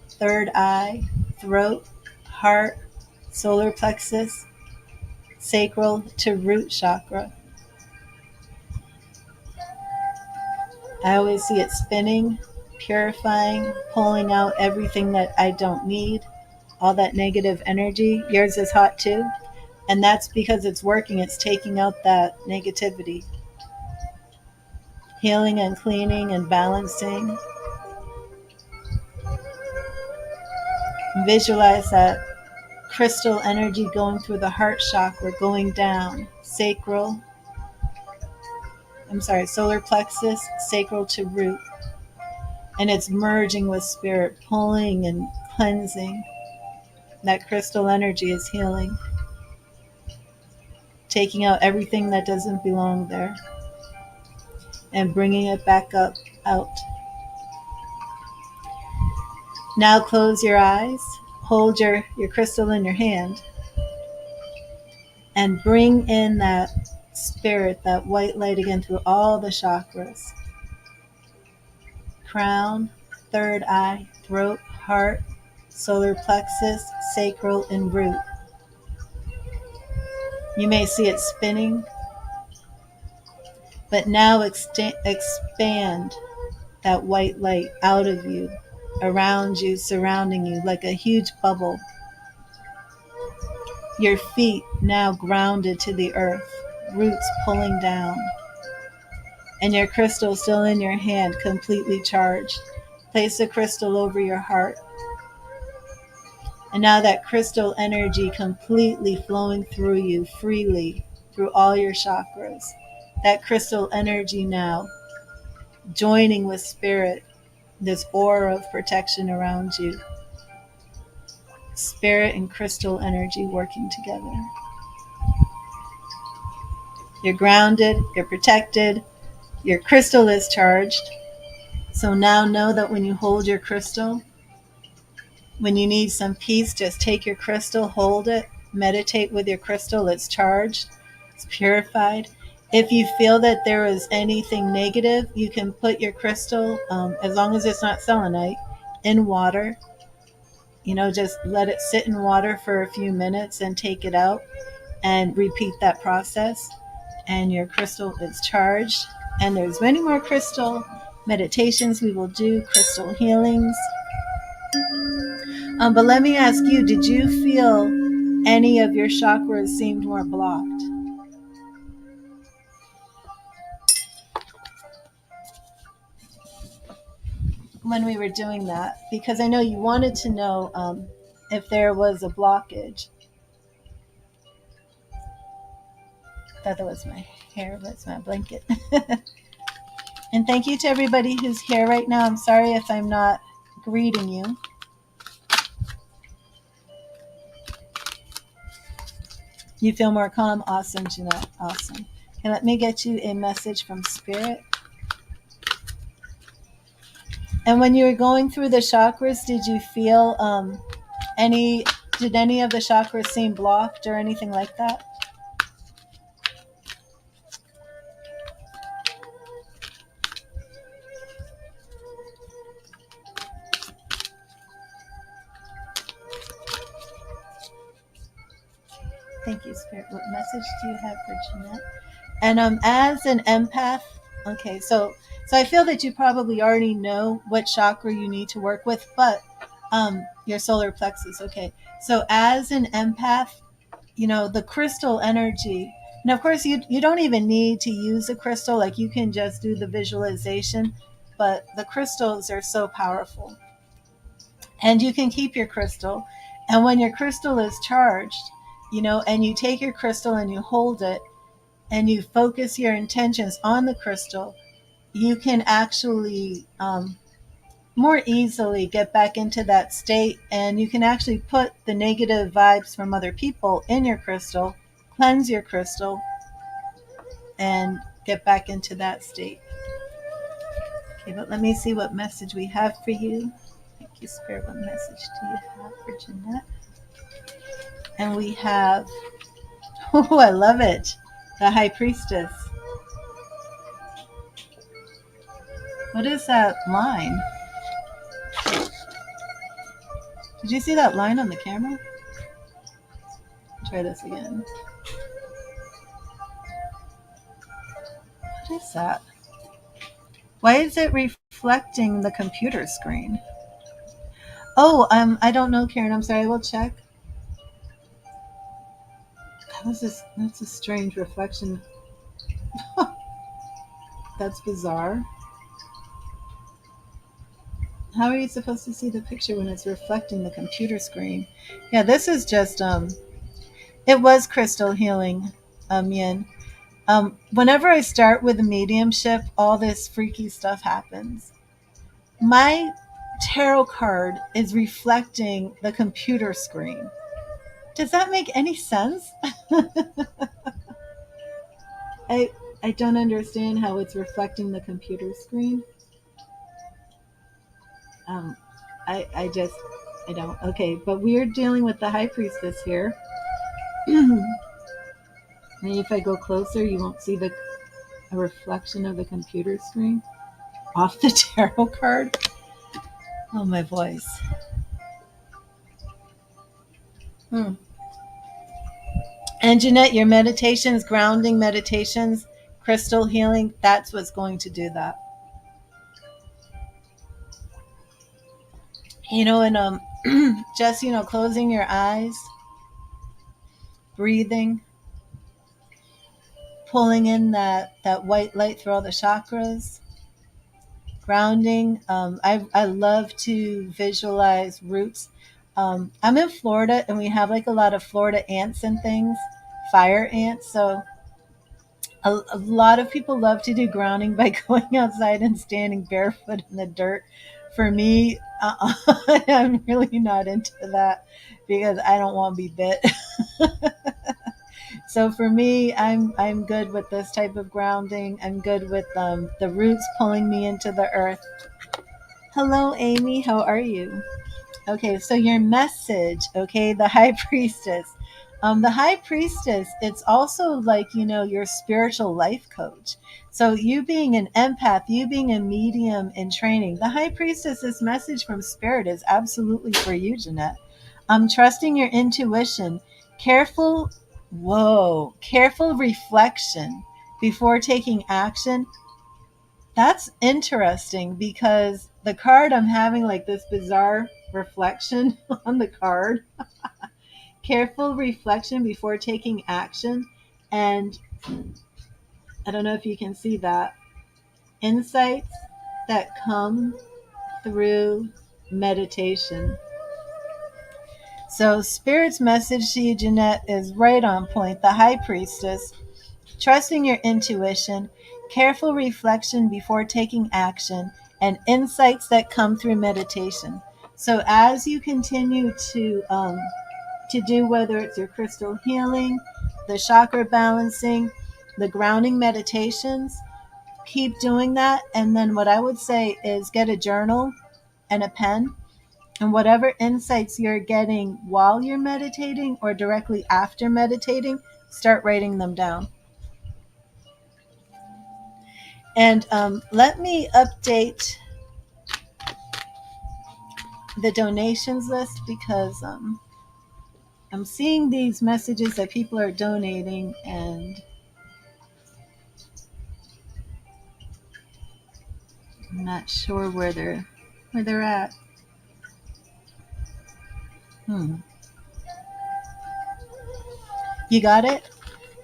third eye, throat, heart, solar plexus, sacral to root chakra. I always see it spinning, purifying, pulling out everything that I don't need, all that negative energy. Yours is hot too. And that's because it's working. It's taking out that negativity. Healing and cleaning and balancing. Visualize that crystal energy going through the heart chakra, going down, solar plexus, sacral to root. And it's merging with spirit, pulling and cleansing. That crystal energy is healing, taking out everything that doesn't belong there and bringing it back up, out. Now close your eyes, hold your crystal in your hand, and bring in that spirit, that white light again through all the chakras. Crown, third eye, throat, heart, solar plexus, sacral, and root. You may see it spinning, but now expand that white light out of you, around you, surrounding you like a huge bubble. Your feet now grounded to the earth, roots pulling down, and your crystal still in your hand, completely charged. Place the crystal over your heart. And now that crystal energy completely flowing through you freely, through all your chakras. That crystal energy now joining with spirit, this aura of protection around you. Spirit and crystal energy working together. You're grounded, you're protected, your crystal is charged. So now know that when you hold your crystal, when you need some peace, just take your crystal, hold it, meditate with your crystal. It's charged, it's purified. If you feel that there is anything negative, you can put your crystal, as long as it's not selenite, in water. Just let it sit in water for a few minutes and take it out and repeat that process. And your crystal is charged. And there's many more crystal meditations we will do, crystal healings. But let me ask you, did you feel any of your chakras seemed more blocked when we were doing that? Because I know you wanted to know if there was a blockage. I thought that was my hair, but it's my blanket. And thank you to everybody who's here right now. I'm sorry if I'm not greeting you. You feel more calm? Awesome, Jeanette. Awesome. And let me get you a message from Spirit. And when you were going through the chakras, did you feel did any of the chakras seem blocked or anything like that? Thank you, Spirit. What message do you have for Jeanette? And as an empath, okay, so I feel that you probably already know what chakra you need to work with, but your solar plexus, okay. So as an empath, you know, the crystal energy, and of course you don't even need to use a crystal, like you can just do the visualization, but the crystals are so powerful. And you can keep your crystal, and when your crystal is charged, you know, and you take your crystal and you hold it and you focus your intentions on the crystal, you can actually more easily get back into that state, and you can actually put the negative vibes from other people in your crystal, cleanse your crystal, and get back into that state. Okay, but let me see what message we have for you. Thank you, Spirit. What message do you have for Jeanette? And we have, oh, I love it, the High Priestess. What is that line? Did you see that line on the camera? Try this again. What is that? Why is it reflecting the computer screen? Oh, I don't know, Karen. I'm sorry. I will check. That's a strange reflection. That's bizarre. How are you supposed to see the picture when it's reflecting the computer screen? Yeah, this is just it was crystal healing, Yin. Whenever I start with a mediumship, all this freaky stuff happens. My tarot card is reflecting the computer screen. Does that make any sense? I don't understand how it's reflecting the computer screen. Um, I don't. Okay, but we're dealing with the High Priestess here. Maybe if I go closer, you won't see a reflection of the computer screen off the tarot card. Oh, my voice. And Jeanette, your meditations, grounding meditations, crystal healing, that's what's going to do that. You know, and just, you know, closing your eyes, breathing, pulling in that white light through all the chakras, grounding. I love to visualize roots. I'm in Florida, and we have like a lot of Florida ants and things, fire ants. So a lot of people love to do grounding by going outside and standing barefoot in the dirt. For me, I'm really not into that because I don't want to be bit. So for me, I'm good with this type of grounding. I'm good with the roots pulling me into the earth. Hello, Amy. How are you? Okay, so your message, okay, the High Priestess. The High Priestess, it's also like, you know, your spiritual life coach. So you being an empath, you being a medium in training, the High Priestess, this message from Spirit is absolutely for you, Jeanette. Trusting your intuition, careful reflection before taking action. That's interesting because the card I'm having like this bizarre reflection on the card. Careful reflection before taking action. And I don't know if you can see that. Insights that come through meditation. So Spirit's message to you, Jeanette, is right on point. The High Priestess, trusting your intuition, careful reflection before taking action, and insights that come through meditation. So as you continue to do, whether it's your crystal healing, the chakra balancing, the grounding meditations, keep doing that. And then what I would say is get a journal and a pen, and whatever insights you're getting while you're meditating or directly after meditating, start writing them down. And let me update the donations list, because I'm seeing these messages that people are donating, and I'm not sure where they're at. You got it?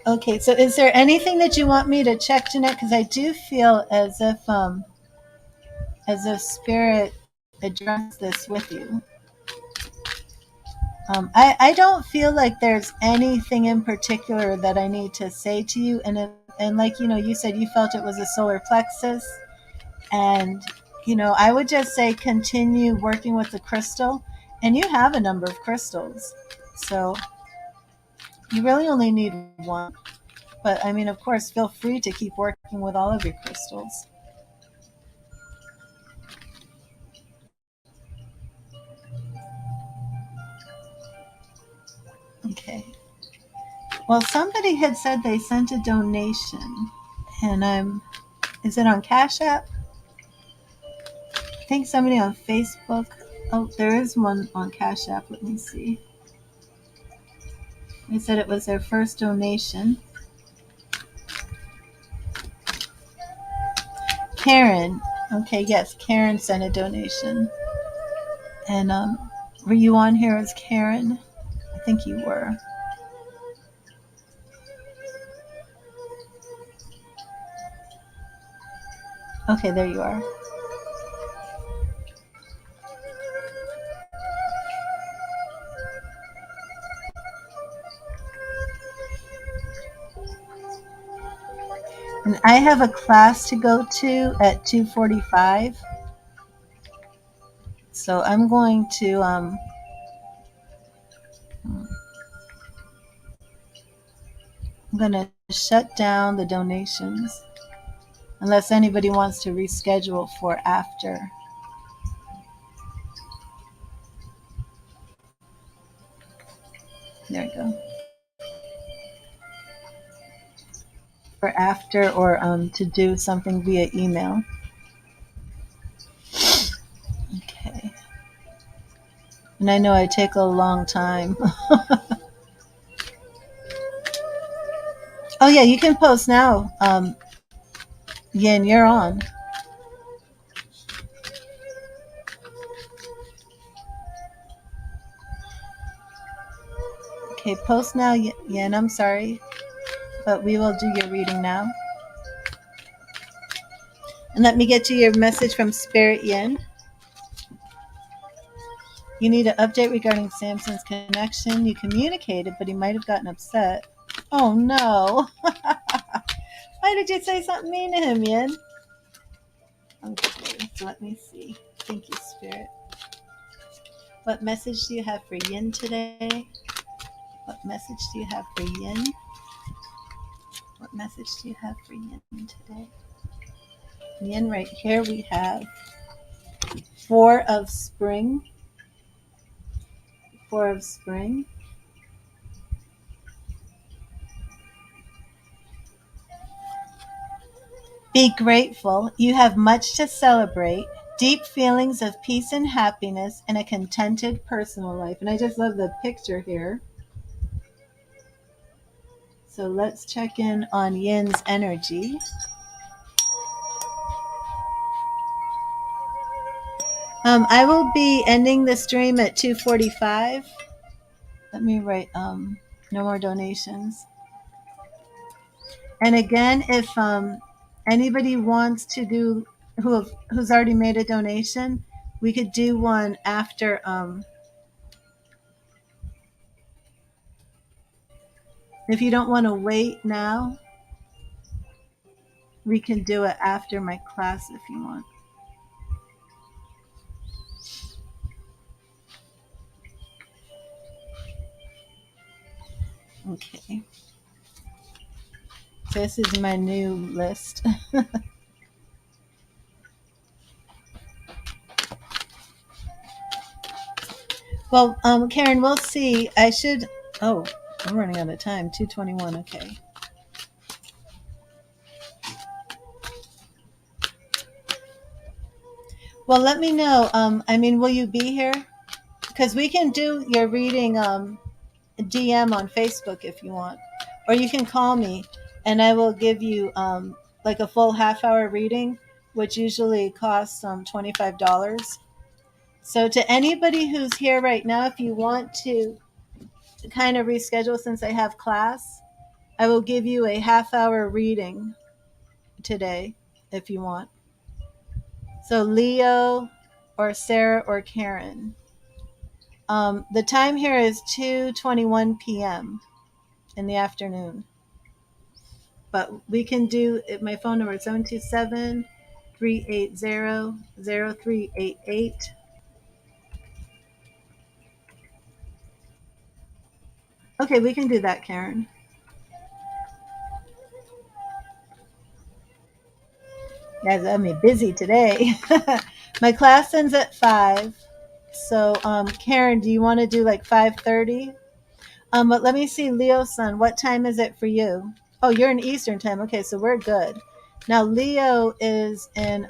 Okay, so is there anything that you want me to check, Jeanette? Because I do feel as if Spirit addressed this with you. I don't feel like there's anything in particular that I need to say to you. And like, you said you felt it was a solar plexus. And, I would just say continue working with the crystal. And you have a number of crystals. So you really only need one. But, I mean, of course, feel free to keep working with all of your crystals. Okay. Well, somebody had said they sent a donation. And is it on Cash App? I think somebody on Facebook. Oh, there is one on Cash App. Let me see. They said it was their first donation. Karen. Okay, yes, Karen sent a donation. And were you on here as Karen? I think you were. Okay, there you are. And I have a class to go to at 2:45. So I'm going to shut down the donations unless anybody wants to reschedule for after. There we go. For after, or to do something via email. Okay. And I know I take a long time. Oh yeah, you can post now. Yin, you're on. Okay, post now, Yin. I'm sorry, but we will do your reading now. And let me get you your message from Spirit, Yin. You need an update regarding Samson's connection. You communicated, but he might have gotten upset. Oh no. Why did you say something mean to him, Yin? Okay, so let me see. Thank you, Spirit. What message do you have for Yin today? What message do you have for Yin? What message do you have for Yin today? Yin, right here we have 4 of Spring. 4 of Spring. Be grateful. You have much to celebrate. Deep feelings of peace and happiness, and a contented personal life. And I just love the picture here. So let's check in on Yin's energy. I will be ending the stream at 2:45. Let me write no more donations. And again, if anybody wants to do who's already made a donation, we could do one after if you don't want to wait now, we can do it after my class if you want. Okay. So this is my new list. Well, Karen, we'll see. I should. Oh, I'm running out of time. 2:21. Okay. Well, let me know. I mean, will you be here? Because we can do your reading DM on Facebook if you want, or you can call me, and I will give you like a full half-hour reading, which usually costs $25. So to anybody who's here right now, if you want to kind of reschedule since I have class, I will give you a half-hour reading today if you want. So Leo or Sarah or Karen. The time here is 2:21 p.m. in the afternoon. But we can do it. My phone number is 727-380-0388. Okay, we can do that, Karen. Guys, I'm busy today. My class ends at 5. So, Karen, do you want to do like 5:30? But let me see, Leo son, what time is it for you? Oh, you're in Eastern time. Okay, so we're good. Now Leo is in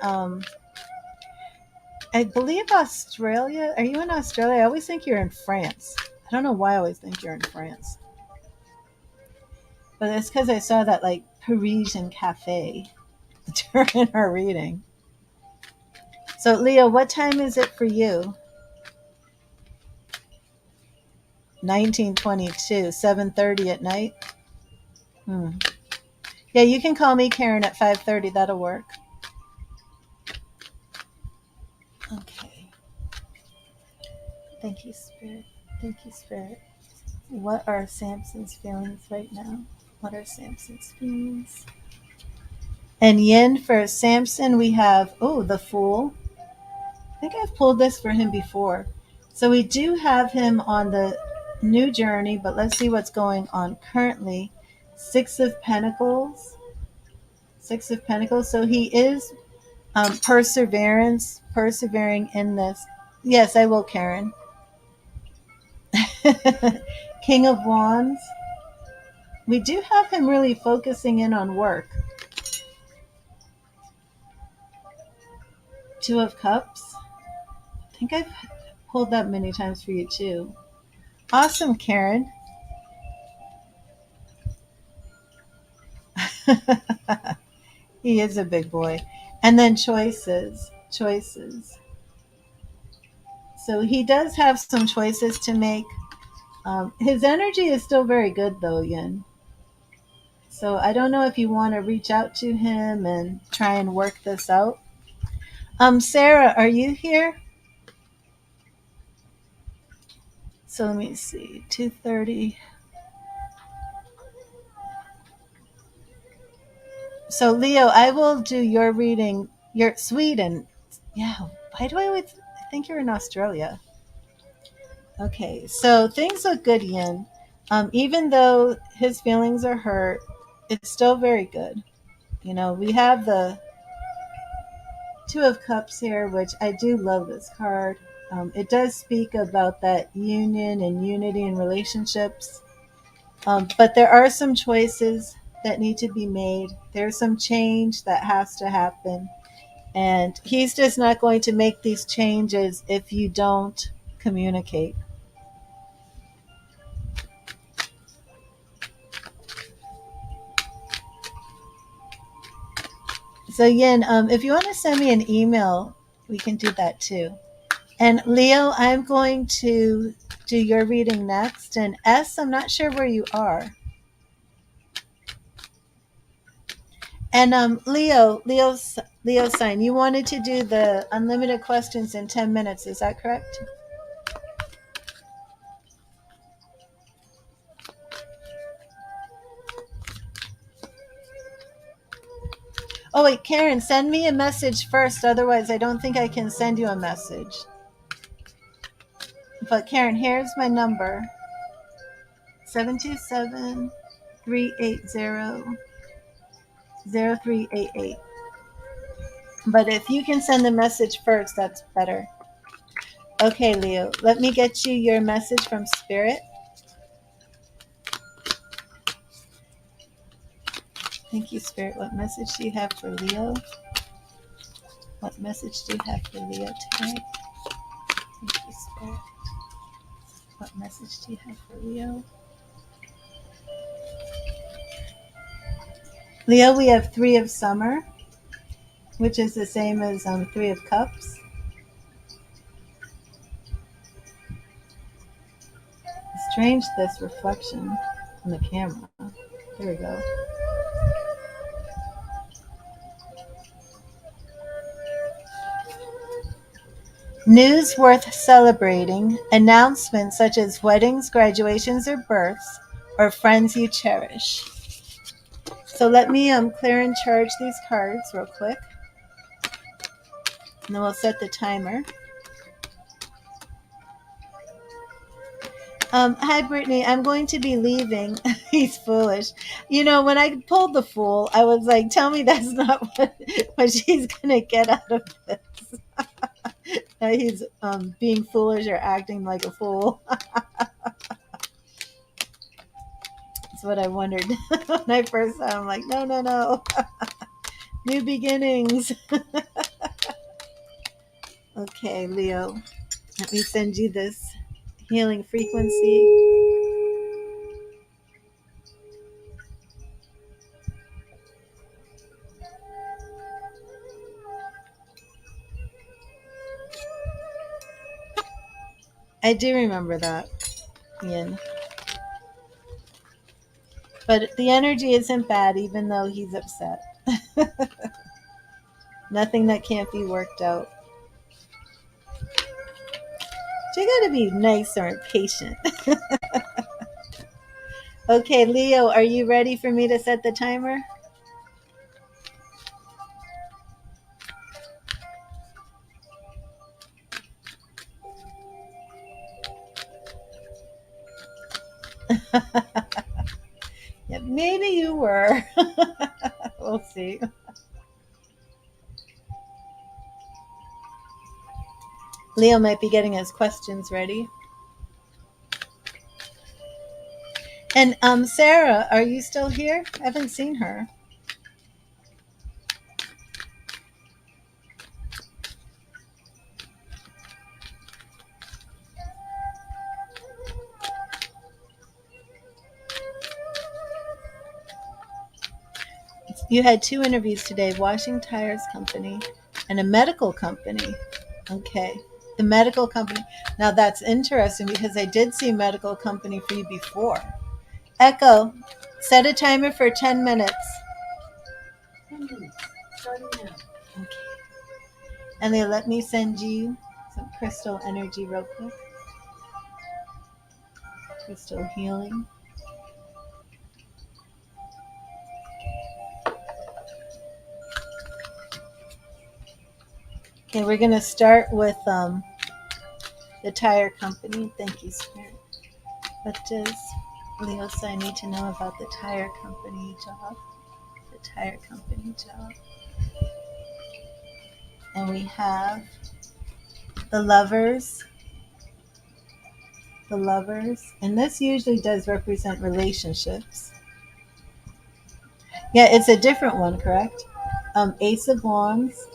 I believe Australia. Are you in Australia? I always think you're in France. I don't know why I always think you're in France. But it's because I saw that like Parisian cafe during our reading. So Leo, what time is it for you? 1922, 7:30 at night. Yeah, you can call me Karen at 5:30. That'll work. Okay. Thank you, Spirit. Thank you, Spirit. What are Samson's feelings right now? What are Samson's feelings? And yin for Samson, we have, the Fool. I think I've pulled this for him before. So we do have him on the new journey, but let's see what's going on currently. Six of Pentacles. Six of Pentacles. So he is persevering in this. Yes, I will, Karen. King of Wands. We do have him really focusing in on work. Two of Cups. I think I've pulled that many times for you too. Awesome, Karen. He is a big boy. And then choices. Choices. So he does have some choices to make. His energy is still very good though, Yin. So I don't know if you want to reach out to him and try and work this out. Sarah, are you here? So let me see. 2:30. So Leo, I will do your reading. You're Sweden. Yeah. Why do I think you're in Australia? Okay. So things look good, Yin. Even though his feelings are hurt, it's still very good. You know, we have the Two of Cups here, which I do love this card. It does speak about that union and unity in relationships. But there are some choices that need to be made. There's some change that has to happen. And he's just not going to make these changes if you don't communicate. So Yin, if you want to send me an email, we can do that too. And Leo, I'm going to do your reading next. And S, I'm not sure where you are. And Leo sign, you wanted to do the unlimited questions in 10 minutes. Is that correct? Oh, wait, Karen, send me a message first. Otherwise, I don't think I can send you a message. But Karen, here's my number. 727-380-0388. But if you can send the message first, that's better. Okay, Leo, let me get you your message from Spirit. Thank you, Spirit. What message do you have for Leo? What message do you have for Leo tonight? Thank you, Spirit. What message do you have for Leo? Leo, we have 3 of Summer, which is the same as 3 of Cups. Strange, this reflection on the camera. There we go. News worth celebrating, announcements such as weddings, graduations, or births, or friends you cherish. So let me clear and charge these cards real quick. And then we'll set the timer. Hi, Brittany. I'm going to be leaving. He's foolish. You know, when I pulled the Fool, I was like, tell me that's not what she's going to get out of this. He's being foolish or acting like a fool. That's what I wondered when I first saw him. Like, no. New beginnings. Okay, Leo. Let me send you this healing frequency. I do remember that, Ian. But the energy isn't bad, even though he's upset. Nothing that can't be worked out. So you gotta be nicer and patient. Okay, Leo, are you ready for me to set the timer? Yeah, maybe you were. We'll see. Leo might be getting his questions ready. And Sarah, are you still here? I haven't seen her. You had 2 interviews today, washing tires company and a medical company. Okay. The medical company. Now that's interesting because I did see medical company for you before. Echo, set a timer for 10 minutes. 10 minutes. Starting now. Okay. And they let me send you some crystal energy real quick. Crystal healing. Okay, we're going to start with the tire company. Thank you, Spirit. What does Leo sign need to know about the tire company job? The tire company job. And we have the lovers. The lovers. And this usually does represent relationships. Yeah, it's a different one, correct? Ace of Wands.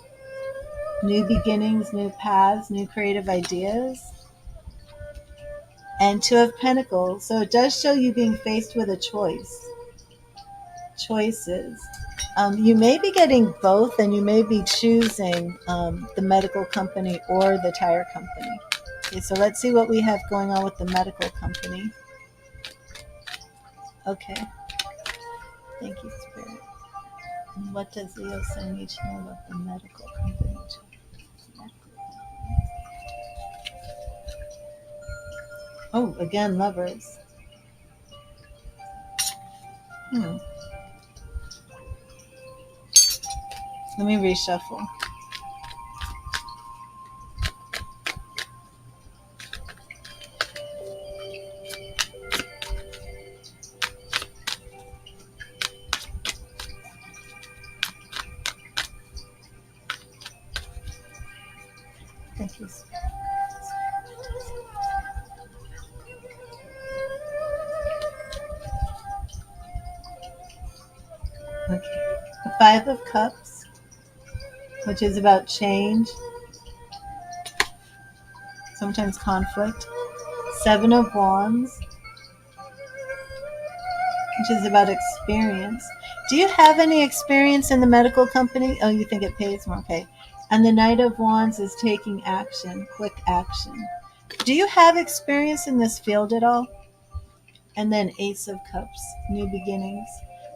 New beginnings, new paths, new creative ideas. And 2 of Pentacles. So it does show you being faced with a choice. Choices. You may be getting both, and you may be choosing the medical company or the tire company. Okay, so let's see what we have going on with the medical company. Okay, thank you, Spirit. And what does Leo Sun need to know about the medical company? Oh, again, lovers. Hmm. Let me reshuffle. Thank you, Spirit. Okay. The Five of Cups, which is about change, sometimes conflict. Seven of Wands, which is about experience. Do you have any experience in the medical company? Oh, you think it pays more? Okay. And the Knight of Wands is taking action, quick action. Do you have experience in this field at all? And then Ace of Cups, new beginnings.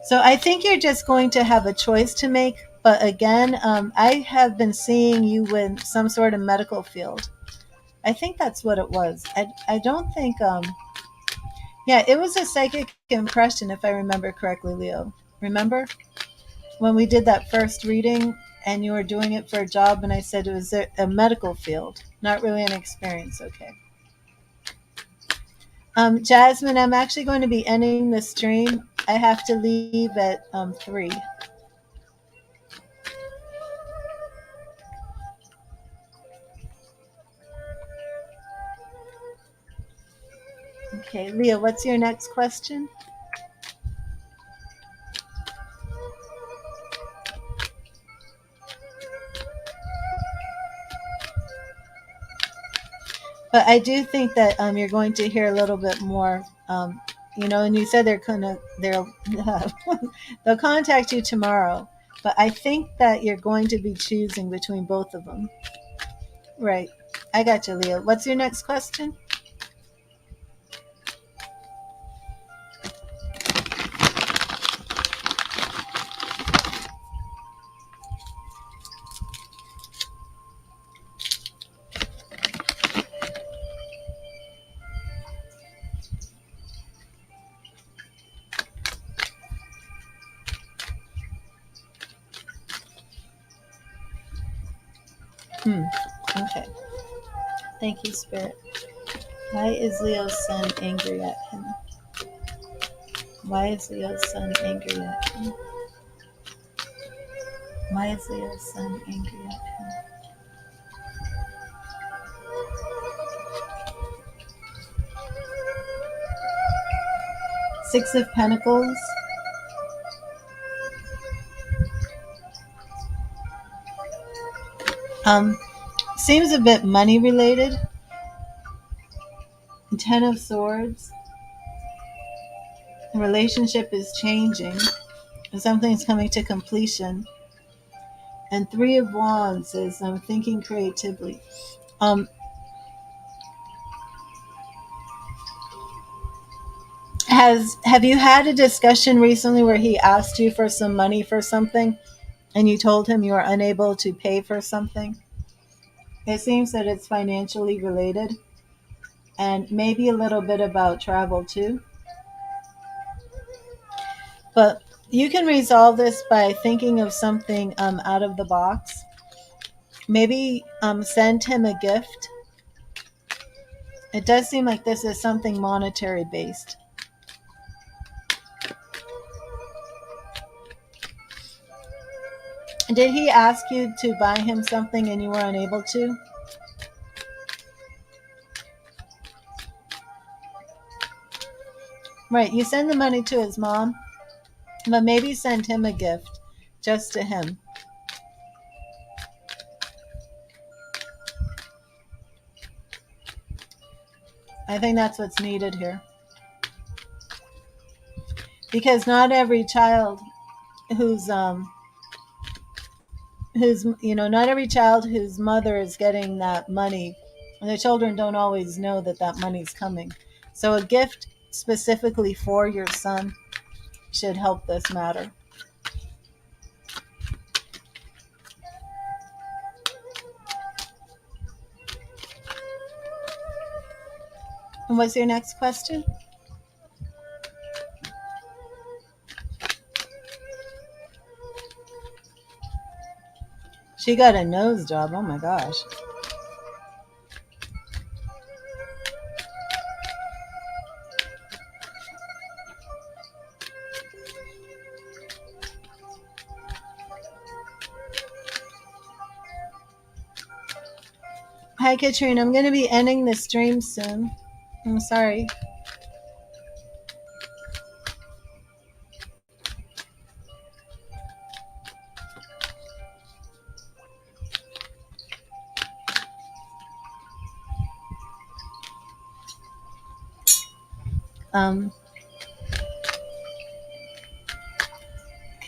So I think you're just going to have a choice to make. But again, I have been seeing you in some sort of medical field. I think that's what it was. I don't think, yeah, it was a psychic impression, if I remember correctly, Leo. Remember when we did that first reading and you were doing it for a job, and I said it was a medical field, not really an experience. Okay. Jasmine, I'm actually going to be ending the stream. I have to leave at 3. Okay, Leah, what's your next question? But I do think that you're going to hear a little bit more. And you said they'll contact you tomorrow. But I think that you're going to be choosing between both of them. Right. I got you, Leah. What's your next question? Okay. Thank you, Spirit. Why is Leo's son angry at him? Why is Leo's son angry at him? Why is Leo's son angry at him? Six of Pentacles. Seems a bit money related. Ten of Swords. The relationship is changing. Something's coming to completion. And Three of Wands is thinking creatively. Have you had a discussion recently where he asked you for some money for something and you told him you were unable to pay for something? It seems that it's financially related and maybe a little bit about travel too. But you can resolve this by thinking of something out of the box. Maybe send him a gift. It does seem like this is something monetary based. Did he ask you to buy him something and you were unable to? Right, you send the money to his mom, but maybe send him a gift just to him. I think that's what's needed here. Because not every child who's not every child whose mother is getting that money, and the children don't always know that that money's coming. So a gift specifically for your son should help this matter. And what's your next question? She got a nose job. Oh my gosh. Hi, Katrina. I'm going to be ending the stream soon. I'm sorry.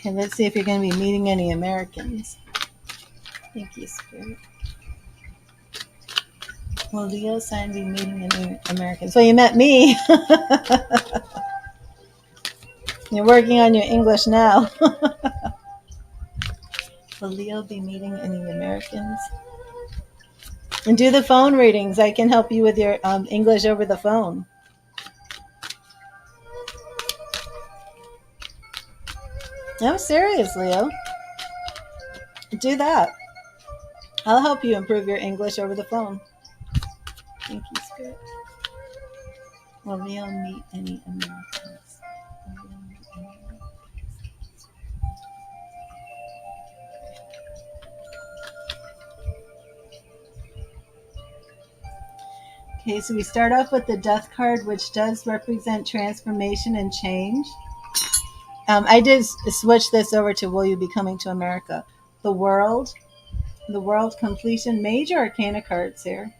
Okay, let's see if you're going to be meeting any Americans. Thank you, Spirit. Will Leo sign be meeting any Americans? Well, you met me. You're working on your English now. Will Leo be meeting any Americans? And do the phone readings. I can help you with your English over the phone. I'm serious, Leo. Do that. I'll help you improve your English over the phone. Thank you, Spirit. Will Leo meet any Americans? Okay, so we start off with the Death card, which does represent transformation and change. I did switch this over to Will You Be Coming to America? The World, completion, major arcana cards here.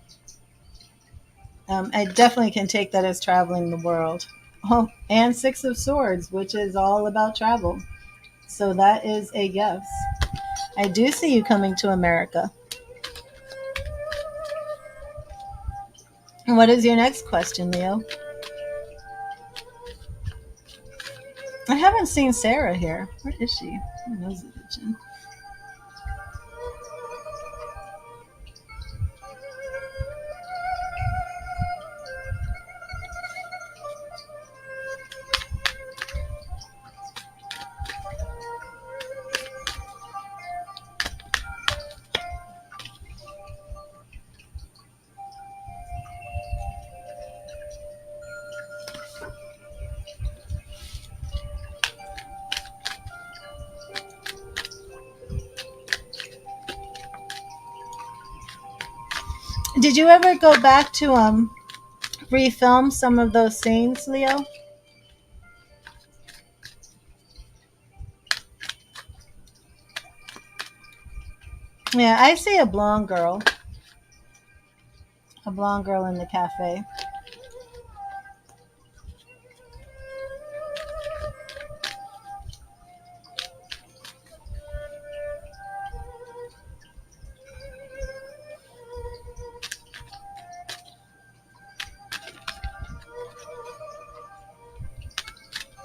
I definitely can take that as traveling the world. Oh, and Six of Swords, which is all about travel. So that is a yes. I do see you coming to America. And what is your next question, Leo? I haven't seen Sarah here. Where is she? Who knows the kitchen? Did you ever go back to refilm some of those scenes, Leo? Yeah, I see a blonde girl. A blonde girl in the cafe.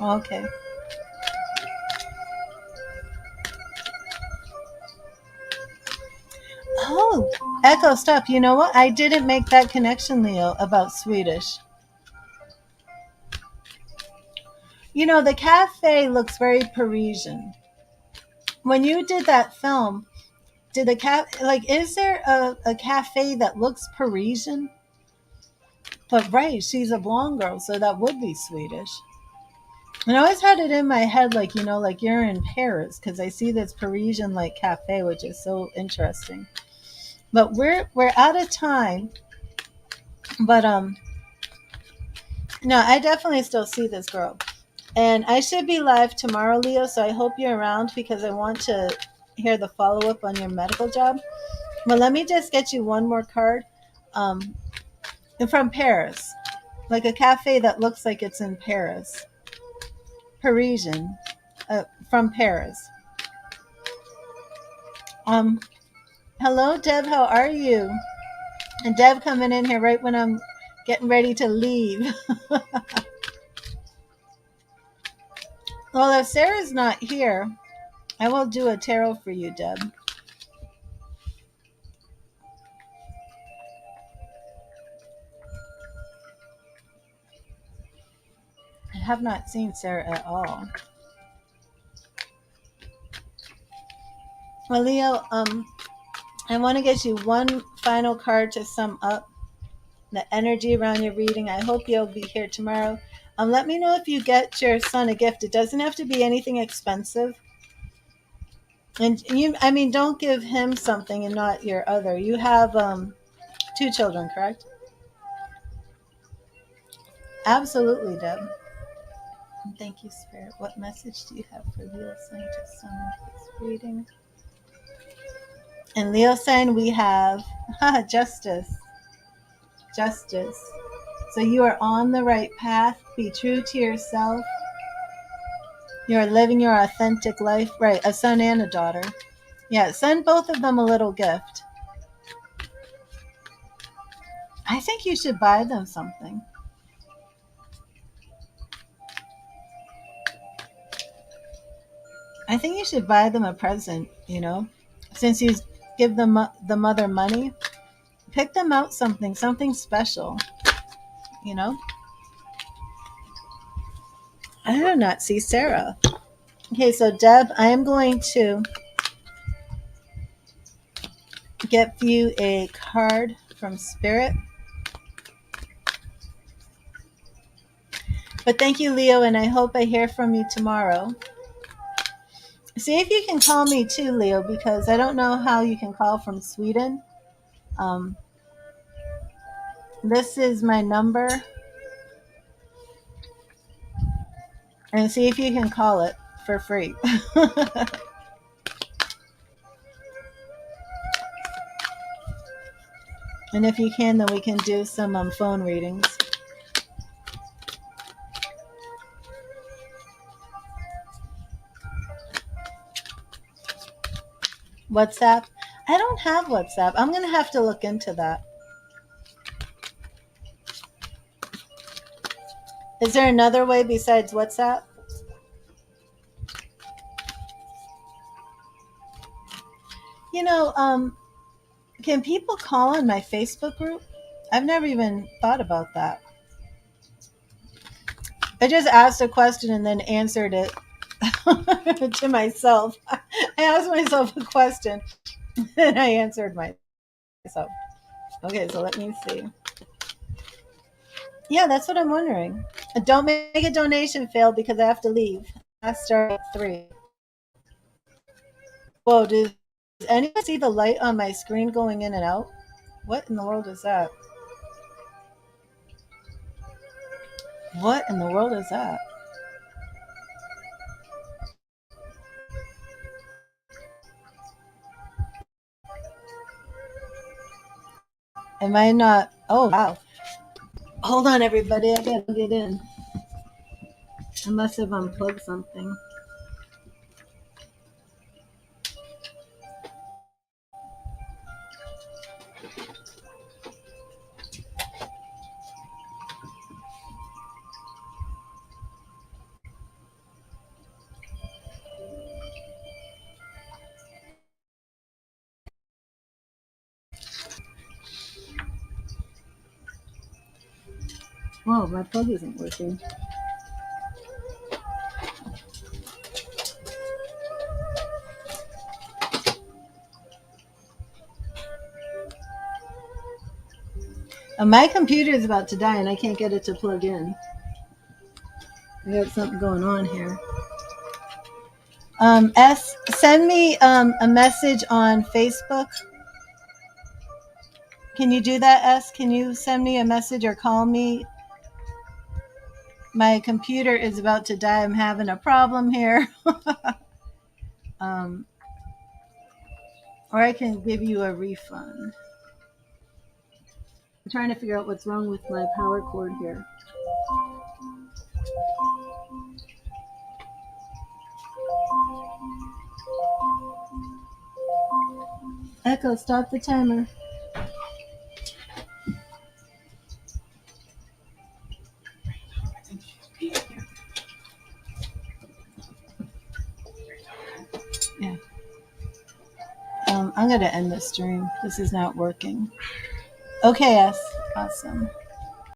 Okay. Oh, Echo, stop. You know what? I didn't make that connection, Leo, about Swedish. You know, the cafe looks very Parisian. When you did that film, did the is there a cafe that looks Parisian? But right, she's a blonde girl, so that would be Swedish. And I always had it in my head, like, like you're in Paris, because I see this Parisian like cafe, which is so interesting. But we're out of time. But no, I definitely still see this girl. And I should be live tomorrow, Leo, so I hope you're around because I want to hear the follow-up on your medical job. But let me just get you one more card. From Paris. Like a cafe that looks like it's in Paris. Parisian. from Paris. Um, Hello, Deb. How are you? And Deb coming in here right when I'm getting ready to leave. Well, if Sarah's not here, I will do a tarot for you, Deb. I have not seen Sarah at all. Well, Leo, I want to get you one final card to sum up the energy around your reading. I hope you'll be here tomorrow. Let me know if you get your son a gift. It doesn't have to be anything expensive. And don't give him something and not your other. You have 2 children, correct? Absolutely, Deb. And thank you, Spirit. What message do you have for Leo sign to sum up this reading? In Leo sign, we have justice. Justice. So you are on the right path. Be true to yourself. You are living your authentic life. Right, a son and a daughter. Yeah, send both of them a little gift. I think you should buy them something. I think you should buy them a present, Since you give them the mother money, pick them out something special, you know? I do not see Sarah. Okay, so Deb, I am going to get you a card from Spirit. But thank you, Leo, and I hope I hear from you tomorrow. See if you can call me too, Leo, because I don't know how you can call from Sweden. This is my number. And see if you can call it for free. And if you can, then we can do some phone readings. WhatsApp? I don't have WhatsApp. I'm going to have to look into that. Is there another way besides WhatsApp? Can people call on my Facebook group? I've never even thought about that. I just asked a question and then answered it to myself. I asked myself a question and I answered myself. Okay, so let me see. Yeah, that's what I'm wondering. Don't make a donation fail because I have to leave. I start at 3. Whoa, does anyone see the light on my screen going in and out? What in the world is that? What in the world is that? Am I not? Oh, wow. Hold on, everybody. I gotta get in. I must have unplugged something. Whoa, my plug isn't working. My computer is about to die and I can't get it to plug in. I got something going on here. S, send me a message on Facebook. Can you do that, S? Can you send me a message or call me? My computer is about to die. I'm having a problem here. Or I can give you a refund. I'm trying to figure out what's wrong with my power cord here. Echo, stop the timer. Yeah. I'm going to end the stream. This is not working. Okay, yes. Awesome.